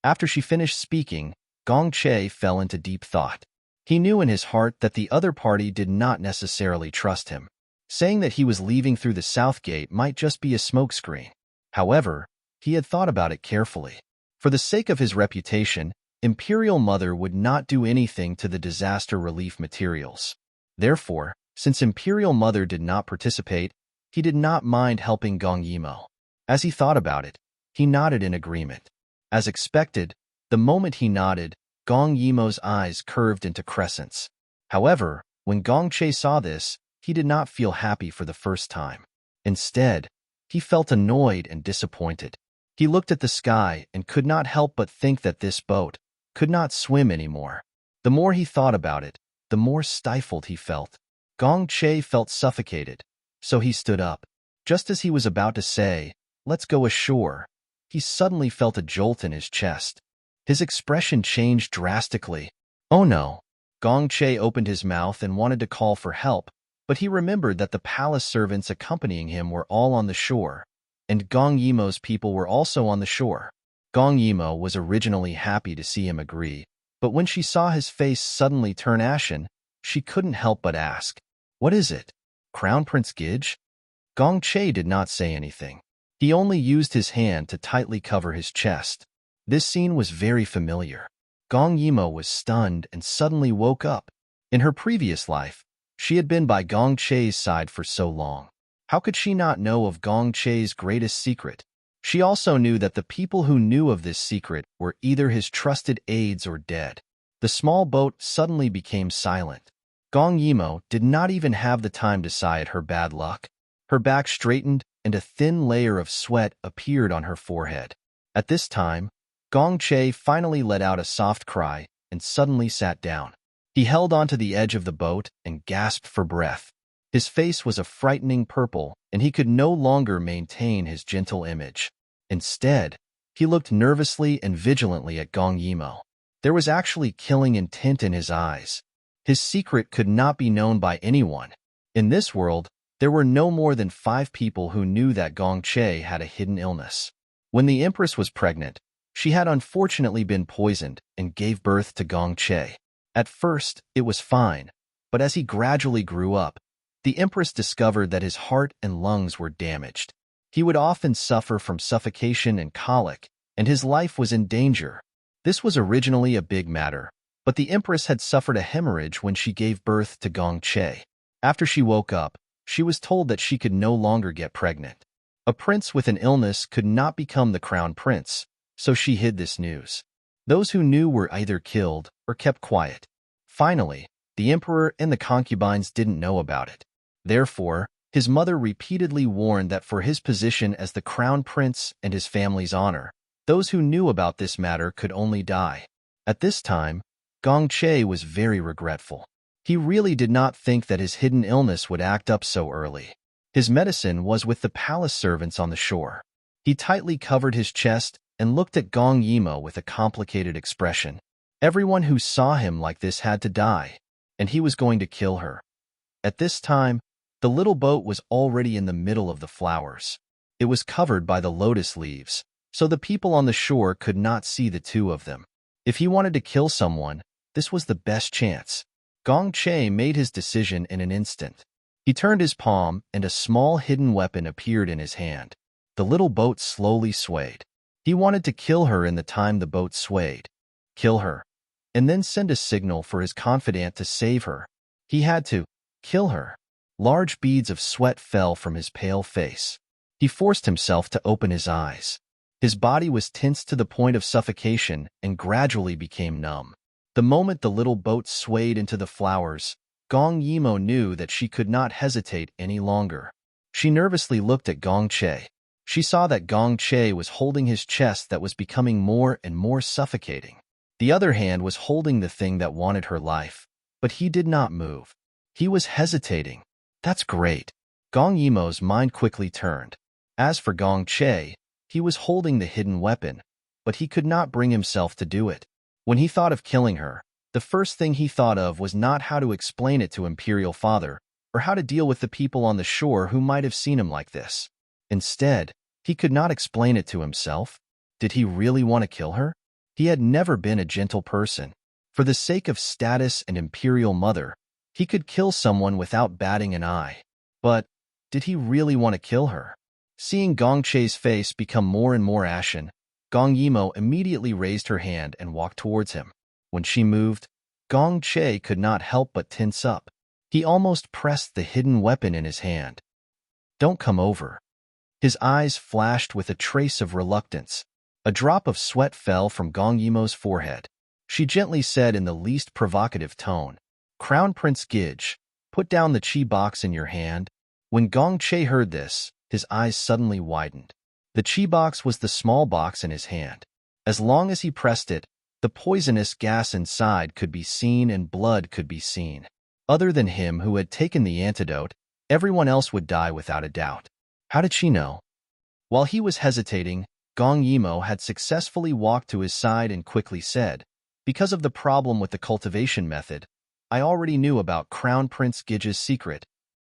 After she finished speaking, Gong Che fell into deep thought. He knew in his heart that the other party did not necessarily trust him. Saying that he was leaving through the south gate might just be a smokescreen. However, he had thought about it carefully. For the sake of his reputation, Imperial Mother would not do anything to the disaster relief materials. Therefore, since Imperial Mother did not participate, he did not mind helping Gong Yimo. As he thought about it, he nodded in agreement. As expected, the moment he nodded, Gong Yimo's eyes curved into crescents. However, when Gong Che saw this, he did not feel happy for the first time. Instead, he felt annoyed and disappointed. He looked at the sky and could not help but think that this boat could not swim anymore. The more he thought about it, the more stifled he felt. Gong Che felt suffocated, so he stood up. Just as he was about to say, "Let's go ashore," he suddenly felt a jolt in his chest. His expression changed drastically. Oh no! Gong Che opened his mouth and wanted to call for help, but he remembered that the palace servants accompanying him were all on the shore, and Gong Yimo's people were also on the shore. Gong Yimo was originally happy to see him agree, but when she saw his face suddenly turn ashen, she couldn't help but ask, "What is it? Crown Prince Gidge?" Gong Che did not say anything. He only used his hand to tightly cover his chest. This scene was very familiar. Gong Yimo was stunned and suddenly woke up. In her previous life, she had been by Gong Che's side for so long. How could she not know of Gong Che's greatest secret? She also knew that the people who knew of this secret were either his trusted aides or dead. The small boat suddenly became silent. Gong Yimo did not even have the time to sigh at her bad luck. Her back straightened and a thin layer of sweat appeared on her forehead. At this time, Gong Che finally let out a soft cry and suddenly sat down. He held onto the edge of the boat and gasped for breath. His face was a frightening purple, and he could no longer maintain his gentle image. Instead, he looked nervously and vigilantly at Gong Yimo. There was actually killing intent in his eyes. His secret could not be known by anyone. In this world, there were no more than 5 people who knew that Gong Che had a hidden illness. When the Empress was pregnant, she had unfortunately been poisoned and gave birth to Gong Che. At first, it was fine, but as he gradually grew up, the Empress discovered that his heart and lungs were damaged. He would often suffer from suffocation and colic, and his life was in danger. This was originally a big matter, but the Empress had suffered a hemorrhage when she gave birth to Gong Che. After she woke up, she was told that she could no longer get pregnant. A prince with an illness could not become the crown prince, so she hid this news. Those who knew were either killed or kept quiet. Finally, the emperor and the concubines didn't know about it. Therefore, his mother repeatedly warned that for his position as the crown prince and his family's honor, those who knew about this matter could only die. At this time, Gong Che was very regretful. He really did not think that his hidden illness would act up so early. His medicine was with the palace servants on the shore. He tightly covered his chest and looked at Gong Yimo with a complicated expression. Everyone who saw him like this had to die, and he was going to kill her. At this time, the little boat was already in the middle of the flowers. It was covered by the lotus leaves, so the people on the shore could not see the two of them. If he wanted to kill someone, this was the best chance. Gong Che made his decision in an instant. He turned his palm, and a small hidden weapon appeared in his hand. The little boat slowly swayed. He wanted to kill her in the time the boat swayed. Kill her. And then send a signal for his confidant to save her. He had to kill her. Large beads of sweat fell from his pale face. He forced himself to open his eyes. His body was tensed to the point of suffocation and gradually became numb. The moment the little boat swayed into the flowers, Gong Yimo knew that she could not hesitate any longer. She nervously looked at Gong Che. She saw that Gong Che was holding his chest that was becoming more and more suffocating. The other hand was holding the thing that wanted her life, but he did not move. He was hesitating. That's great. Gong Yimo's mind quickly turned. As for Gong Che, he was holding the hidden weapon, but he could not bring himself to do it. When he thought of killing her, the first thing he thought of was not how to explain it to Imperial Father, or how to deal with the people on the shore who might have seen him like this. Instead, he could not explain it to himself. Did he really want to kill her? He had never been a gentle person. For the sake of status and Imperial Mother, he could kill someone without batting an eye. But did he really want to kill her? Seeing Gong Che's face become more and more ashen, Gong Yimo immediately raised her hand and walked towards him. When she moved, Gong Che could not help but tense up. He almost pressed the hidden weapon in his hand. Don't come over. His eyes flashed with a trace of reluctance. A drop of sweat fell from Gong Yimo's forehead. She gently said in the least provocative tone, Crown Prince Gidge, put down the chi box in your hand. When Gong Che heard this, his eyes suddenly widened. The chi box was the small box in his hand. As long as he pressed it, the poisonous gas inside could be seen and blood could be seen. Other than him who had taken the antidote, everyone else would die without a doubt. How did she know? While he was hesitating, Gong Yimo had successfully walked to his side and quickly said, because of the problem with the cultivation method, I already knew about Crown Prince Gidge's secret.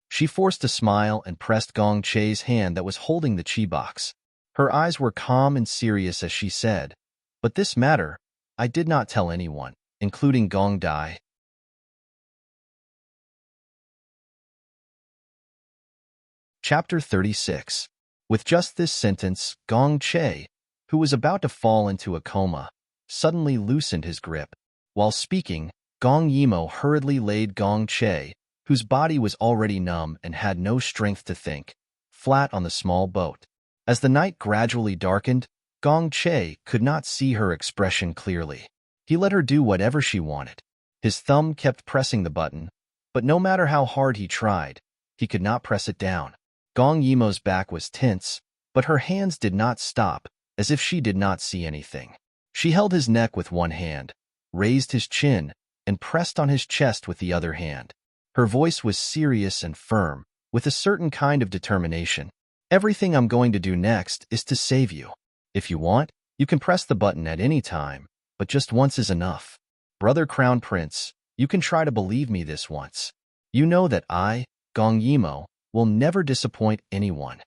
She forced a smile and pressed Gong Che's hand that was holding the chi box. Her eyes were calm and serious as she said, but this matter, I did not tell anyone, including Gong Dai. Chapter 36. With just this sentence, Gong Che, who was about to fall into a coma, suddenly loosened his grip. While speaking, Gong Yimo hurriedly laid Gong Che, whose body was already numb and had no strength to think, flat on the small boat. As the night gradually darkened, Gong Che could not see her expression clearly. He let her do whatever she wanted. His thumb kept pressing the button, but no matter how hard he tried, he could not press it down. Gong Yimo's back was tense, but her hands did not stop, as if she did not see anything. She held his neck with one hand, raised his chin, and pressed on his chest with the other hand. Her voice was serious and firm, with a certain kind of determination. Everything I'm going to do next is to save you. If you want, you can press the button at any time, but just once is enough. Brother Crown Prince, you can try to believe me this once. You know that I, Gong Yimo, will never disappoint anyone.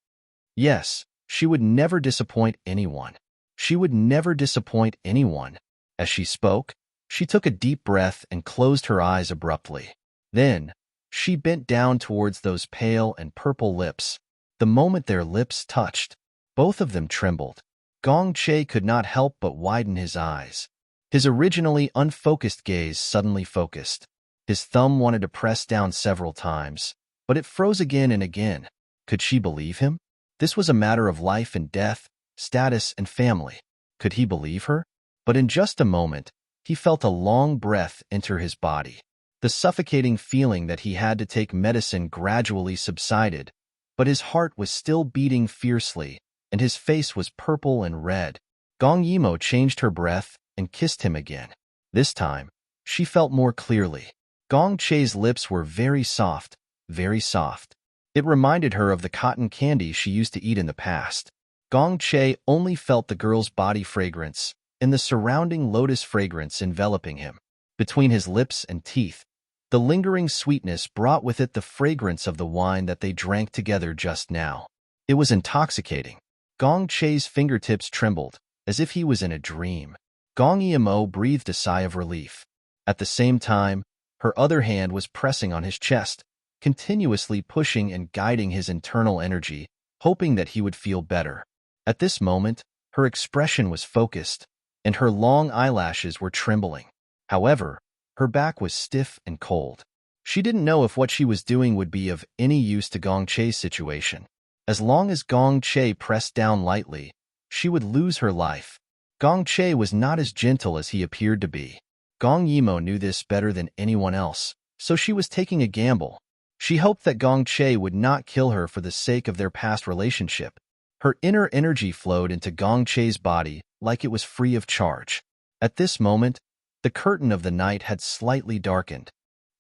Yes, she would never disappoint anyone. She would never disappoint anyone. As she spoke, she took a deep breath and closed her eyes abruptly. Then, she bent down towards those pale and purple lips. The moment their lips touched, both of them trembled. Gong Che could not help but widen his eyes. His originally unfocused gaze suddenly focused. His thumb wanted to press down several times, but it froze again and again. Could she believe him? This was a matter of life and death, status and family. Could he believe her? But in just a moment, he felt a long breath enter his body. The suffocating feeling that he had to take medicine gradually subsided, but his heart was still beating fiercely, and his face was purple and red. Gong Yimo changed her breath and kissed him again. This time, she felt more clearly. Gong Che's lips were very soft, very soft. It reminded her of the cotton candy she used to eat in the past. Gong Che only felt the girl's body fragrance and the surrounding lotus fragrance enveloping him. Between his lips and teeth, the lingering sweetness brought with it the fragrance of the wine that they drank together just now. It was intoxicating. Gong Che's fingertips trembled, as if he was in a dream. Gong Yimou breathed a sigh of relief. At the same time, her other hand was pressing on his chest, continuously pushing and guiding his internal energy, hoping that he would feel better. At this moment, her expression was focused, and her long eyelashes were trembling. However, her back was stiff and cold. She didn't know if what she was doing would be of any use to Gong Che's situation. As long as Gong Che pressed down lightly, she would lose her life. Gong Che was not as gentle as he appeared to be. Gong Yimou knew this better than anyone else, so she was taking a gamble. She hoped that Gong Che would not kill her for the sake of their past relationship. Her inner energy flowed into Gong Che's body like it was free of charge. At this moment, the curtain of the night had slightly darkened.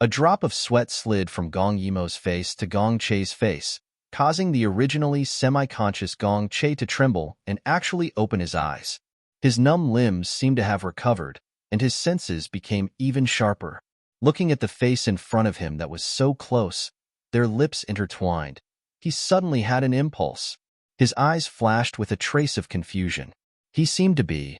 A drop of sweat slid from Gong Yimou's face to Gong Che's face, causing the originally semi-conscious Gong Che to tremble and actually open his eyes. His numb limbs seemed to have recovered, and his senses became even sharper. Looking at the face in front of him that was so close, their lips intertwined, he suddenly had an impulse. His eyes flashed with a trace of confusion. He seemed to be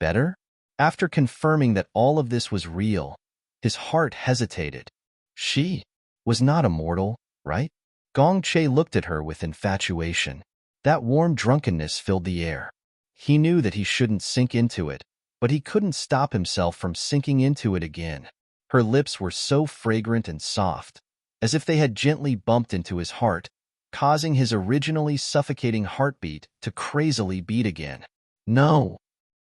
better? After confirming that all of this was real, his heart hesitated. She was not immortal, right? Gong Che looked at her with infatuation. That warm drunkenness filled the air. He knew that he shouldn't sink into it, but he couldn't stop himself from sinking into it again. Her lips were so fragrant and soft, as if they had gently bumped into his heart, causing his originally suffocating heartbeat to crazily beat again. No,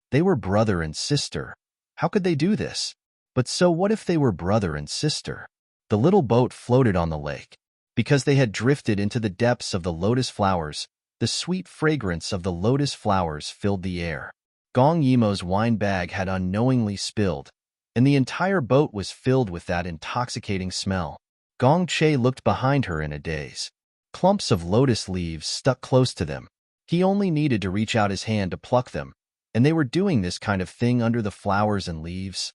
they were brother and sister. How could they do this? But so what if they were brother and sister? The little boat floated on the lake. Because they had drifted into the depths of the lotus flowers, the sweet fragrance of the lotus flowers filled the air. Gong Yimou's wine bag had unknowingly spilled, and the entire boat was filled with that intoxicating smell. Gong Che looked behind her in a daze. Clumps of lotus leaves stuck close to them. He only needed to reach out his hand to pluck them, and they were doing this kind of thing under the flowers and leaves.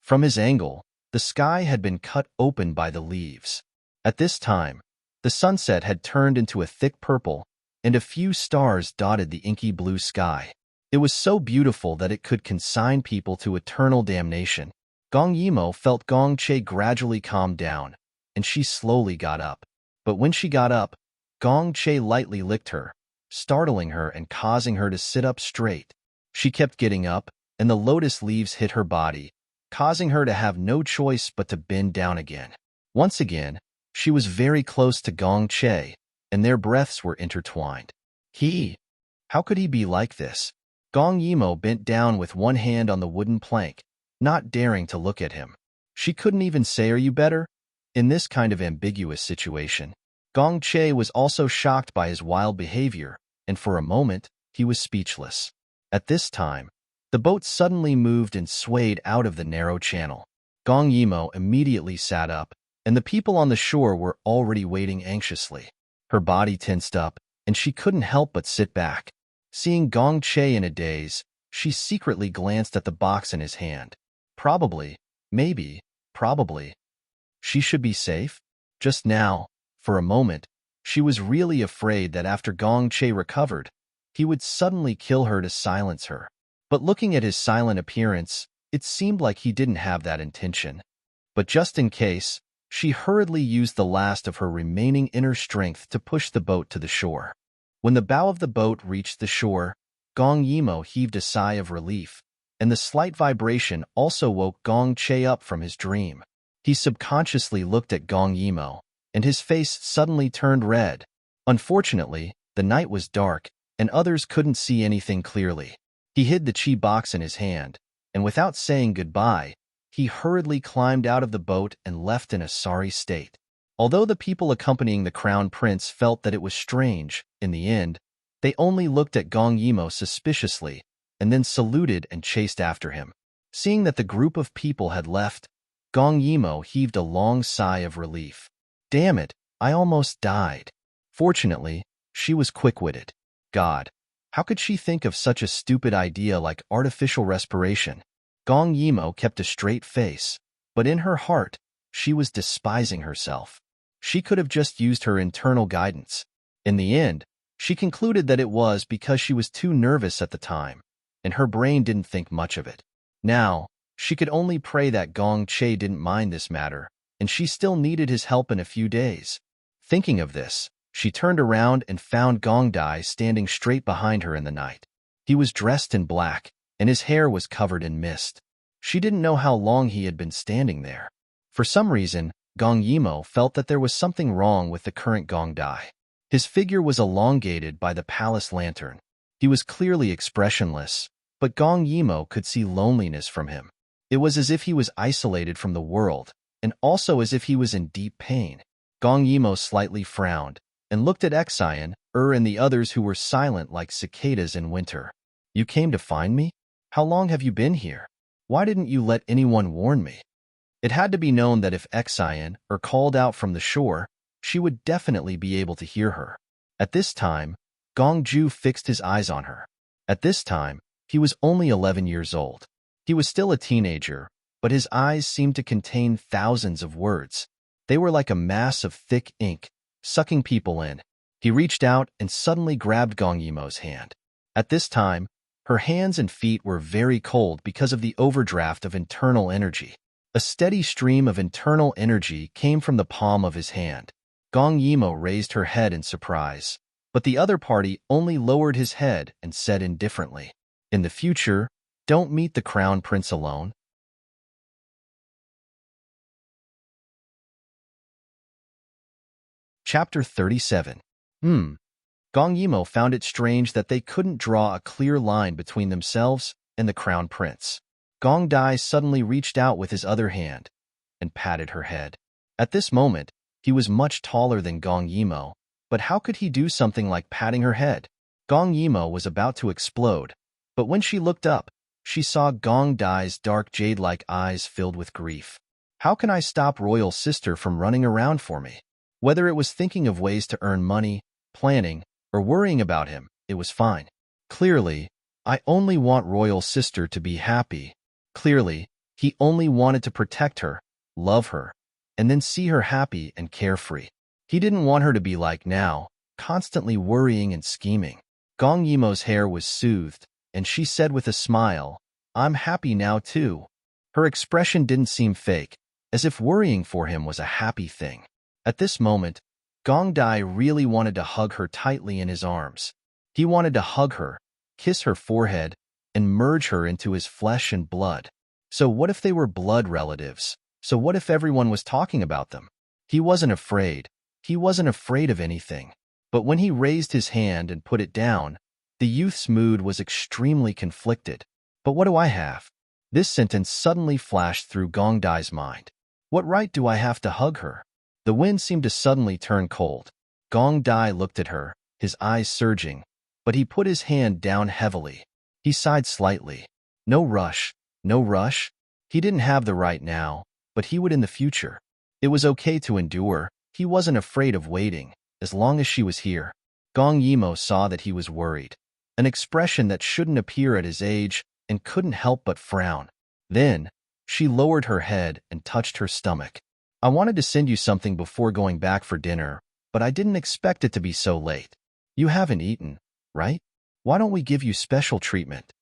From his angle, the sky had been cut open by the leaves. At this time, the sunset had turned into a thick purple, and a few stars dotted the inky blue sky. It was so beautiful that it could consign people to eternal damnation. Gong Yimou felt Gong Che gradually calm down, and she slowly got up. But when she got up, Gong Che lightly licked her, startling her and causing her to sit up straight. She kept getting up, and the lotus leaves hit her body, causing her to have no choice but to bend down again. Once again, she was very close to Gong Che, and their breaths were intertwined. How could he be like this? Gong Yimou bent down with one hand on the wooden plank, not daring to look at him. She couldn't even say, "Are you better?" In this kind of ambiguous situation. Gong Che was also shocked by his wild behavior, and for a moment, he was speechless. At this time, the boat suddenly moved and swayed out of the narrow channel. Gong Yimou immediately sat up, and the people on the shore were already waiting anxiously. Her body tensed up, and she couldn't help but sit back. Seeing Gong Che in a daze, she secretly glanced at the box in his hand. Probably. She should be safe? Just now, for a moment, she was really afraid that after Gong Che recovered, he would suddenly kill her to silence her. But looking at his silent appearance, it seemed like he didn't have that intention. But just in case, she hurriedly used the last of her remaining inner strength to push the boat to the shore. When the bow of the boat reached the shore, Gong Yimou heaved a sigh of relief, and the slight vibration also woke Gong Che up from his dream. He subconsciously looked at Gong Yimou, and his face suddenly turned red. Unfortunately, the night was dark, and others couldn't see anything clearly. He hid the chi box in his hand, and without saying goodbye, he hurriedly climbed out of the boat and left in a sorry state. Although the people accompanying the crown prince felt that it was strange, in the end, they only looked at Gong Yimou suspiciously, and then saluted and chased after him. Seeing that the group of people had left, Gong Yimou heaved a long sigh of relief. Damn it, I almost died. Fortunately, she was quick-witted. God, how could she think of such a stupid idea like artificial respiration? Gong Yimou kept a straight face, but in her heart, she was despising herself. She could have just used her internal guidance. In the end, she concluded that it was because she was too nervous at the time. and her brain didn't think much of it. Now, she could only pray that Gong Che didn't mind this matter, and she still needed his help in a few days. Thinking of this, she turned around and found Gong Dai standing straight behind her in the night. He was dressed in black, and his hair was covered in mist. She didn't know how long he had been standing there. For some reason, Gong Yimo felt that there was something wrong with the current Gong Dai. His figure was elongated by the palace lantern. He was clearly expressionless, but Gong Yimo could see loneliness from him. It was as if he was isolated from the world, and also as if he was in deep pain. Gong Yimo slightly frowned, and looked at Exian, and the others who were silent like cicadas in winter. "You came to find me? How long have you been here? Why didn't you let anyone warn me?" It had to be known that if Exian called out from the shore, she would definitely be able to hear her. At this time, Gong Ju fixed his eyes on her. At this time, he was only 11 years old. He was still a teenager, but his eyes seemed to contain thousands of words. They were like a mass of thick ink, sucking people in. He reached out and suddenly grabbed Gong Yimo's hand. At this time, her hands and feet were very cold because of the overdraft of internal energy. A steady stream of internal energy came from the palm of his hand. Gong Yimo raised her head in surprise, but the other party only lowered his head and said indifferently, "In the future, don't meet the crown prince alone." Chapter 37. Gong Yimo found it strange that they couldn't draw a clear line between themselves and the crown prince. Gong Dai suddenly reached out with his other hand and patted her head. At this moment, he was much taller than Gong Yimo, but how could he do something like patting her head? Gong Yimo was about to explode, but when she looked up, she saw Gong Dai's dark jade-like eyes filled with grief. "How can I stop Royal Sister from running around for me?" Whether it was thinking of ways to earn money, planning, or worrying about him, it was fine. Clearly, I only want Royal Sister to be happy. Clearly, he only wanted to protect her, love her, and then see her happy and carefree. He didn't want her to be like now, constantly worrying and scheming. Gong Yimo's hair was soothed, and she said with a smile, "I'm happy now too." Her expression didn't seem fake, as if worrying for him was a happy thing. At this moment, Gong Dai really wanted to hug her tightly in his arms. He wanted to hug her, kiss her forehead, and merge her into his flesh and blood. So what if they were blood relatives? So what if everyone was talking about them? He wasn't afraid. He wasn't afraid of anything. But when he raised his hand and put it down, the youth's mood was extremely conflicted. "But what do I have?" This sentence suddenly flashed through Gong Dai's mind. "What right do I have to hug her?" The wind seemed to suddenly turn cold. Gong Dai looked at her, his eyes surging, but he put his hand down heavily. He sighed slightly. No rush, no rush. He didn't have the right now, but he would in the future. It was okay to endure. He wasn't afraid of waiting, as long as she was here. Gong Yimo saw that he was worried, an expression that shouldn't appear at his age, and couldn't help but frown. Then, she lowered her head and touched her stomach. "I wanted to send you something before going back for dinner, but I didn't expect it to be so late. You haven't eaten, right? Why don't we give you special treatment?"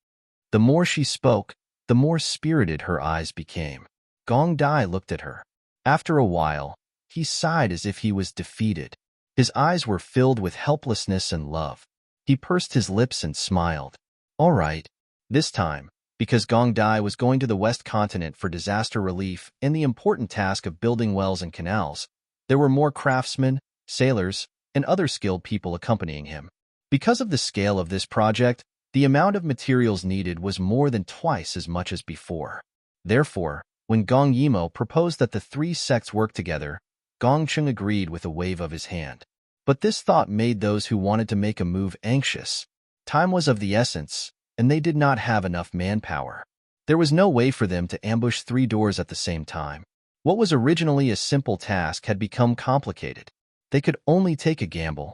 The more she spoke, the more spirited her eyes became. Gong Dai looked at her. After a while, he sighed as if he was defeated. His eyes were filled with helplessness and love. He pursed his lips and smiled. "All right, this time," because Gong Dai was going to the West Continent for disaster relief and the important task of building wells and canals. There were more craftsmen, sailors, and other skilled people accompanying him. Because of the scale of this project, the amount of materials needed was more than twice as much as before. Therefore, when Gong Yimo proposed that the three sects work together, Gong Chung agreed with a wave of his hand. But this thought made those who wanted to make a move anxious. Time was of the essence, and they did not have enough manpower. There was no way for them to ambush 3 doors at the same time. What was originally a simple task had become complicated. They could only take a gamble.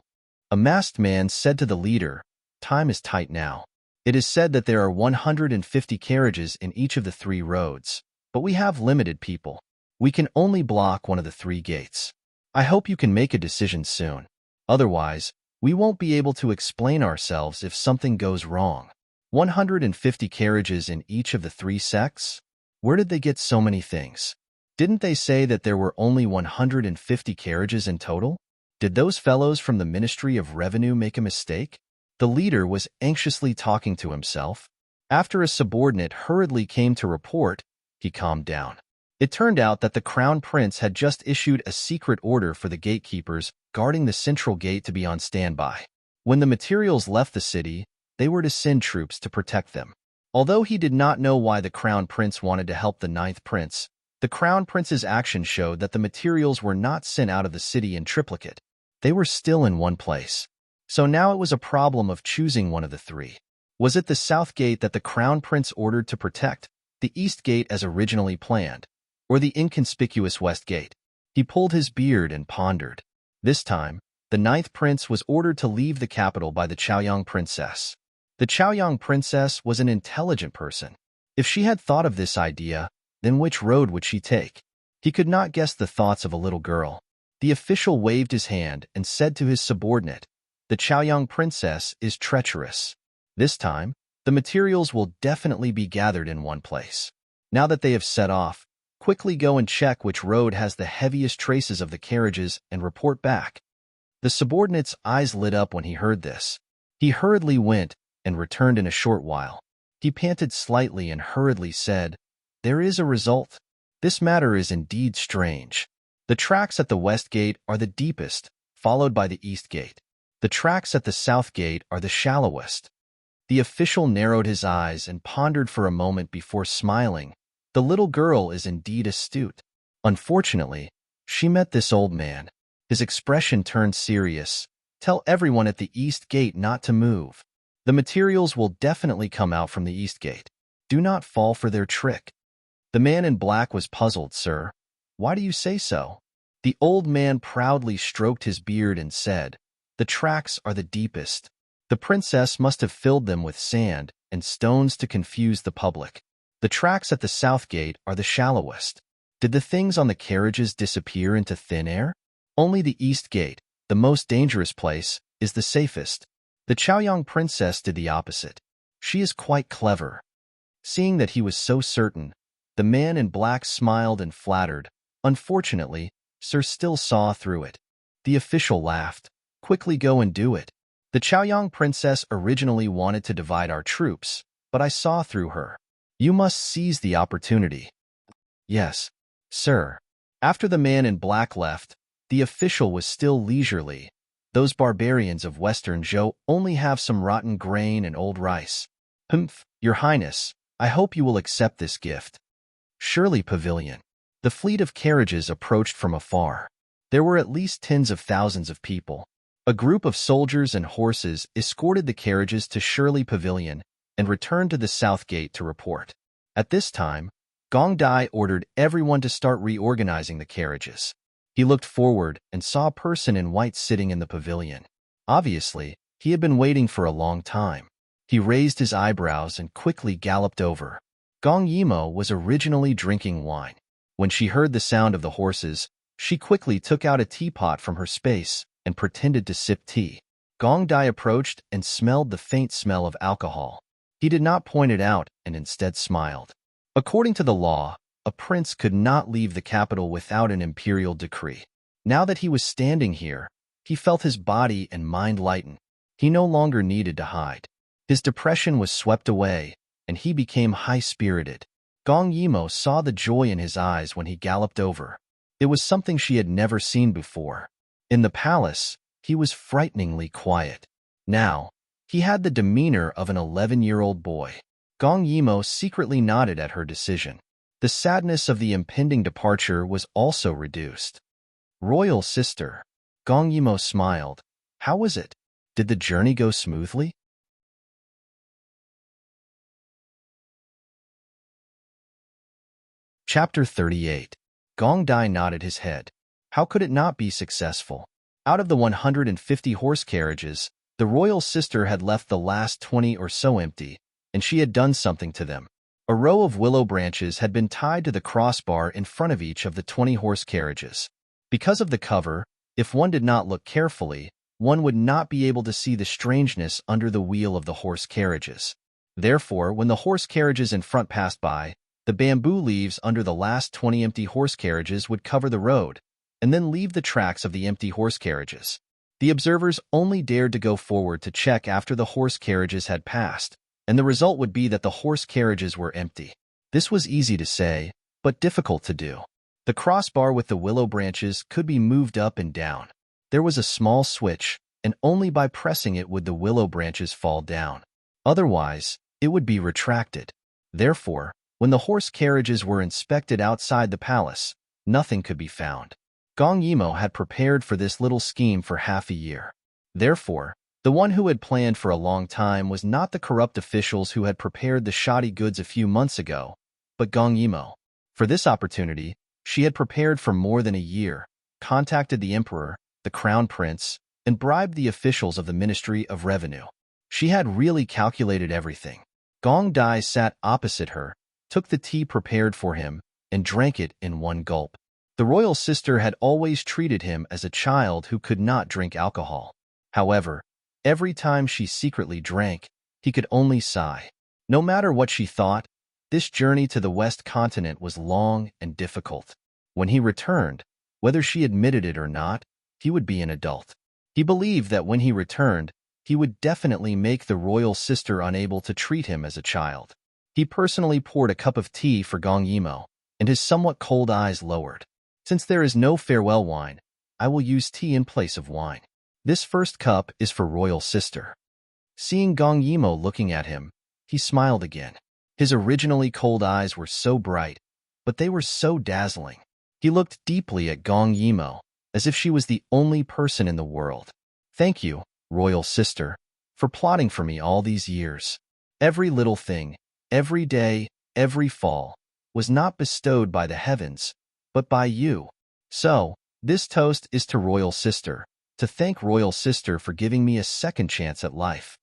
A masked man said to the leader, "Time is tight now. It is said that there are 150 carriages in each of the 3 roads, but we have limited people. We can only block one of the 3 gates. I hope you can make a decision soon. Otherwise, we won't be able to explain ourselves if something goes wrong." 150 carriages in each of the three sects? Where did they get so many things? Didn't they say that there were only 150 carriages in total? Did those fellows from the Ministry of Revenue make a mistake? The leader was anxiously talking to himself. After a subordinate hurriedly came to report, he calmed down. It turned out that the Crown Prince had just issued a secret order for the gatekeepers guarding the central gate to be on standby. When the materials left the city, they were to send troops to protect them. Although he did not know why the Crown Prince wanted to help the Ninth Prince, the Crown Prince's actions showed that the materials were not sent out of the city in triplicate. They were still in one place. So now it was a problem of choosing one of the three. Was it the South Gate that the Crown Prince ordered to protect, the East Gate as originally planned, or the inconspicuous West Gate? He pulled his beard and pondered. This time, the Ninth Prince was ordered to leave the capital by the Chaoyang Princess. The Chaoyang Princess was an intelligent person. If she had thought of this idea, then which road would she take? He could not guess the thoughts of a little girl. The official waved his hand and said to his subordinate, "The Chaoyang Princess is treacherous. This time, the materials will definitely be gathered in one place. Now that they have set off, quickly go and check which road has the heaviest traces of the carriages and report back." The subordinate's eyes lit up when he heard this. He hurriedly went and returned in a short while. He panted slightly and hurriedly said, "There is a result. This matter is indeed strange. The tracks at the West Gate are the deepest, followed by the East Gate. The tracks at the South Gate are the shallowest." The official narrowed his eyes and pondered for a moment before smiling. The little girl is indeed astute. Unfortunately, she met this old man. His expression turned serious. "Tell everyone at the East Gate not to move. The materials will definitely come out from the East Gate. Do not fall for their trick." The man in black was puzzled. "Sir, why do you say so?" The old man proudly stroked his beard and said, "The tracks are the deepest. The princess must have filled them with sand and stones to confuse the public. The tracks at the South Gate are the shallowest. Did the things on the carriages disappear into thin air? Only the East Gate, the most dangerous place, is the safest. The Chaoyang Princess did the opposite. She is quite clever." Seeing that he was so certain, the man in black smiled and flattered. "Unfortunately, Sir still saw through it." The official laughed. "Quickly go and do it. The Chaoyang Princess originally wanted to divide our troops, but I saw through her. You must seize the opportunity." "Yes, sir." After the man in black left, the official was still leisurely. "Those barbarians of Western Zhou only have some rotten grain and old rice. Humph, Your Highness, I hope you will accept this gift." Shirley Pavilion. The fleet of carriages approached from afar. There were at least tens of thousands of people. A group of soldiers and horses escorted the carriages to Shirley Pavilion and returned to the South Gate to report. At this time, Gong Dai ordered everyone to start reorganizing the carriages. He looked forward and saw a person in white sitting in the pavilion. Obviously, he had been waiting for a long time. He raised his eyebrows and quickly galloped over. Gong Yimo was originally drinking wine. When she heard the sound of the horses, she quickly took out a teapot from her space and pretended to sip tea. Gong Dai approached and smelled the faint smell of alcohol. He did not point it out and instead smiled. According to the law, a prince could not leave the capital without an imperial decree. Now that he was standing here, he felt his body and mind lighten. He no longer needed to hide. His depression was swept away, and he became high-spirited. Gong Yimo saw the joy in his eyes when he galloped over. It was something she had never seen before. In the palace, he was frighteningly quiet. Now, he had the demeanor of an 11-year-old boy. Gong Yimo secretly nodded at her decision. The sadness of the impending departure was also reduced. "Royal sister." Gong Yimo smiled. "How was it? Did the journey go smoothly?" Chapter 38. Gong Dai nodded his head. How could it not be successful? Out of the 150 horse carriages, the royal sister had left the last 20 or so empty, and she had done something to them. A row of willow branches had been tied to the crossbar in front of each of the 20 horse carriages. Because of the cover, if one did not look carefully, one would not be able to see the strangeness under the wheel of the horse carriages. Therefore, when the horse carriages in front passed by, the bamboo leaves under the last 20 empty horse carriages would cover the road, and then leave the tracks of the empty horse carriages. The observers only dared to go forward to check after the horse carriages had passed, and the result would be that the horse carriages were empty. This was easy to say, but difficult to do. The crossbar with the willow branches could be moved up and down. There was a small switch, and only by pressing it would the willow branches fall down. Otherwise, it would be retracted. Therefore, when the horse carriages were inspected outside the palace, nothing could be found. Gong Yimo had prepared for this little scheme for half a year. Therefore, the one who had planned for a long time was not the corrupt officials who had prepared the shoddy goods a few months ago, but Gong Yimo. For this opportunity, she had prepared for more than a year, contacted the emperor, the crown prince, and bribed the officials of the Ministry of Revenue. She had really calculated everything. Gong Dai sat opposite her, took the tea prepared for him, and drank it in one gulp. The royal sister had always treated him as a child who could not drink alcohol. However, every time she secretly drank, he could only sigh. No matter what she thought, this journey to the West Continent was long and difficult. When he returned, whether she admitted it or not, he would be an adult. He believed that when he returned, he would definitely make the royal sister unable to treat him as a child. He personally poured a cup of tea for Gong Yimo, and his somewhat cold eyes lowered. Since there is no farewell wine, I will use tea in place of wine. This first cup is for royal sister. Seeing Gong Yimo looking at him, he smiled again. His originally cold eyes were so bright, but they were so dazzling. He looked deeply at Gong Yimo, as if she was the only person in the world. Thank you, royal sister, for plotting for me all these years. Every little thing, every day, every fall, was not bestowed by the heavens, but by you. So, this toast is to royal sister, to thank royal sister for giving me a second chance at life.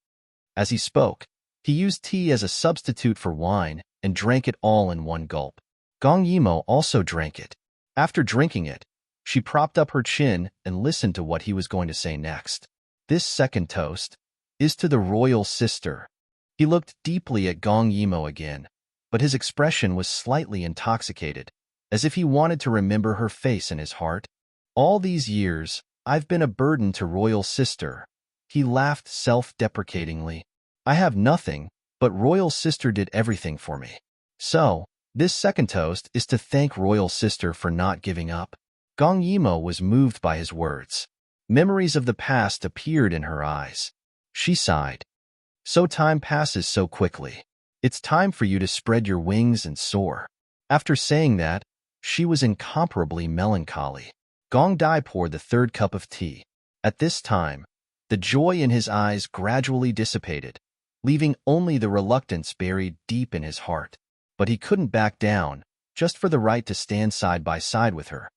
As he spoke, he used tea as a substitute for wine and drank it all in one gulp. Gong Yimo also drank it. After drinking it, she propped up her chin and listened to what he was going to say next. This second toast is to the royal sister. He looked deeply at Gong Yimo again, but his expression was slightly intoxicated, as if he wanted to remember her face in his heart. All these years, I've been a burden to royal sister. He laughed self-deprecatingly. I have nothing, but royal sister did everything for me. So, this second toast is to thank royal sister for not giving up. Gong Yimo was moved by his words. Memories of the past appeared in her eyes. She sighed. So time passes so quickly. It's time for you to spread your wings and soar. After saying that, she was incomparably melancholy. Gong Dai poured the third cup of tea. At this time, the joy in his eyes gradually dissipated, leaving only the reluctance buried deep in his heart. But he couldn't back down, just for the right to stand side by side with her.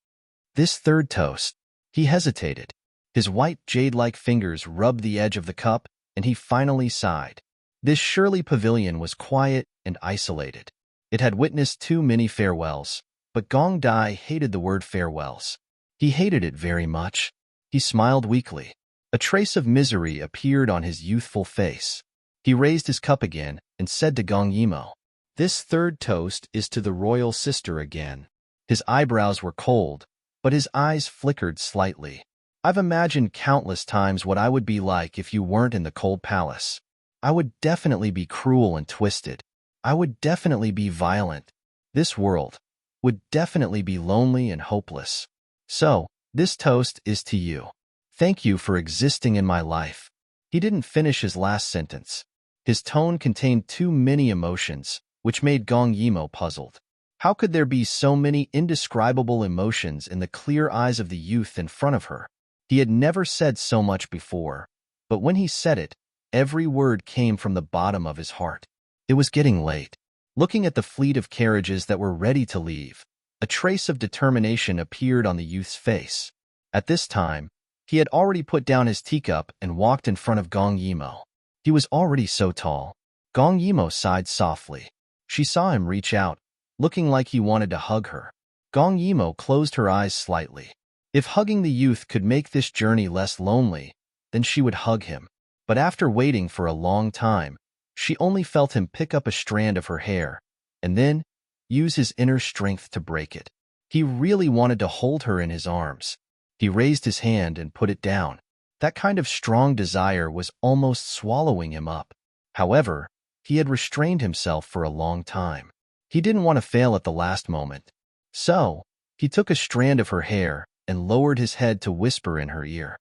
This third toast, he hesitated. His white jade-like fingers rubbed the edge of the cup, and he finally sighed. This Shirley pavilion was quiet and isolated. It had witnessed too many farewells, but Gong Dai hated the word farewells. He hated it very much. He smiled weakly. A trace of misery appeared on his youthful face. He raised his cup again and said to Gong Yimo, "This third toast is to the royal sister again." His eyebrows were cold, but his eyes flickered slightly. I've imagined countless times what I would be like if you weren't in the cold palace. I would definitely be cruel and twisted. I would definitely be violent. This world would definitely be lonely and hopeless. So, this toast is to you. Thank you for existing in my life. He didn't finish his last sentence. His tone contained too many emotions, which made Gong Yimo puzzled. How could there be so many indescribable emotions in the clear eyes of the youth in front of her? He had never said so much before, but when he said it, every word came from the bottom of his heart. It was getting late. Looking at the fleet of carriages that were ready to leave, a trace of determination appeared on the youth's face. At this time, he had already put down his teacup and walked in front of Gong Yimo. He was already so tall. Gong Yimo sighed softly. She saw him reach out, looking like he wanted to hug her. Gong Yimo closed her eyes slightly. If hugging the youth could make this journey less lonely, then she would hug him. But after waiting for a long time, She only felt him pick up a strand of her hair, and then use his inner strength to break it. He really wanted to hold her in his arms. He raised his hand and put it down. That kind of strong desire was almost swallowing him up. However, he had restrained himself for a long time. He didn't want to fail at the last moment. So, he took a strand of her hair and lowered his head to whisper in her ear.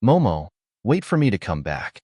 "Momo, wait for me to come back."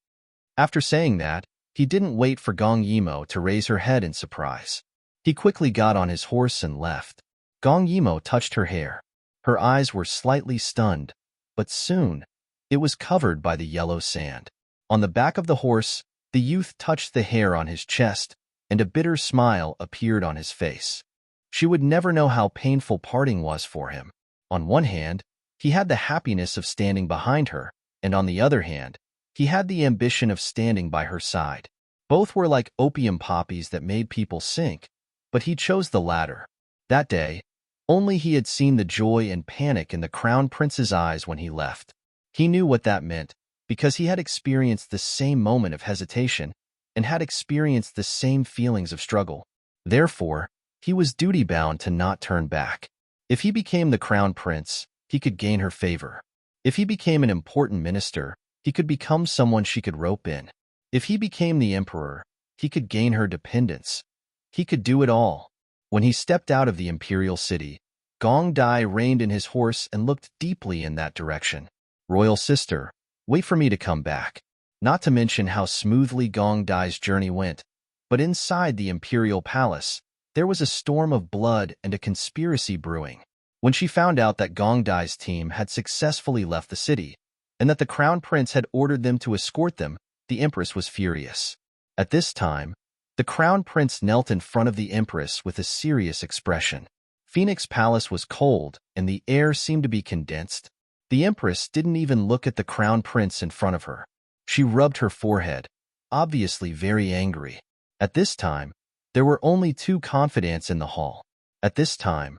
After saying that, he didn't wait for Gong Yimo to raise her head in surprise. He quickly got on his horse and left. Gong Yimo touched her hair. Her eyes were slightly stunned, but soon, it was covered by the yellow sand. On the back of the horse, the youth touched the hair on his chest, and a bitter smile appeared on his face. She would never know how painful parting was for him. On one hand, he had the happiness of standing behind her, and on the other hand, he had the ambition of standing by her side. Both were like opium poppies that made people sink, but he chose the latter. That day, only he had seen the joy and panic in the crown prince's eyes when he left. He knew what that meant, because he had experienced the same moment of hesitation and had experienced the same feelings of struggle. Therefore, he was duty-bound to not turn back. If he became the crown prince, he could gain her favor. If he became an important minister, he could become someone she could rope in. If he became the emperor, he could gain her dependence. He could do it all. When he stepped out of the imperial city, Gong Dai reined in his horse and looked deeply in that direction. "Royal sister, wait for me to come back." Not to mention how smoothly Gong Dai's journey went, but inside the imperial palace, there was a storm of blood and a conspiracy brewing. When she found out that Gong Dai's team had successfully left the city, and that the crown prince had ordered them to escort them, the empress was furious. At this time, the crown prince knelt in front of the empress with a serious expression. Phoenix Palace was cold, and the air seemed to be condensed. The empress didn't even look at the crown prince in front of her. She rubbed her forehead, obviously very angry. At this time, there were only two confidants in the hall. At this time,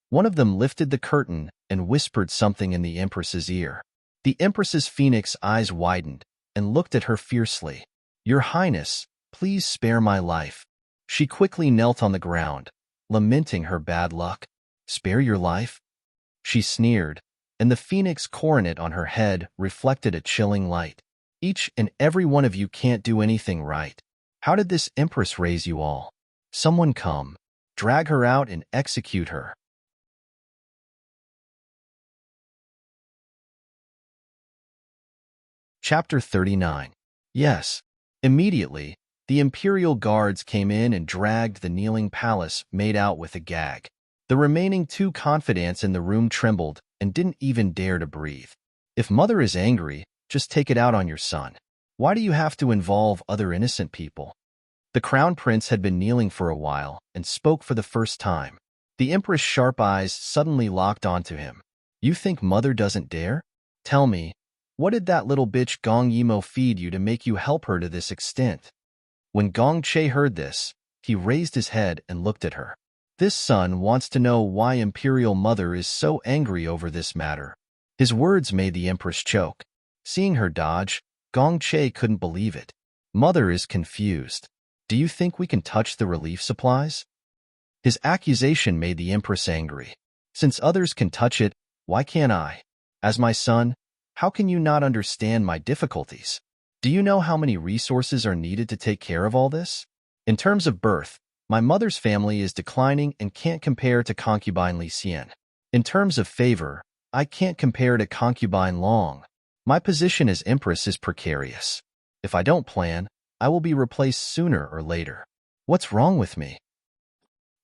one of them lifted the curtain and whispered something in the empress's ear. The empress's phoenix eyes widened and looked at her fiercely. "Your Highness, please spare my life." She quickly knelt on the ground, lamenting her bad luck. "Spare your life?" She sneered, and the phoenix coronet on her head reflected a chilling light. "Each and every one of you can't do anything right. How did this empress raise you all? Someone come, drag her out and execute her." Chapter 39. Yes. Immediately, the imperial guards came in and dragged the kneeling palace made out with a gag. The remaining two confidants in the room trembled and didn't even dare to breathe. If mother is angry, just take it out on your son. Why do you have to involve other innocent people? The crown prince had been kneeling for a while and spoke for the first time. The empress' sharp eyes suddenly locked onto him. "You think mother doesn't dare? Tell me, what did that little bitch Gong Yimo feed you to make you help her to this extent?" When Gong Che heard this, he raised his head and looked at her. This son wants to know why Imperial Mother is so angry over this matter. His words made the empress choke. Seeing her dodge, Gong Che couldn't believe it. Mother is confused. "Do you think we can touch the relief supplies?" His accusation made the empress angry. "Since others can touch it, why can't I? As my son, how can you not understand my difficulties? Do you know how many resources are needed to take care of all this? In terms of birth, my mother's family is declining and can't compare to concubine Li Xian. In terms of favor, I can't compare to concubine Long. My position as empress is precarious. If I don't plan, I will be replaced sooner or later. What's wrong with me?"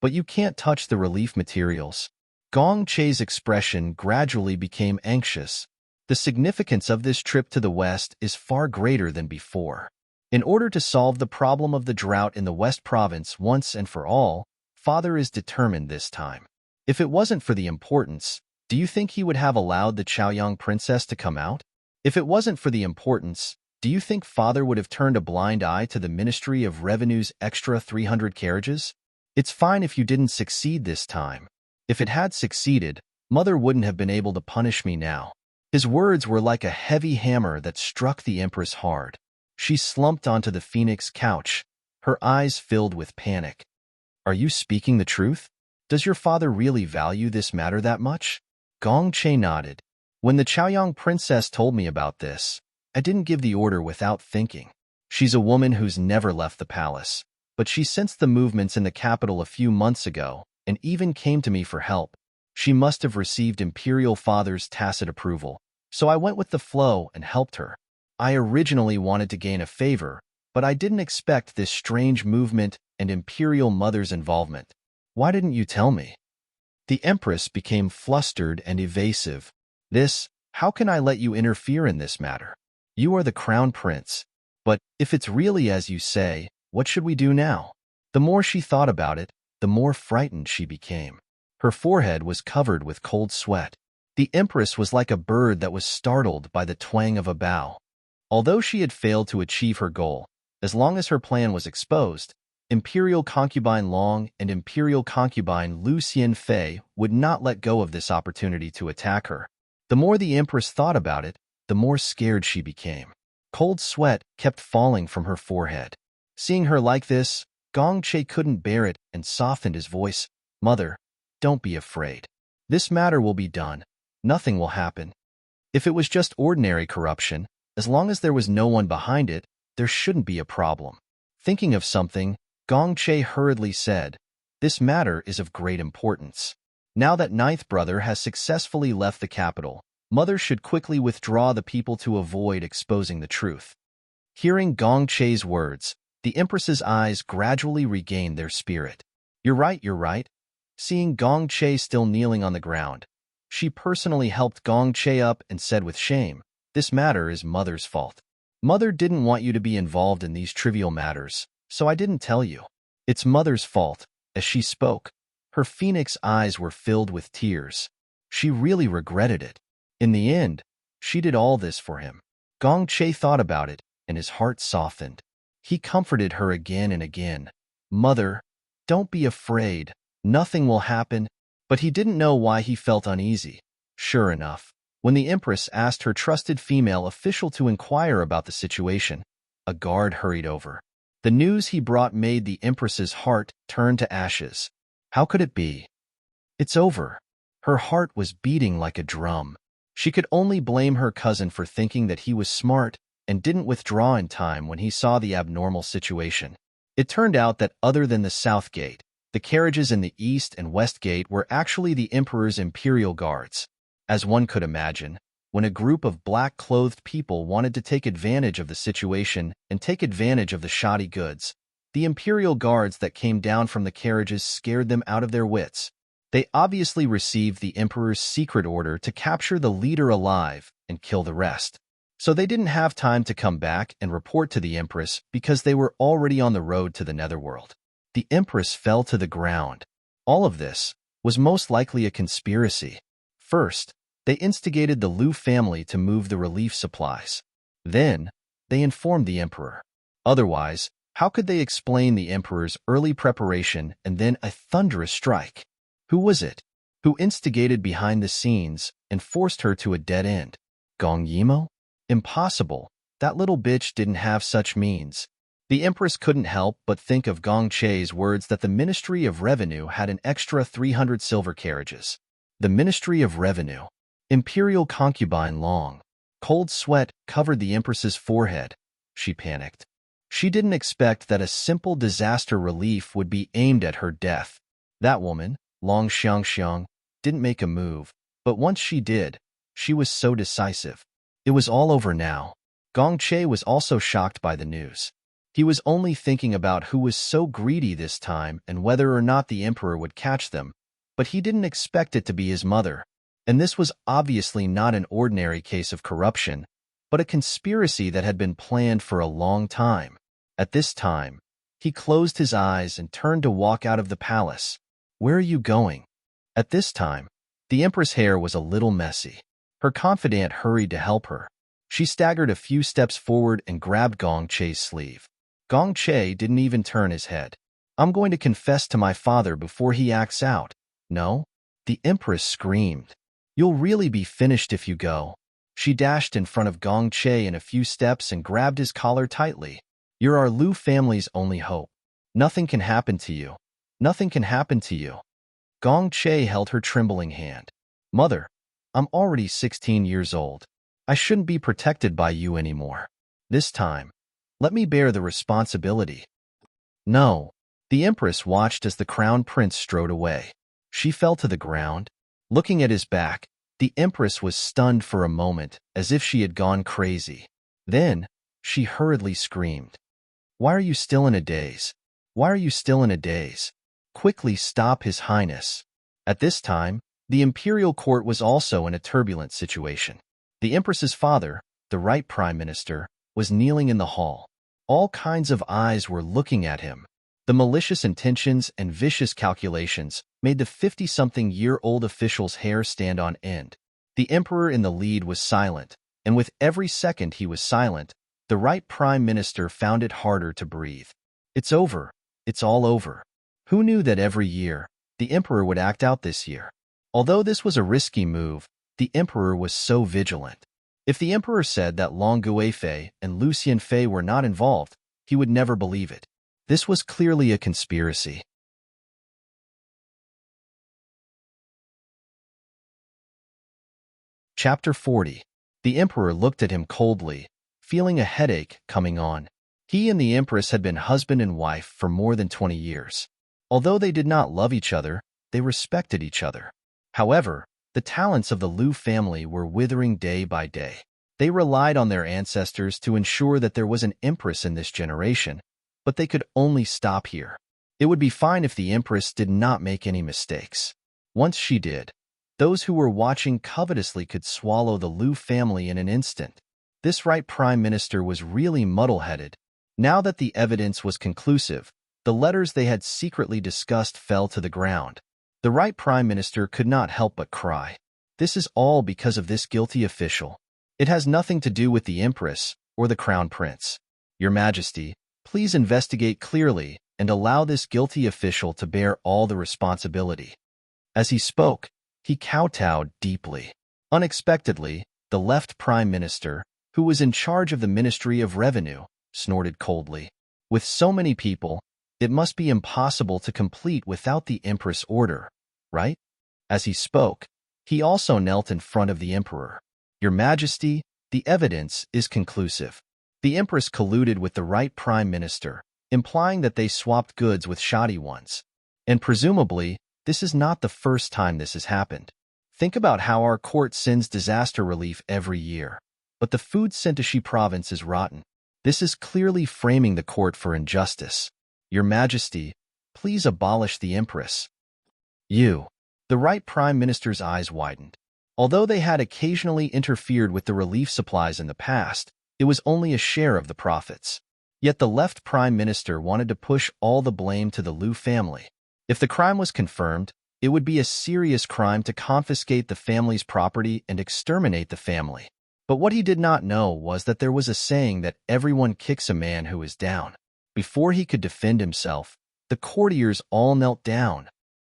"But you can't touch the relief materials." Gong Che's expression gradually became anxious. The significance of this trip to the West is far greater than before. In order to solve the problem of the drought in the West Province once and for all, Father is determined this time. If it wasn't for the importance, do you think he would have allowed the Chaoyang princess to come out? If it wasn't for the importance, do you think Father would have turned a blind eye to the Ministry of Revenue's extra 300 carriages? It's fine if you didn't succeed this time. If it had succeeded, Mother wouldn't have been able to punish me now. His words were like a heavy hammer that struck the empress hard. She slumped onto the phoenix couch, Her eyes filled with panic. Are you speaking the truth? Does your father really value this matter that much? Gong Che nodded. When the Chaoyang princess told me about this, I didn't give the order without thinking. She's a woman who's never left the palace, but she sensed the movements in the capital a few months ago and even came to me for help. She must have received Imperial Father's tacit approval, so I went with the flow and helped her. I originally wanted to gain a favor, but I didn't expect this strange movement and Imperial Mother's involvement. Why didn't you tell me? The Empress became flustered and evasive. How can I let you interfere in this matter? You are the Crown Prince. But if it's really as you say, what should we do now? The more she thought about it, the more frightened she became. Her forehead was covered with cold sweat. The Empress was like a bird that was startled by the twang of a bow. Although she had failed to achieve her goal, as long as her plan was exposed, Imperial Concubine Long and Imperial Concubine Lu Xianfei would not let go of this opportunity to attack her. The more the Empress thought about it, the more scared she became. Cold sweat kept falling from her forehead. Seeing her like this, Gong Che couldn't bear it and softened his voice. Mother, don't be afraid. This matter will be done. Nothing will happen. If it was just ordinary corruption, as long as there was no one behind it, there shouldn't be a problem. Thinking of something, Gong Che hurriedly said, this matter is of great importance. Now that Ninth Brother has successfully left the capital, Mother should quickly withdraw the people to avoid exposing the truth. Hearing Gong Che's words, the Empress's eyes gradually regained their spirit. You're right. Seeing Gong Che still kneeling on the ground, she personally helped Gong Che up and said with shame, this matter is Mother's fault. Mother didn't want you to be involved in these trivial matters, so I didn't tell you. It's Mother's fault. As she spoke, her phoenix eyes were filled with tears. She really regretted it. In the end, she did all this for him. Gong Che thought about it, and his heart softened. He comforted her again and again. Mother, don't be afraid. Nothing will happen. But he didn't know why he felt uneasy. Sure enough, when the Empress asked her trusted female official to inquire about the situation, a guard hurried over. The news he brought made the Empress's heart turn to ashes. How could it be? It's over. Her heart was beating like a drum. She could only blame her cousin for thinking that he was smart and didn't withdraw in time when he saw the abnormal situation. It turned out that other than the South Gate, the carriages in the East and West Gate were actually the Emperor's Imperial Guards. As one could imagine, when a group of black-clothed people wanted to take advantage of the situation and take advantage of the shoddy goods, the Imperial Guards that came down from the carriages scared them out of their wits. They obviously received the Emperor's secret order to capture the leader alive and kill the rest. So they didn't have time to come back and report to the Empress because they were already on the road to the Netherworld. The Empress fell to the ground. All of this was most likely a conspiracy. First, they instigated the Liu family to move the relief supplies. Then, they informed the Emperor. Otherwise, how could they explain the Emperor's early preparation and then a thunderous strike? Who was it? Who instigated behind the scenes and forced her to a dead end? Gong Yimo? Impossible. That little bitch didn't have such means. The Empress couldn't help but think of Gong Che's words that the Ministry of Revenue had an extra 300 silver carriages. The Ministry of Revenue. Imperial Concubine Long. Cold sweat covered the Empress's forehead. She panicked. She didn't expect that a simple disaster relief would be aimed at her death. That woman, Long Xiangxiang, didn't make a move, but once she did, she was so decisive. It was all over now. Gong Che was also shocked by the news. He was only thinking about who was so greedy this time and whether or not the Emperor would catch them, but he didn't expect it to be his mother. And this was obviously not an ordinary case of corruption, but a conspiracy that had been planned for a long time. At this time, he closed his eyes and turned to walk out of the palace. Where are you going? At this time, the Empress' hair was a little messy. Her confidant hurried to help her. She staggered a few steps forward and grabbed Gong Che's sleeve. Gong Che didn't even turn his head. I'm going to confess to my father before he acts out. No? The Empress screamed. You'll really be finished if you go. She dashed in front of Gong Che in a few steps and grabbed his collar tightly. You're our Liu family's only hope. Nothing can happen to you. Nothing can happen to you. Gong Che held her trembling hand. Mother, I'm already 16 years old. I shouldn't be protected by you anymore. This time, let me bear the responsibility. No. The Empress watched as the Crown Prince strode away. She fell to the ground. Looking at his back, the Empress was stunned for a moment, as if she had gone crazy. Then, she hurriedly screamed. Why are you still in a daze? Why are you still in a daze? Quickly stop, His Highness. At this time, the imperial court was also in a turbulent situation. The Empress's father, the Right Prime Minister, was kneeling in the hall. All kinds of eyes were looking at him. The malicious intentions and vicious calculations made the 50-something-year-old official's hair stand on end. The emperor in the lead was silent, and with every second he was silent, the Right Prime Minister found it harder to breathe. It's over. It's all over. Who knew that every year, the emperor would act out this year? Although this was a risky move, the emperor was so vigilant. If the emperor said that Long Guifei and Lucien Fei were not involved, he would never believe it. This was clearly a conspiracy. Chapter 40. The emperor looked at him coldly, feeling a headache coming on. He and the empress had been husband and wife for more than 20 years. Although they did not love each other, they respected each other. However, the talents of the Liu family were withering day by day. They relied on their ancestors to ensure that there was an empress in this generation, but they could only stop here. It would be fine if the empress did not make any mistakes. Once she did, those who were watching covetously could swallow the Liu family in an instant. This Right Prime Minister was really muddle-headed. Now that the evidence was conclusive, the letters they had secretly discussed fell to the ground. The Right Prime Minister could not help but cry. This is all because of this guilty official. It has nothing to do with the Empress or the Crown Prince. Your Majesty, please investigate clearly and allow this guilty official to bear all the responsibility. As he spoke, he kowtowed deeply. Unexpectedly, the Left Prime Minister, who was in charge of the Ministry of Revenue, snorted coldly. With so many people, it must be impossible to complete without the Empress' order, right? As he spoke, he also knelt in front of the Emperor. Your Majesty, the evidence is conclusive. The Empress colluded with the Right Prime Minister, implying that they swapped goods with shoddy ones. And presumably, this is not the first time this has happened. Think about how our court sends disaster relief every year. But the food sent to Shi province is rotten. This is clearly framing the court for injustice. Your Majesty, please abolish the Empress. You. The Right Prime Minister's eyes widened. Although they had occasionally interfered with the relief supplies in the past, it was only a share of the profits. Yet the Left Prime Minister wanted to push all the blame to the Liu family. If the crime was confirmed, it would be a serious crime to confiscate the family's property and exterminate the family. But what he did not know was that there was a saying that everyone kicks a man who is down. Before he could defend himself, the courtiers all knelt down.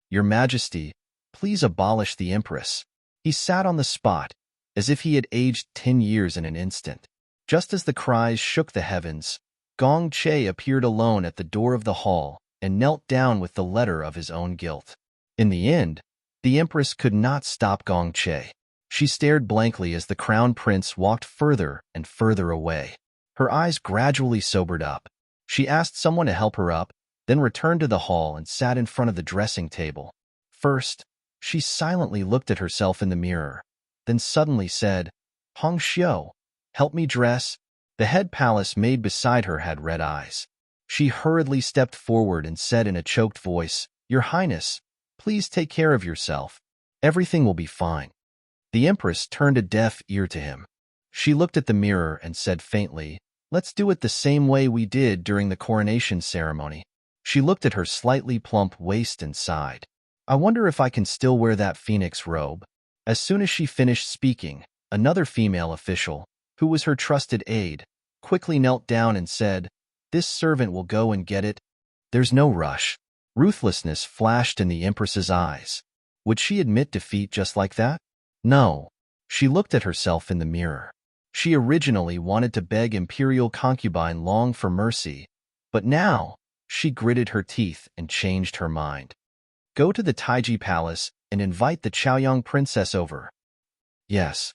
Your Majesty, please abolish the Empress. He sat on the spot, as if he had aged 10 years in an instant. Just as the cries shook the heavens, Gong Che appeared alone at the door of the hall and knelt down with the letter of his own guilt. In the end, the Empress could not stop Gong Che. She stared blankly as the Crown Prince walked further and further away. Her eyes gradually sobered up. She asked someone to help her up, then returned to the hall and sat in front of the dressing table. First, she silently looked at herself in the mirror, then suddenly said, Hong Xiu, help me dress. The head palace maid beside her had red eyes. She hurriedly stepped forward and said in a choked voice, Your Highness, please take care of yourself. Everything will be fine. The Empress turned a deaf ear to him. She looked at the mirror and said faintly, Let's do it the same way we did during the coronation ceremony. She looked at her slightly plump waist and sighed. I wonder if I can still wear that phoenix robe. As soon as she finished speaking, another female official, who was her trusted aide, quickly knelt down and said, This servant will go and get it. There's no rush. Ruthlessness flashed in the Empress's eyes. Would she admit defeat just like that? No. She looked at herself in the mirror. She originally wanted to beg Imperial concubine Long for mercy, but now, She gritted her teeth and changed her mind. Go to the Taiji Palace and invite the Chaoyang princess over. Yes,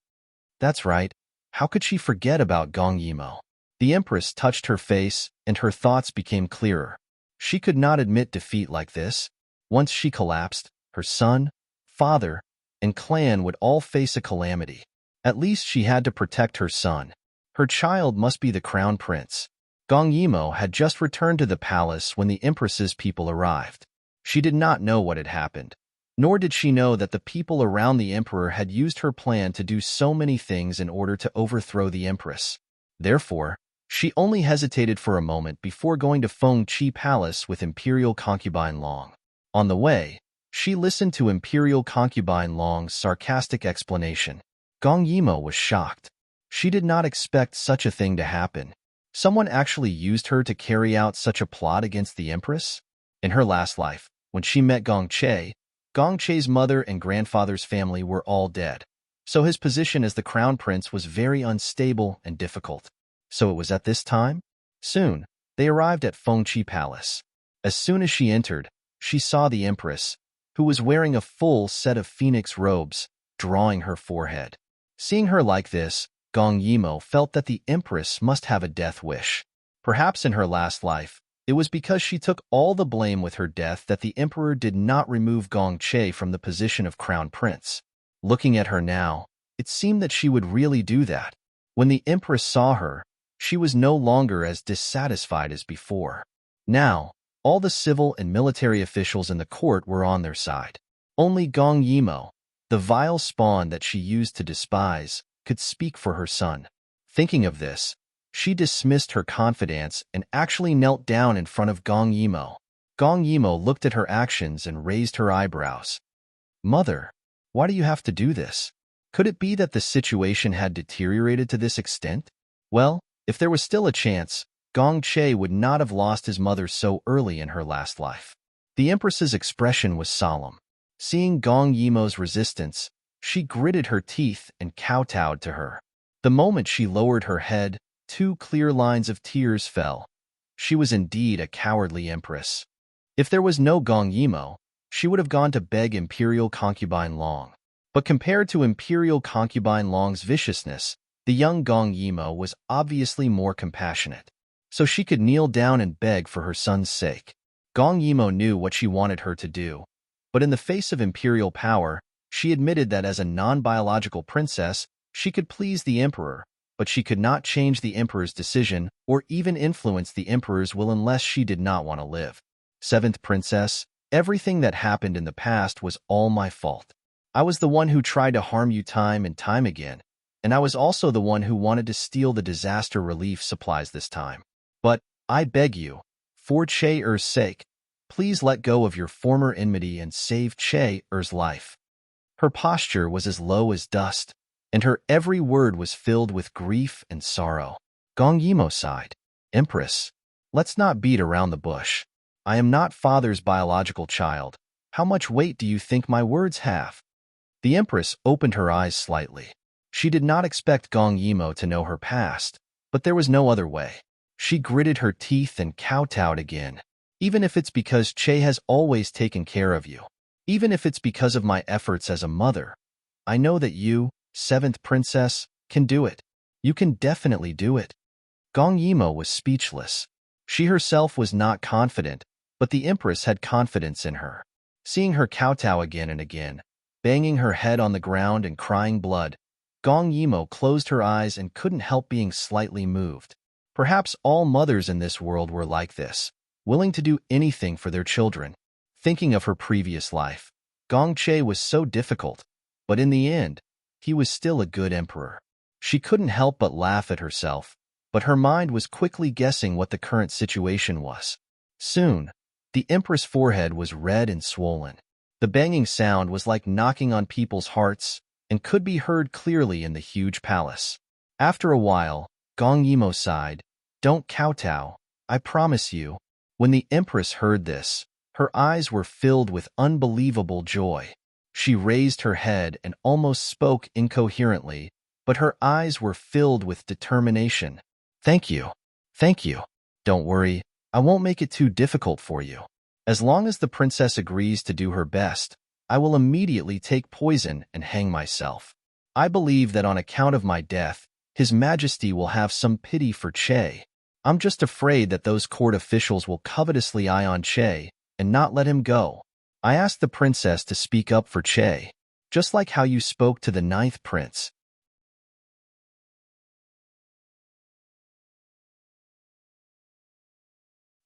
that's right. How could she forget about Gong Yimo? The empress touched her face, and her thoughts became clearer. She could not admit defeat like this. Once she collapsed, her son, father, and clan would all face a calamity. At least she had to protect her son. Her child must be the crown prince. Gong Yimo had just returned to the palace when the empress's people arrived. She did not know what had happened, nor did she know that the people around the emperor had used her plan to do so many things in order to overthrow the empress. Therefore, she only hesitated for a moment before going to Feng Qi Palace with Imperial Concubine Long. On the way, she listened to Imperial Concubine Long's sarcastic explanation. Gong Yimo was shocked. She did not expect such a thing to happen. Someone actually used her to carry out such a plot against the empress? In her last life, when she met Gong Che's mother and grandfather's family were all dead, so his position as the crown prince was very unstable and difficult. So it was at this time? Soon, they arrived at Feng Qi Palace. As soon as she entered, she saw the empress, who was wearing a full set of phoenix robes, drawing her forehead. Seeing her like this, Gong Yimo felt that the empress must have a death wish. Perhaps in her last life, it was because she took all the blame with her death that the emperor did not remove Gong Che from the position of crown prince. Looking at her now, it seemed that she would really do that. When the empress saw her, she was no longer as dissatisfied as before. Now, all the civil and military officials in the court were on their side. Only Gong Yimo, the vile spawn that she used to despise, could speak for her son. Thinking of this, she dismissed her confidence and actually knelt down in front of Gong Yimo. Gong Yimo looked at her actions and raised her eyebrows. Mother, why do you have to do this? Could it be that the situation had deteriorated to this extent? Well, if there was still a chance, Gong Che would not have lost his mother so early in her last life. The empress's expression was solemn. Seeing Gong Yimo's resistance, she gritted her teeth and kowtowed to her. The moment she lowered her head, 2 clear lines of tears fell. She was indeed a cowardly empress. If there was no Gong Yimo, she would have gone to beg Imperial Concubine Long. But compared to Imperial Concubine Long's viciousness, the young Gong Yimo was obviously more compassionate. So she could kneel down and beg for her son's sake. Gong Yimo knew what she wanted her to do, but in the face of imperial power, she admitted that as a non-biological princess, she could please the emperor, but she could not change the emperor's decision or even influence the emperor's will unless she did not want to live. 7th Princess, everything that happened in the past was all my fault. I was the one who tried to harm you time and time again, and I was also the one who wanted to steal the disaster relief supplies this time. But, I beg you, for Che-er's sake, please let go of your former enmity and save Che-er's life. Her posture was as low as dust, and her every word was filled with grief and sorrow. Gong Yimo sighed. Empress, let's not beat around the bush. I am not father's biological child. How much weight do you think my words have? The empress opened her eyes slightly. She did not expect Gong Yimo to know her past, but there was no other way. She gritted her teeth and kowtowed again. Even if it's because Che has always taken care of you. Even if it's because of my efforts as a mother. I know that you, 7th Princess, can do it. You can definitely do it. Gong Yimo was speechless. She herself was not confident, but the empress had confidence in her. Seeing her kowtow again and again, banging her head on the ground and crying blood, Gong Yimo closed her eyes and couldn't help being slightly moved. Perhaps all mothers in this world were like this, willing to do anything for their children. Thinking of her previous life, Gong Che was so difficult, but in the end, he was still a good emperor. She couldn't help but laugh at herself, but her mind was quickly guessing what the current situation was. Soon, the empress' forehead was red and swollen. The banging sound was like knocking on people's hearts and could be heard clearly in the huge palace. After a while, Gong Yimo sighed, "Don't kowtow, I promise you." When the empress heard this, her eyes were filled with unbelievable joy. She raised her head and almost spoke incoherently, but her eyes were filled with determination. Thank you. Thank you. Don't worry, I won't make it too difficult for you. As long as the princess agrees to do her best, I will immediately take poison and hang myself. I believe that on account of my death, His Majesty will have some pity for Che. I'm just afraid that those court officials will covetously eye on Che and not let him go. I asked the princess to speak up for Che, just like how you spoke to the ninth prince.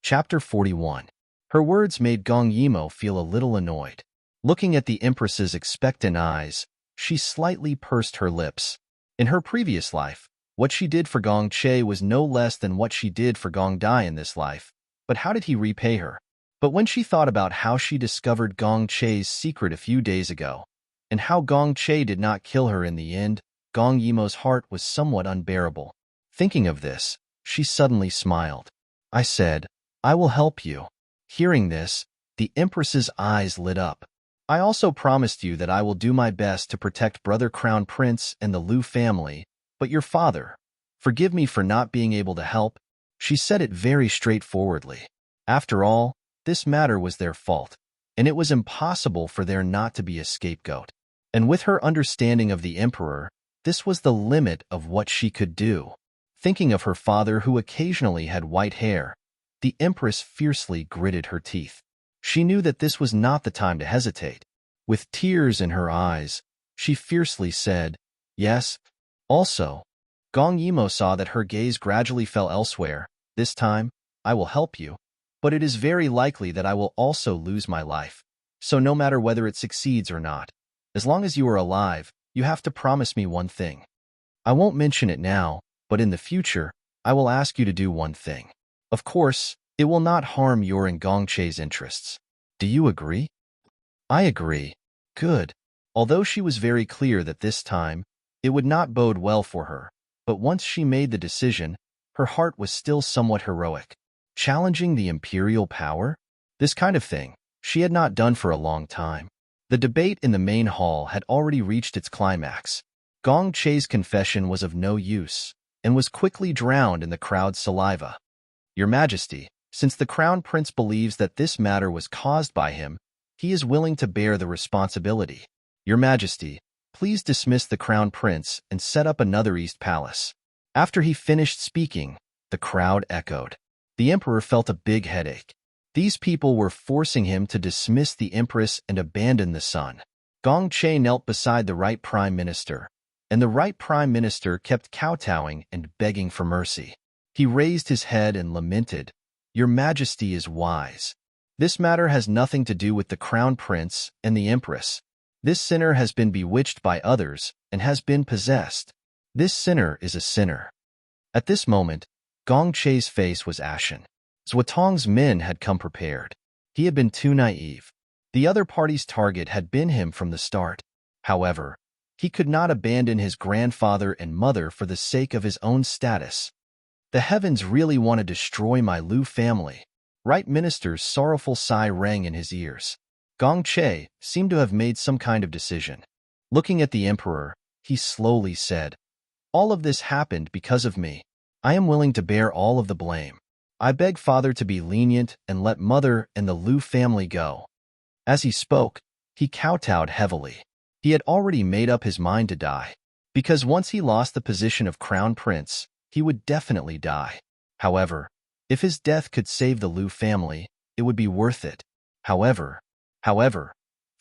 Chapter 41. Her words made Gong Yimo feel a little annoyed. Looking at the Empress's expectant eyes, she slightly pursed her lips. In her previous life, what she did for Gong Che was no less than what she did for Gong Dai in this life. But how did he repay her? But when she thought about how she discovered Gong Che's secret a few days ago, and how Gong Che did not kill her in the end, Gong Yimo's heart was somewhat unbearable. Thinking of this, she suddenly smiled. I said, I will help you. Hearing this, the Empress's eyes lit up. I also promised you that I will do my best to protect Brother Crown Prince and the Liu family, but your father, forgive me for not being able to help. She said it very straightforwardly. After all, this matter was their fault, and it was impossible for there not to be a scapegoat. And with her understanding of the Emperor, this was the limit of what she could do. Thinking of her father who occasionally had white hair, the Empress fiercely gritted her teeth. She knew that this was not the time to hesitate. With tears in her eyes, she fiercely said, yes. Also, Gong Yimo saw that her gaze gradually fell elsewhere. This time, I will help you, but it is very likely that I will also lose my life. So no matter whether it succeeds or not, as long as you are alive, you have to promise me one thing. I won't mention it now, but in the future, I will ask you to do one thing. Of course, it will not harm your and Gong Che's interests. Do you agree? I agree. Good. Although she was very clear that this time, it would not bode well for her, but once she made the decision, her heart was still somewhat heroic. Challenging the imperial power? This kind of thing, she had not done for a long time. The debate in the main hall had already reached its climax. Gong Che's confession was of no use, and was quickly drowned in the crowd's saliva. Your Majesty, since the Crown Prince believes that this matter was caused by him, he is willing to bear the responsibility. Your Majesty, please dismiss the Crown Prince and set up another East Palace. After he finished speaking, the crowd echoed. The Emperor felt a big headache. These people were forcing him to dismiss the Empress and abandon the son. Gong Che knelt beside the Right Prime Minister, and the Right Prime Minister kept kowtowing and begging for mercy. He raised his head and lamented, Your Majesty is wise. This matter has nothing to do with the Crown Prince and the Empress. This sinner has been bewitched by others and has been possessed. This sinner is a sinner. At this moment, Gong Che's face was ashen. Zwatong's men had come prepared. He had been too naive. The other party's target had been him from the start. However, he could not abandon his grandfather and mother for the sake of his own status. The heavens really want to destroy my Liu family. Right Minister's sorrowful sigh rang in his ears. Gong Che seemed to have made some kind of decision. Looking at the Emperor, he slowly said, All of this happened because of me. I am willing to bear all of the blame. I beg Father to be lenient and let Mother and the Liu family go. As he spoke, he kowtowed heavily. He had already made up his mind to die, because once he lost the position of Crown Prince, he would definitely die. However, if his death could save the Liu family, it would be worth it. However,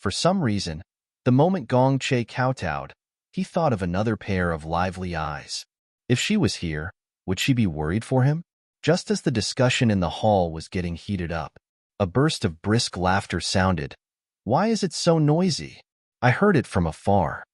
for some reason, the moment Gong Che kowtowed, he thought of another pair of lively eyes. If she was here, would she be worried for him? Just as the discussion in the hall was getting heated up, a burst of brisk laughter sounded. Why is it so noisy? I heard it from afar.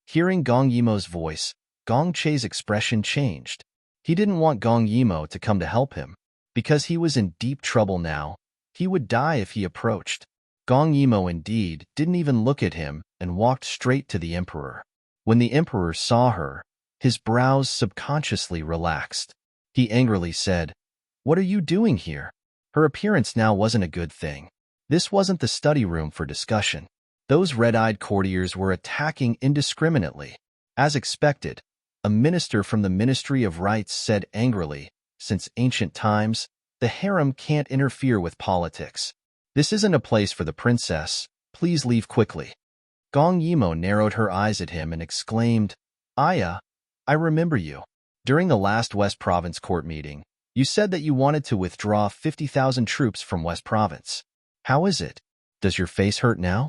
Hearing Gong Yimo's voice, Gong Che's expression changed. He didn't want Gong Yimo to come to help him, because he was in deep trouble now. He would die if he approached. Gong Yimo indeed didn't even look at him and walked straight to the Emperor. When the Emperor saw her, his brows subconsciously relaxed. He angrily said, What are you doing here? Her appearance now wasn't a good thing. This wasn't the study room for discussion. Those red-eyed courtiers were attacking indiscriminately. As expected, a minister from the Ministry of Rights said angrily, Since ancient times, The harem can't interfere with politics. This isn't a place for the princess. Please leave quickly. Gong Yimo narrowed her eyes at him and exclaimed, Aya, I remember you. During the last West Province court meeting, you said that you wanted to withdraw 50,000 troops from West Province. How is it? Does your face hurt now?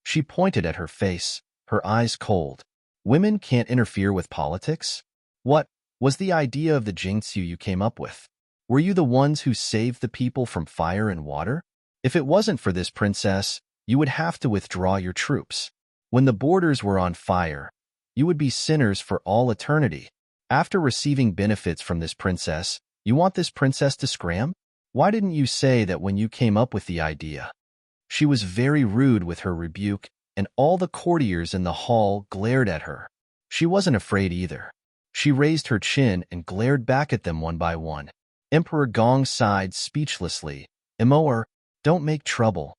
She pointed at her face, her eyes cold. Women can't interfere with politics? What was the idea of the Jingtsu you came up with? Were you the ones who saved the people from fire and water? If it wasn't for this princess, you would have to withdraw your troops. When the borders were on fire, you would be sinners for all eternity. After receiving benefits from this princess, you want this princess to scram? Why didn't you say that when you came up with the idea? She was very rude with her rebuke, and all the courtiers in the hall glared at her. She wasn't afraid either. She raised her chin and glared back at them one by one. Emperor Gong sighed speechlessly. Immerse, don't make trouble.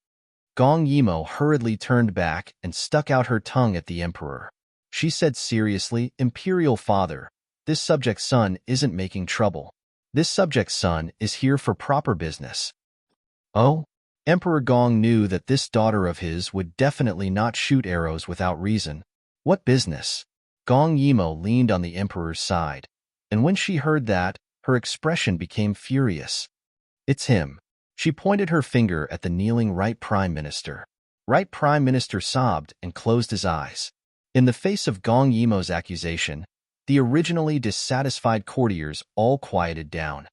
Gong Yimo hurriedly turned back and stuck out her tongue at the emperor. She said seriously, Imperial Father, this subject's son isn't making trouble. This subject's son is here for proper business. Oh? Emperor Gong knew that this daughter of his would definitely not shoot arrows without reason. What business? Gong Yimo leaned on the emperor's side, and when she heard that, her expression became furious. It's him. She pointed her finger at the kneeling Right Prime Minister. Right Prime Minister sobbed and closed his eyes. In the face of Gong Yimo's accusation, the originally dissatisfied courtiers all quieted down.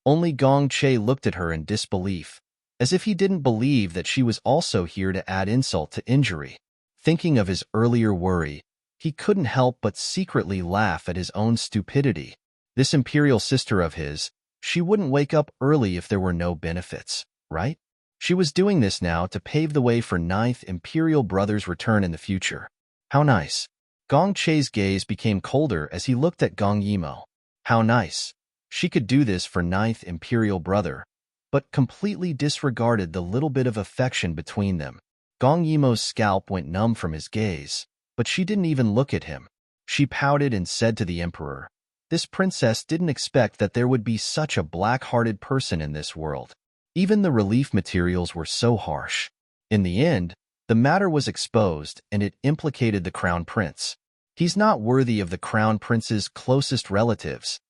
Only Gong Che looked at her in disbelief, as if he didn't believe that she was also here to add insult to injury. Thinking of his earlier worry, he couldn't help but secretly laugh at his own stupidity. This imperial sister of his, she wouldn't wake up early if there were no benefits, right? She was doing this now to pave the way for Ninth Imperial Brother's return in the future. How nice. Gong Che's gaze became colder as he looked at Gong Yimo. How nice. She could do this for Ninth Imperial Brother, but completely disregarded the little bit of affection between them. Gong Yimo's scalp went numb from his gaze, but she didn't even look at him. She pouted and said to the emperor, this princess didn't expect that there would be such a black-hearted person in this world. Even the relief materials were so harsh. In the end, the matter was exposed and it implicated the crown prince. He's not worthy of the crown prince's closest relatives.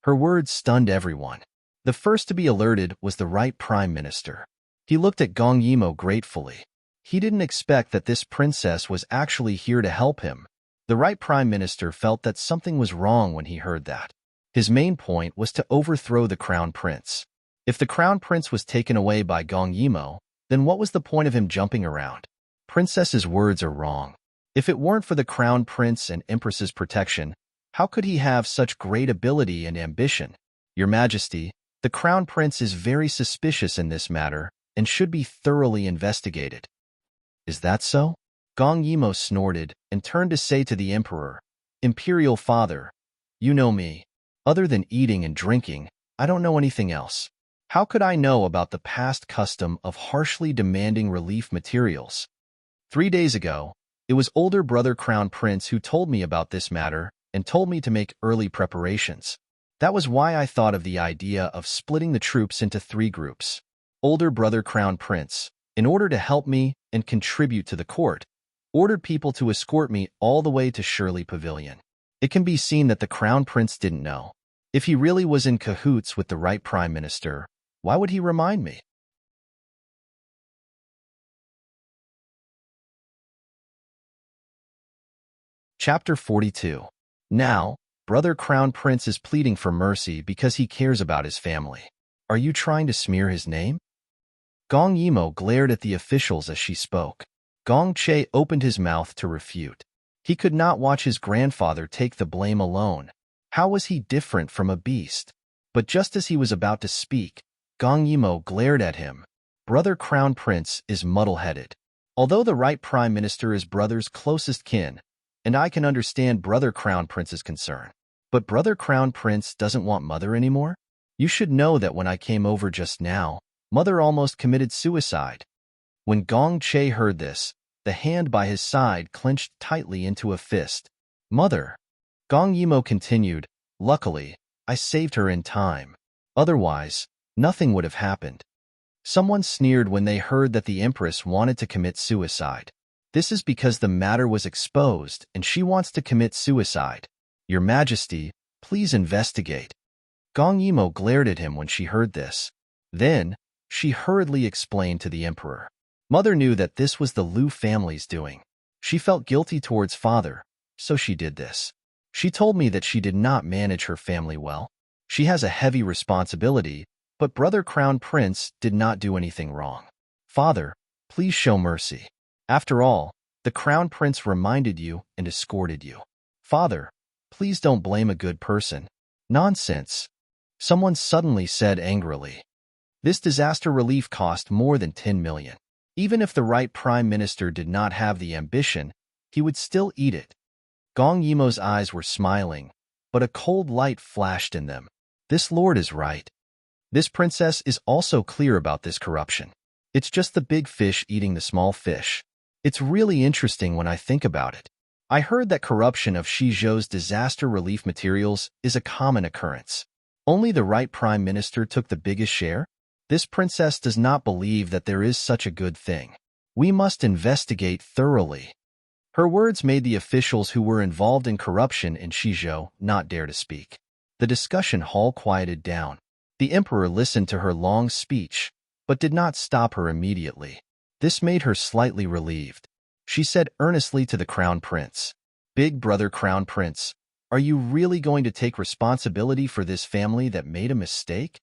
Her words stunned everyone. The first to be alerted was the Right Prime Minister. He looked at Gong Yimo gratefully. He didn't expect that this princess was actually here to help him. The Right Prime Minister felt that something was wrong when he heard that. His main point was to overthrow the crown prince. If the crown prince was taken away by Gong Yimo, then what was the point of him jumping around? Princess's words are wrong. If it weren't for the crown prince and empress's protection, how could he have such great ability and ambition? Your Majesty, the crown prince is very suspicious in this matter and should be thoroughly investigated. Is that so? Gong Yimo snorted and turned to say to the emperor, Imperial Father, you know me. Other than eating and drinking, I don't know anything else. How could I know about the past custom of harshly demanding relief materials? 3 days ago, it was older brother Crown Prince who told me about this matter and told me to make early preparations. That was why I thought of the idea of splitting the troops into 3 groups. Older brother Crown Prince, in order to help me and contribute to the court, ordered people to escort me all the way to Shirley Pavilion. It can be seen that the Crown Prince didn't know. If he really was in cahoots with the Right Prime Minister, why would he remind me? Chapter 42. Now, Brother Crown Prince is pleading for mercy because he cares about his family. Are you trying to smear his name? Gong Yimo glared at the officials as she spoke. Gong Che opened his mouth to refute. He could not watch his grandfather take the blame alone. How was he different from a beast? But just as he was about to speak, Gong Yimo glared at him. Brother Crown Prince is muddle-headed. Although the Right Prime Minister is Brother's closest kin, and I can understand Brother Crown Prince's concern, but Brother Crown Prince doesn't want Mother anymore? You should know that when I came over just now, Mother almost committed suicide. When Gong Che heard this, the hand by his side clenched tightly into a fist. Mother, Gong Yimo continued, luckily, I saved her in time. Otherwise, nothing would have happened. Someone sneered when they heard that the Empress wanted to commit suicide. This is because the matter was exposed and she wants to commit suicide. Your Majesty, please investigate. Gong Yimo glared at him when she heard this. Then, she hurriedly explained to the Emperor. Mother knew that this was the Liu family's doing. She felt guilty towards father, so she did this. She told me that she did not manage her family well. She has a heavy responsibility, but brother Crown Prince did not do anything wrong. Father, please show mercy. After all, the Crown Prince reminded you and escorted you. Father, please don't blame a good person. Nonsense. Someone suddenly said angrily. This disaster relief cost more than 10 million. Even if the right prime minister did not have the ambition, he would still eat it. Gong Yimo's eyes were smiling, but a cold light flashed in them. This lord is right. This princess is also clear about this corruption. It's just the big fish eating the small fish. It's really interesting when I think about it. I heard that corruption of Shizhou's disaster relief materials is a common occurrence. Only the right prime minister took the biggest share? This princess does not believe that there is such a good thing. We must investigate thoroughly. Her words made the officials who were involved in corruption in Shizhou not dare to speak. The discussion hall quieted down. The emperor listened to her long speech, but did not stop her immediately. This made her slightly relieved. She said earnestly to the crown prince, "Big brother Crown Prince, are you really going to take responsibility for this family that made a mistake?"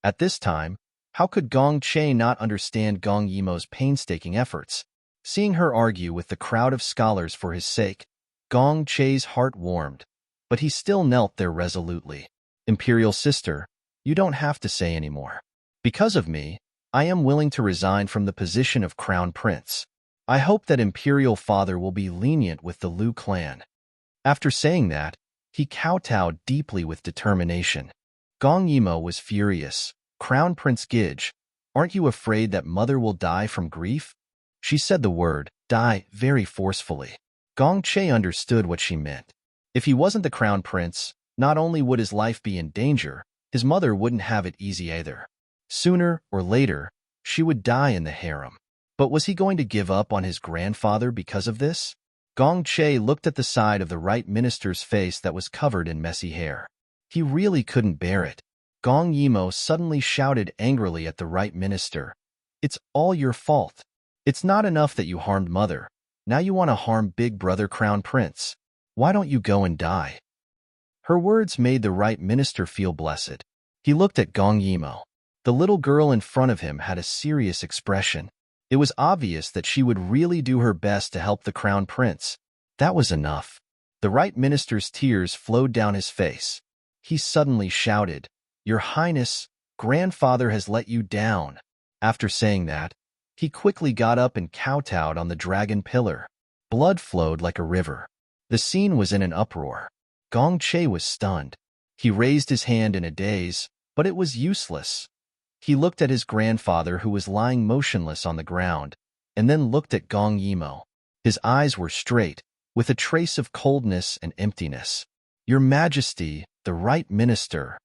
At this time, how could Gong Che not understand Gong Yimo's painstaking efforts? Seeing her argue with the crowd of scholars for his sake, Gong Che's heart warmed, but he still knelt there resolutely. "Imperial sister, you don't have to say any more. Because of me, I am willing to resign from the position of crown prince. I hope that Imperial Father will be lenient with the Liu clan." After saying that, he kowtowed deeply with determination. Gong Yimo was furious. "Crown Prince Gige, aren't you afraid that mother will die from grief?" She said the word, die, very forcefully. Gong Che understood what she meant. If he wasn't the crown prince, not only would his life be in danger, his mother wouldn't have it easy either. Sooner or later, she would die in the harem. But was he going to give up on his grandfather because of this? Gong Che looked at the side of the right minister's face that was covered in messy hair. He really couldn't bear it. Gong Yimo suddenly shouted angrily at the right minister, "It's all your fault. It's not enough that you harmed mother. Now you want to harm big brother crown prince. Why don't you go and die?" Her words made the right minister feel blessed. He looked at Gong Yimo. The little girl in front of him had a serious expression. It was obvious that she would really do her best to help the crown prince. That was enough. The right minister's tears flowed down his face. He suddenly shouted, "Your Highness, grandfather has let you down." After saying that, he quickly got up and kowtowed on the dragon pillar. Blood flowed like a river. The scene was in an uproar. Gong Che was stunned. He raised his hand in a daze, but it was useless. He looked at his grandfather who was lying motionless on the ground, and then looked at Gong Yimo. His eyes were straight, with a trace of coldness and emptiness. "Your Majesty, the right minister,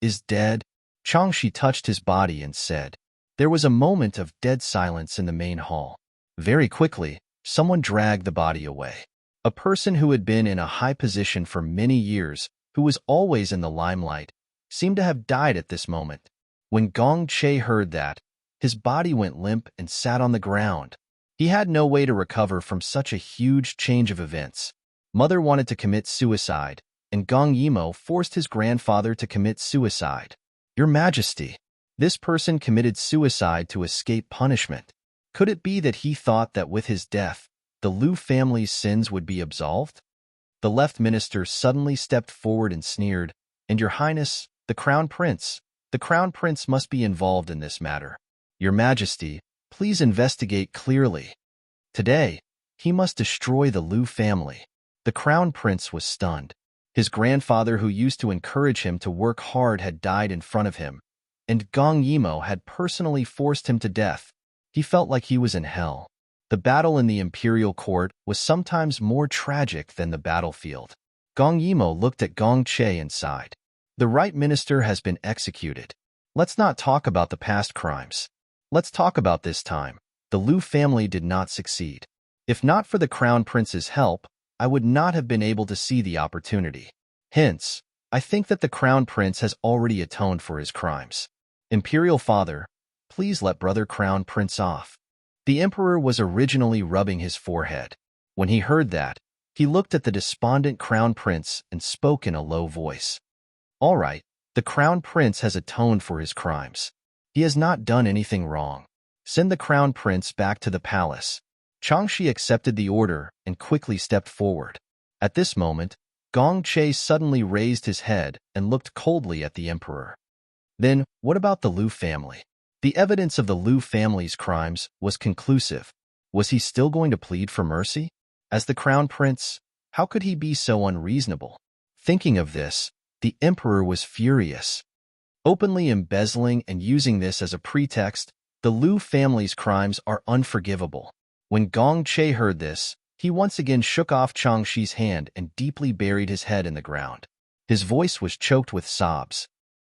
is dead." Changshi touched his body and said. There was a moment of dead silence in the main hall. Very quickly, someone dragged the body away. A person who had been in a high position for many years, who was always in the limelight, seemed to have died at this moment. When Gong Che heard that, his body went limp and sat on the ground. He had no way to recover from such a huge change of events. Mother wanted to commit suicide, and Gong Yimo forced his grandfather to commit suicide. "Your Majesty, this person committed suicide to escape punishment. Could it be that he thought that with his death, the Liu family's sins would be absolved?" The left minister suddenly stepped forward and sneered, "And your Highness, the crown prince must be involved in this matter. Your Majesty, please investigate clearly. Today, he must destroy the Liu family." The crown prince was stunned. His grandfather, who used to encourage him to work hard, had died in front of him, and Gong Yimo had personally forced him to death. He felt like he was in hell. The battle in the imperial court was sometimes more tragic than the battlefield. Gong Yimo looked at Gong Che and sighed. "The right minister has been executed. Let's not talk about the past crimes. Let's talk about this time. The Liu family did not succeed. If not for the Crown Prince's help, I would not have been able to see the opportunity. Hence, I think that the Crown Prince has already atoned for his crimes. Imperial Father, please let Brother Crown Prince off. The Emperor was originally rubbing his forehead. When he heard that, he looked at the despondent Crown Prince and spoke in a low voice. All right, the Crown Prince has atoned for his crimes. He has not done anything wrong. Send the Crown Prince back to the palace. Changshi accepted the order and quickly stepped forward. At this moment, Gong Che suddenly raised his head and looked coldly at the Emperor. Then, what about the Liu family? The evidence of the Liu family's crimes was conclusive. Was he still going to plead for mercy? As the Crown Prince, how could he be so unreasonable? Thinking of this, the Emperor was furious. Openly embezzling and using this as a pretext, the Liu family's crimes are unforgivable. When Gong Che heard this, he once again shook off Changshi's hand and deeply buried his head in the ground. His voice was choked with sobs.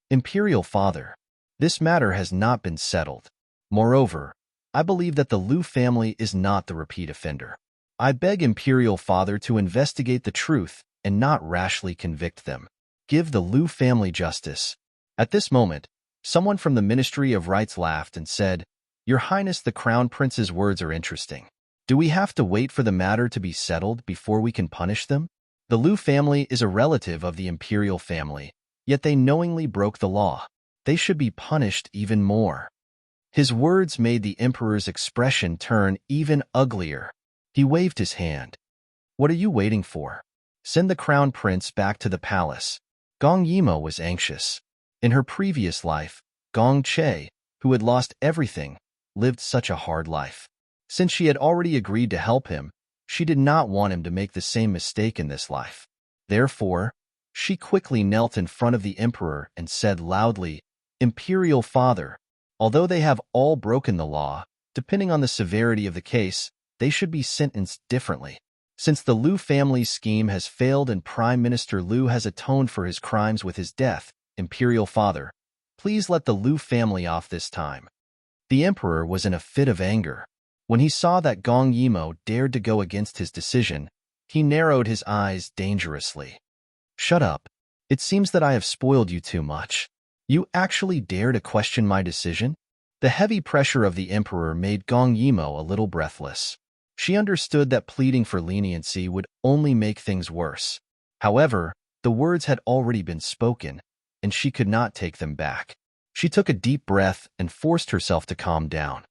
Imperial Father, this matter has not been settled. Moreover, I believe that the Liu family is not the repeat offender. I beg Imperial Father to investigate the truth and not rashly convict them. Give the Liu family justice. At this moment, someone from the Ministry of Rights laughed and said, Your Highness, the Crown Prince's words are interesting. Do we have to wait for the matter to be settled before we can punish them? The Liu family is a relative of the imperial family, yet they knowingly broke the law. They should be punished even more. His words made the Emperor's expression turn even uglier. He waved his hand. What are you waiting for? Send the Crown Prince back to the palace. Gong Yimo was anxious. In her previous life, Gong Che, who had lost everything, lived such a hard life. Since she had already agreed to help him, she did not want him to make the same mistake in this life. Therefore, she quickly knelt in front of the Emperor and said loudly, Imperial Father, although they have all broken the law, depending on the severity of the case, they should be sentenced differently. Since the Liu family's scheme has failed and Prime Minister Liu has atoned for his crimes with his death, Imperial Father, please let the Liu family off this time. The Emperor was in a fit of anger. When he saw that Gong Yimo dared to go against his decision, he narrowed his eyes dangerously. Shut up. It seems that I have spoiled you too much. You actually dare to question my decision? The heavy pressure of the Emperor made Gong Yimo a little breathless. She understood that pleading for leniency would only make things worse. However, the words had already been spoken, and she could not take them back. She took a deep breath and forced herself to calm down.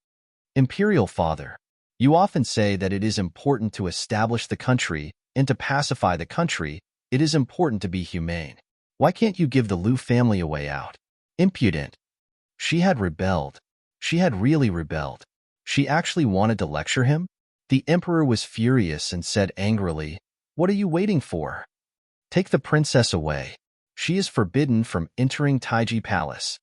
Imperial Father, you often say that it is important to establish the country, and to pacify the country, it is important to be humane. Why can't you give the Liu family a way out? Impudent. She had rebelled. She had really rebelled. She actually wanted to lecture him? The Emperor was furious and said angrily, What are you waiting for? Take the princess away. She is forbidden from entering Taiji Palace.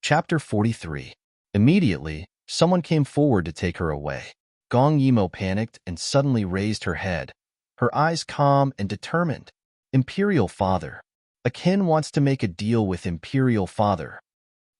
Chapter 43. Immediately, someone came forward to take her away. Gong Yimo panicked and suddenly raised her head, her eyes calm and determined. Imperial Father. Akin wants to make a deal with Imperial Father.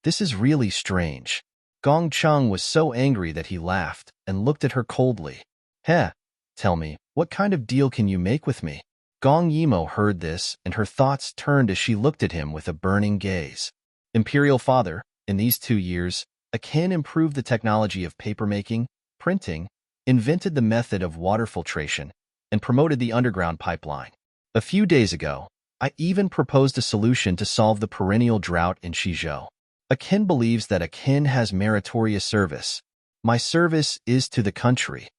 This is really strange. Gong Chung was so angry that he laughed and looked at her coldly. Heh, tell me, what kind of deal can you make with me? Gong Yimo heard this and her thoughts turned as she looked at him with a burning gaze. Imperial Father, in these 2 years, Akin improved the technology of papermaking, printing, invented the method of water filtration, and promoted the underground pipeline. A few days ago, I even proposed a solution to solve the perennial drought in Shizhou. Akin believes that Akin has meritorious service. My service is to the country.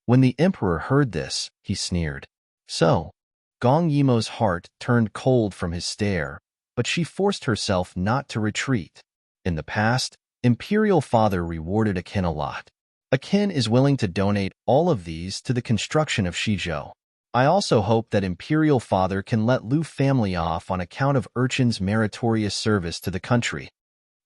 When the Emperor heard this, he sneered. So, Gong Yimo's heart turned cold from his stare, but she forced herself not to retreat. In the past, Imperial Father rewarded Akin a lot. Akin is willing to donate all of these to the construction of Shizhou. I also hope that Imperial Father can let Liu family off on account of Urchin's meritorious service to the country.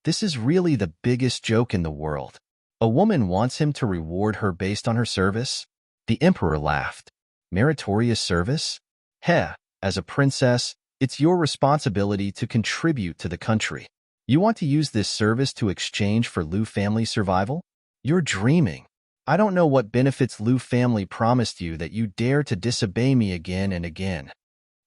This is really the biggest joke in the world. A woman wants him to reward her based on her service? The Emperor laughed. Meritorious service? Heh, as a princess, it's your responsibility to contribute to the country. You want to use this service to exchange for Liu family survival? You're dreaming. I don't know what benefits Liu family promised you that you dare to disobey me again and again.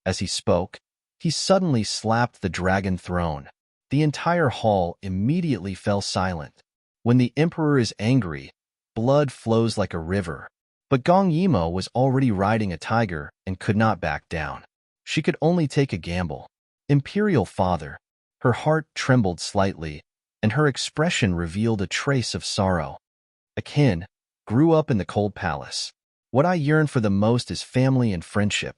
As he spoke, he suddenly slapped the dragon throne. The entire hall immediately fell silent. When the emperor is angry, blood flows like a river. But Gong Yimo was already riding a tiger and could not back down. She could only take a gamble. Imperial father. Her heart trembled slightly, and her expression revealed a trace of sorrow. Akin grew up in the cold palace. What I yearn for the most is family and friendship.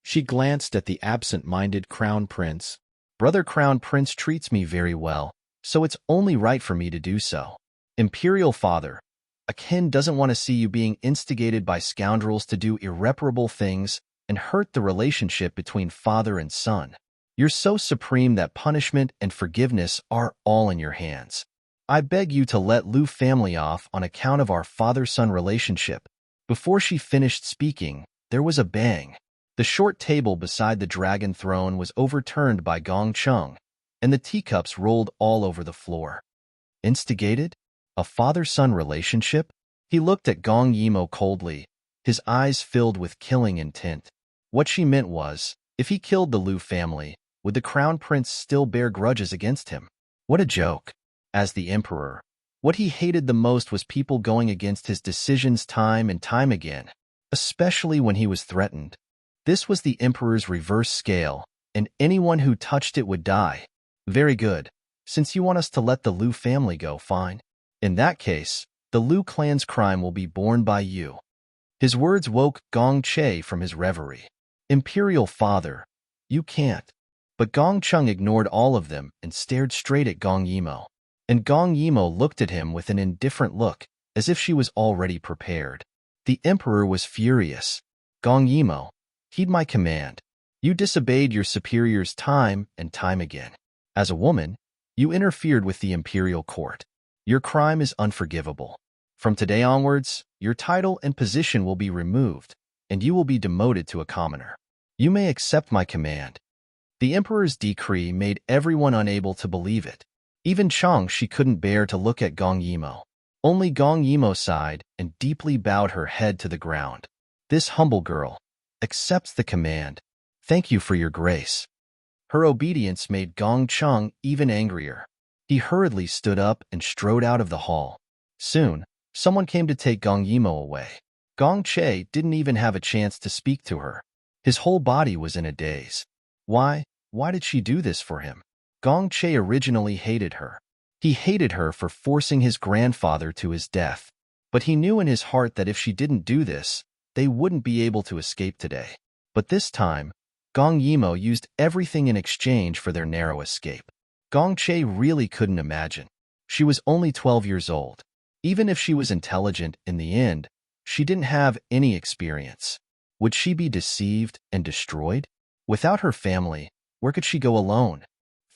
She glanced at the absent-minded crown prince. Brother crown prince treats me very well, so it's only right for me to do so. Imperial father. Akin doesn't want to see you being instigated by scoundrels to do irreparable things and hurt the relationship between father and son. You're so supreme that punishment and forgiveness are all in your hands. I beg you to let Liu family off on account of our father-son relationship. Before she finished speaking, there was a bang. The short table beside the dragon throne was overturned by Gong Chung, and the teacups rolled all over the floor. Instigated? A father-son relationship? He looked at Gong Yimo coldly, his eyes filled with killing intent. What she meant was, if he killed the Liu family, would the crown prince still bear grudges against him? What a joke. As the emperor, what he hated the most was people going against his decisions time and time again, especially when he was threatened. This was the emperor's reverse scale, and anyone who touched it would die. Very good. Since you want us to let the Liu family go, fine. In that case, the Liu clan's crime will be borne by you. His words woke Gong Che from his reverie. Imperial father, you can't. But Gong Chung ignored all of them and stared straight at Gong Yimo. And Gong Yimo looked at him with an indifferent look, as if she was already prepared. The emperor was furious. Gong Yimo, heed my command. You disobeyed your superiors time and time again. As a woman, you interfered with the imperial court. Your crime is unforgivable. From today onwards, your title and position will be removed, and you will be demoted to a commoner. You may accept my command. The emperor's decree made everyone unable to believe it. Even Chang she couldn't bear to look at Gong Yimo. Only Gong Yimo sighed and deeply bowed her head to the ground. This humble girl accepts the command. Thank you for your grace. Her obedience made Gong Chung even angrier. He hurriedly stood up and strode out of the hall. Soon, someone came to take Gong Yimo away. Gong Che didn't even have a chance to speak to her. His whole body was in a daze. Why did she do this for him? Gong Che originally hated her. He hated her for forcing his grandfather to his death. But he knew in his heart that if she didn't do this, they wouldn't be able to escape today. But this time, Gong Yimo used everything in exchange for their narrow escape. Gong Che really couldn't imagine. She was only 12 years old. Even if she was intelligent in the end, she didn't have any experience. Would she be deceived and destroyed? Without her family, where could she go alone?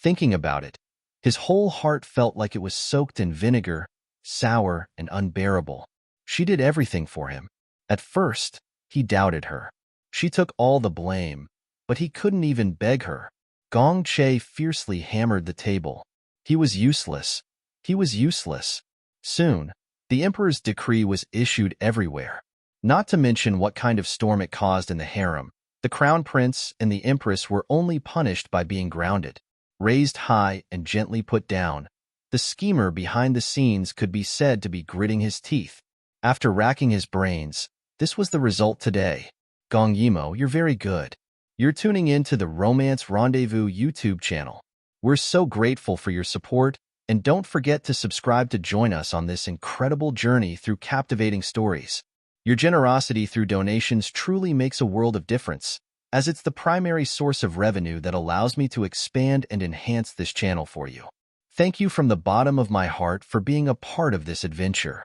Thinking about it, his whole heart felt like it was soaked in vinegar, sour and unbearable. She did everything for him. At first, he doubted her. She took all the blame, but he couldn't even beg her. Gong Che fiercely hammered the table. He was useless. He was useless. Soon, the emperor's decree was issued everywhere. Not to mention what kind of storm it caused in the harem. The crown prince and the empress were only punished by being grounded. Raised high and gently put down, the schemer behind the scenes could be said to be gritting his teeth. After racking his brains, this was the result today. Gong Yimo, you're very good. You're tuning in to the Romance Rendezvous YouTube channel. We're so grateful for your support, and don't forget to subscribe to join us on this incredible journey through captivating stories. Your generosity through donations truly makes a world of difference, as it's the primary source of revenue that allows me to expand and enhance this channel for you. Thank you from the bottom of my heart for being a part of this adventure.